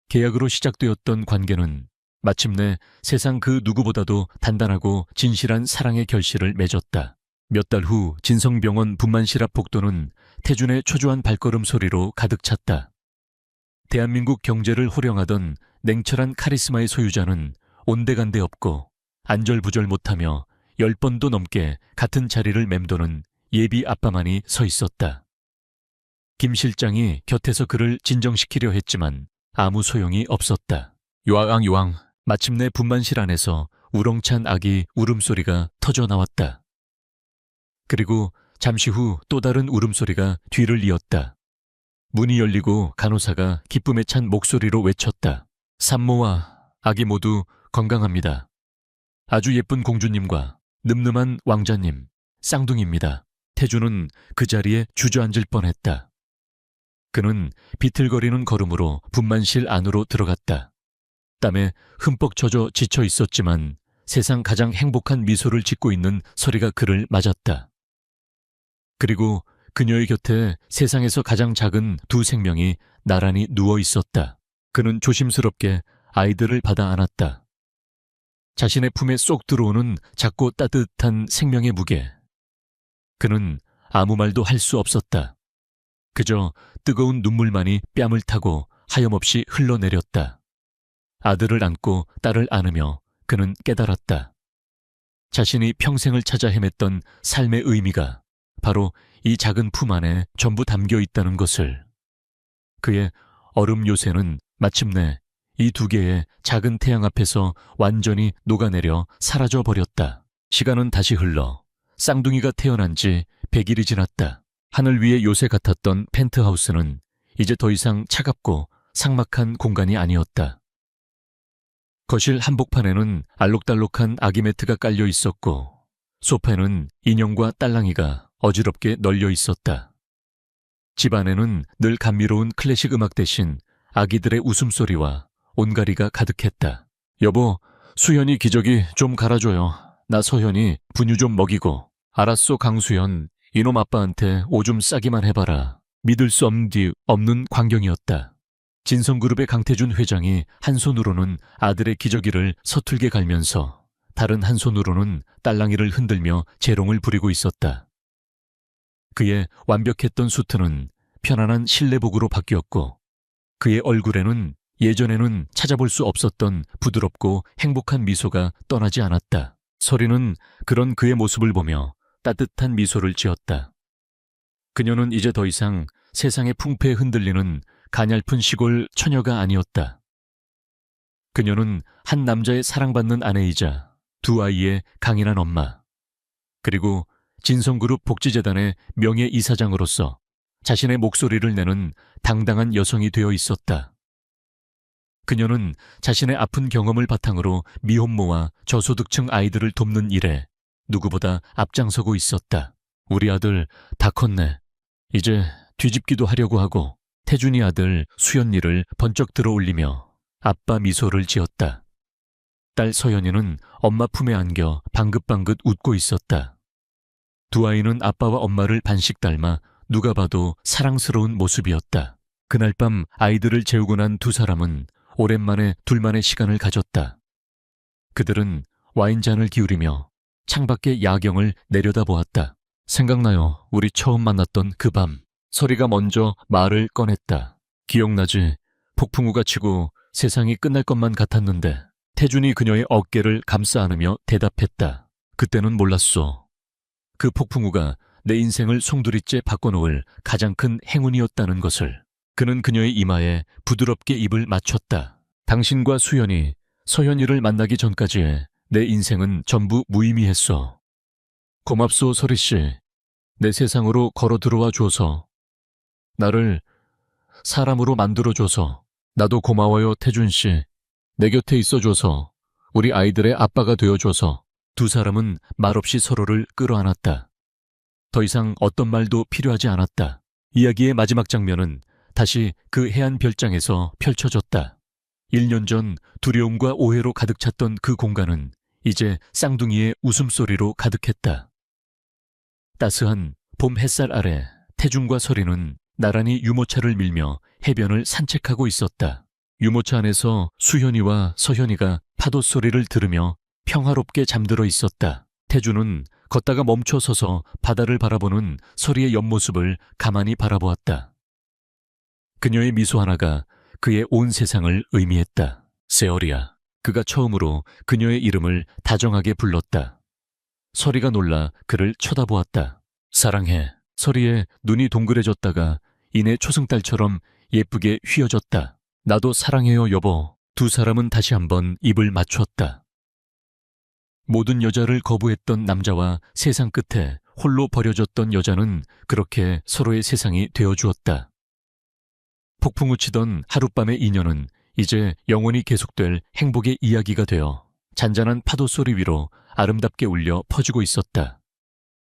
계약으로 시작되었던 관계는 마침내 세상 그 누구보다도 단단하고 진실한 사랑의 결실을 맺었다. 몇 달 후 진성병원 분만실 앞 복도는 태준의 초조한 발걸음 소리로 가득 찼다. 대한민국 경제를 호령하던 냉철한 카리스마의 소유자는 온데간데 없고 안절부절 못하며 10번도 넘게 같은 자리를 맴도는 예비 아빠만이 서 있었다. 김 실장이 곁에서 그를 진정시키려 했지만 아무 소용이 없었다. 요왕 마침내 분만실 안에서 우렁찬 아기 울음소리가 터져 나왔다. 그리고 잠시 후 또 다른 울음소리가 뒤를 이었다. 문이 열리고 간호사가 기쁨에 찬 목소리로 외쳤다. 산모와 아기 모두 건강합니다. 아주 예쁜 공주님과 늠름한 왕자님, 쌍둥이입니다. 태주는 그 자리에 주저앉을 뻔했다. 그는 비틀거리는 걸음으로 분만실 안으로 들어갔다. 땀에 흠뻑 젖어 지쳐 있었지만 세상 가장 행복한 미소를 짓고 있는 서리가 그를 맞았다. 그리고 그녀의 곁에 세상에서 가장 작은 두 생명이 나란히 누워 있었다. 그는 조심스럽게 아이들을 받아 안았다. 자신의 품에 쏙 들어오는 작고 따뜻한 생명의 무게. 그는 아무 말도 할 수 없었다. 그저 뜨거운 눈물만이 뺨을 타고 하염없이 흘러내렸다. 아들을 안고 딸을 안으며 그는 깨달았다. 자신이 평생을 찾아 헤맸던 삶의 의미가 바로 이 작은 품 안에 전부 담겨 있다는 것을. 그의 얼음 요새는 마침내 이 두 개의 작은 태양 앞에서 완전히 녹아내려 사라져 버렸다. 시간은 다시 흘러 쌍둥이가 태어난 지 100일이 지났다. 하늘 위의 요새 같았던 펜트하우스는 이제 더 이상 차갑고 삭막한 공간이 아니었다. 거실 한복판에는 알록달록한 아기 매트가 깔려 있었고 소파에는 인형과 딸랑이가 어지럽게 널려 있었다. 집 안에는 늘 감미로운 클래식 음악 대신 아기들의 웃음소리와 온가리가 가득했다. 여보, 수현이 기저귀 좀 갈아줘요. 나 서현이 분유 좀 먹이고. 알았어 강수현, 이놈 아빠한테 오줌 싸기만 해봐라. 믿을 수 없는 광경이었다. 진성그룹의 강태준 회장이 한 손으로는 아들의 기저귀를 서툴게 갈면서 다른 한 손으로는 딸랑이를 흔들며 재롱을 부리고 있었다. 그의 완벽했던 수트는 편안한 실내복으로 바뀌었고 그의 얼굴에는 예전에는 찾아볼 수 없었던 부드럽고 행복한 미소가 떠나지 않았다. 서리는 그런 그의 모습을 보며 따뜻한 미소를 지었다. 그녀는 이제 더 이상 세상의 풍패에 흔들리는 가냘픈 시골 처녀가 아니었다. 그녀는 한 남자의 사랑받는 아내이자 두 아이의 강인한 엄마, 그리고 진성그룹 복지재단의 명예 이사장으로서 자신의 목소리를 내는 당당한 여성이 되어 있었다. 그녀는 자신의 아픈 경험을 바탕으로 미혼모와 저소득층 아이들을 돕는 일에 누구보다 앞장서고 있었다. 우리 아들 다 컸네. 이제 뒤집기도 하려고 하고 태준이 아들 수연이를 번쩍 들어올리며 아빠 미소를 지었다. 딸 서연이는 엄마 품에 안겨 방긋방긋 웃고 있었다. 두 아이는 아빠와 엄마를 반씩 닮아 누가 봐도 사랑스러운 모습이었다. 그날 밤 아이들을 재우고 난 두 사람은 오랜만에 둘만의 시간을 가졌다. 그들은 와인잔을 기울이며 창밖의 야경을 내려다보았다. 생각나요. 우리 처음 만났던 그 밤. 서리가 먼저 말을 꺼냈다. 기억나지? 폭풍우가 치고 세상이 끝날 것만 같았는데 태준이 그녀의 어깨를 감싸 안으며 대답했다. 그때는 몰랐어. 그 폭풍우가 내 인생을 송두리째 바꿔놓을 가장 큰 행운이었다는 것을. 그는 그녀의 이마에 부드럽게 입을 맞췄다. 당신과 수연이, 서연이를 만나기 전까지의 내 인생은 전부 무의미했어. 고맙소, 서리씨. 내 세상으로 걸어 들어와 줘서. 나를 사람으로 만들어줘서. 나도 고마워요, 태준씨. 내 곁에 있어줘서. 우리 아이들의 아빠가 되어줘서. 두 사람은 말없이 서로를 끌어안았다. 더 이상 어떤 말도 필요하지 않았다. 이야기의 마지막 장면은 다시 그 해안 별장에서 펼쳐졌다. 1년 전 두려움과 오해로 가득 찼던 그 공간은 이제 쌍둥이의 웃음소리로 가득했다. 따스한 봄 햇살 아래 태준과 서리는 나란히 유모차를 밀며 해변을 산책하고 있었다. 유모차 안에서 수현이와 서현이가 파도 소리를 들으며 평화롭게 잠들어 있었다. 태준은 걷다가 멈춰 서서 바다를 바라보는 서리의 옆모습을 가만히 바라보았다. 그녀의 미소 하나가 그의 온 세상을 의미했다. 세월이야. 그가 처음으로 그녀의 이름을 다정하게 불렀다. 서리가 놀라 그를 쳐다보았다. 사랑해. 서리의 눈이 동그래졌다가 이내 초승달처럼 예쁘게 휘어졌다. 나도 사랑해요, 여보. 두 사람은 다시 한번 입을 맞췄다. 모든 여자를 거부했던 남자와 세상 끝에 홀로 버려졌던 여자는 그렇게 서로의 세상이 되어주었다. 폭풍우 치던 하룻밤의 인연은 이제 영원히 계속될 행복의 이야기가 되어 잔잔한 파도 소리 위로 아름답게 울려 퍼지고 있었다.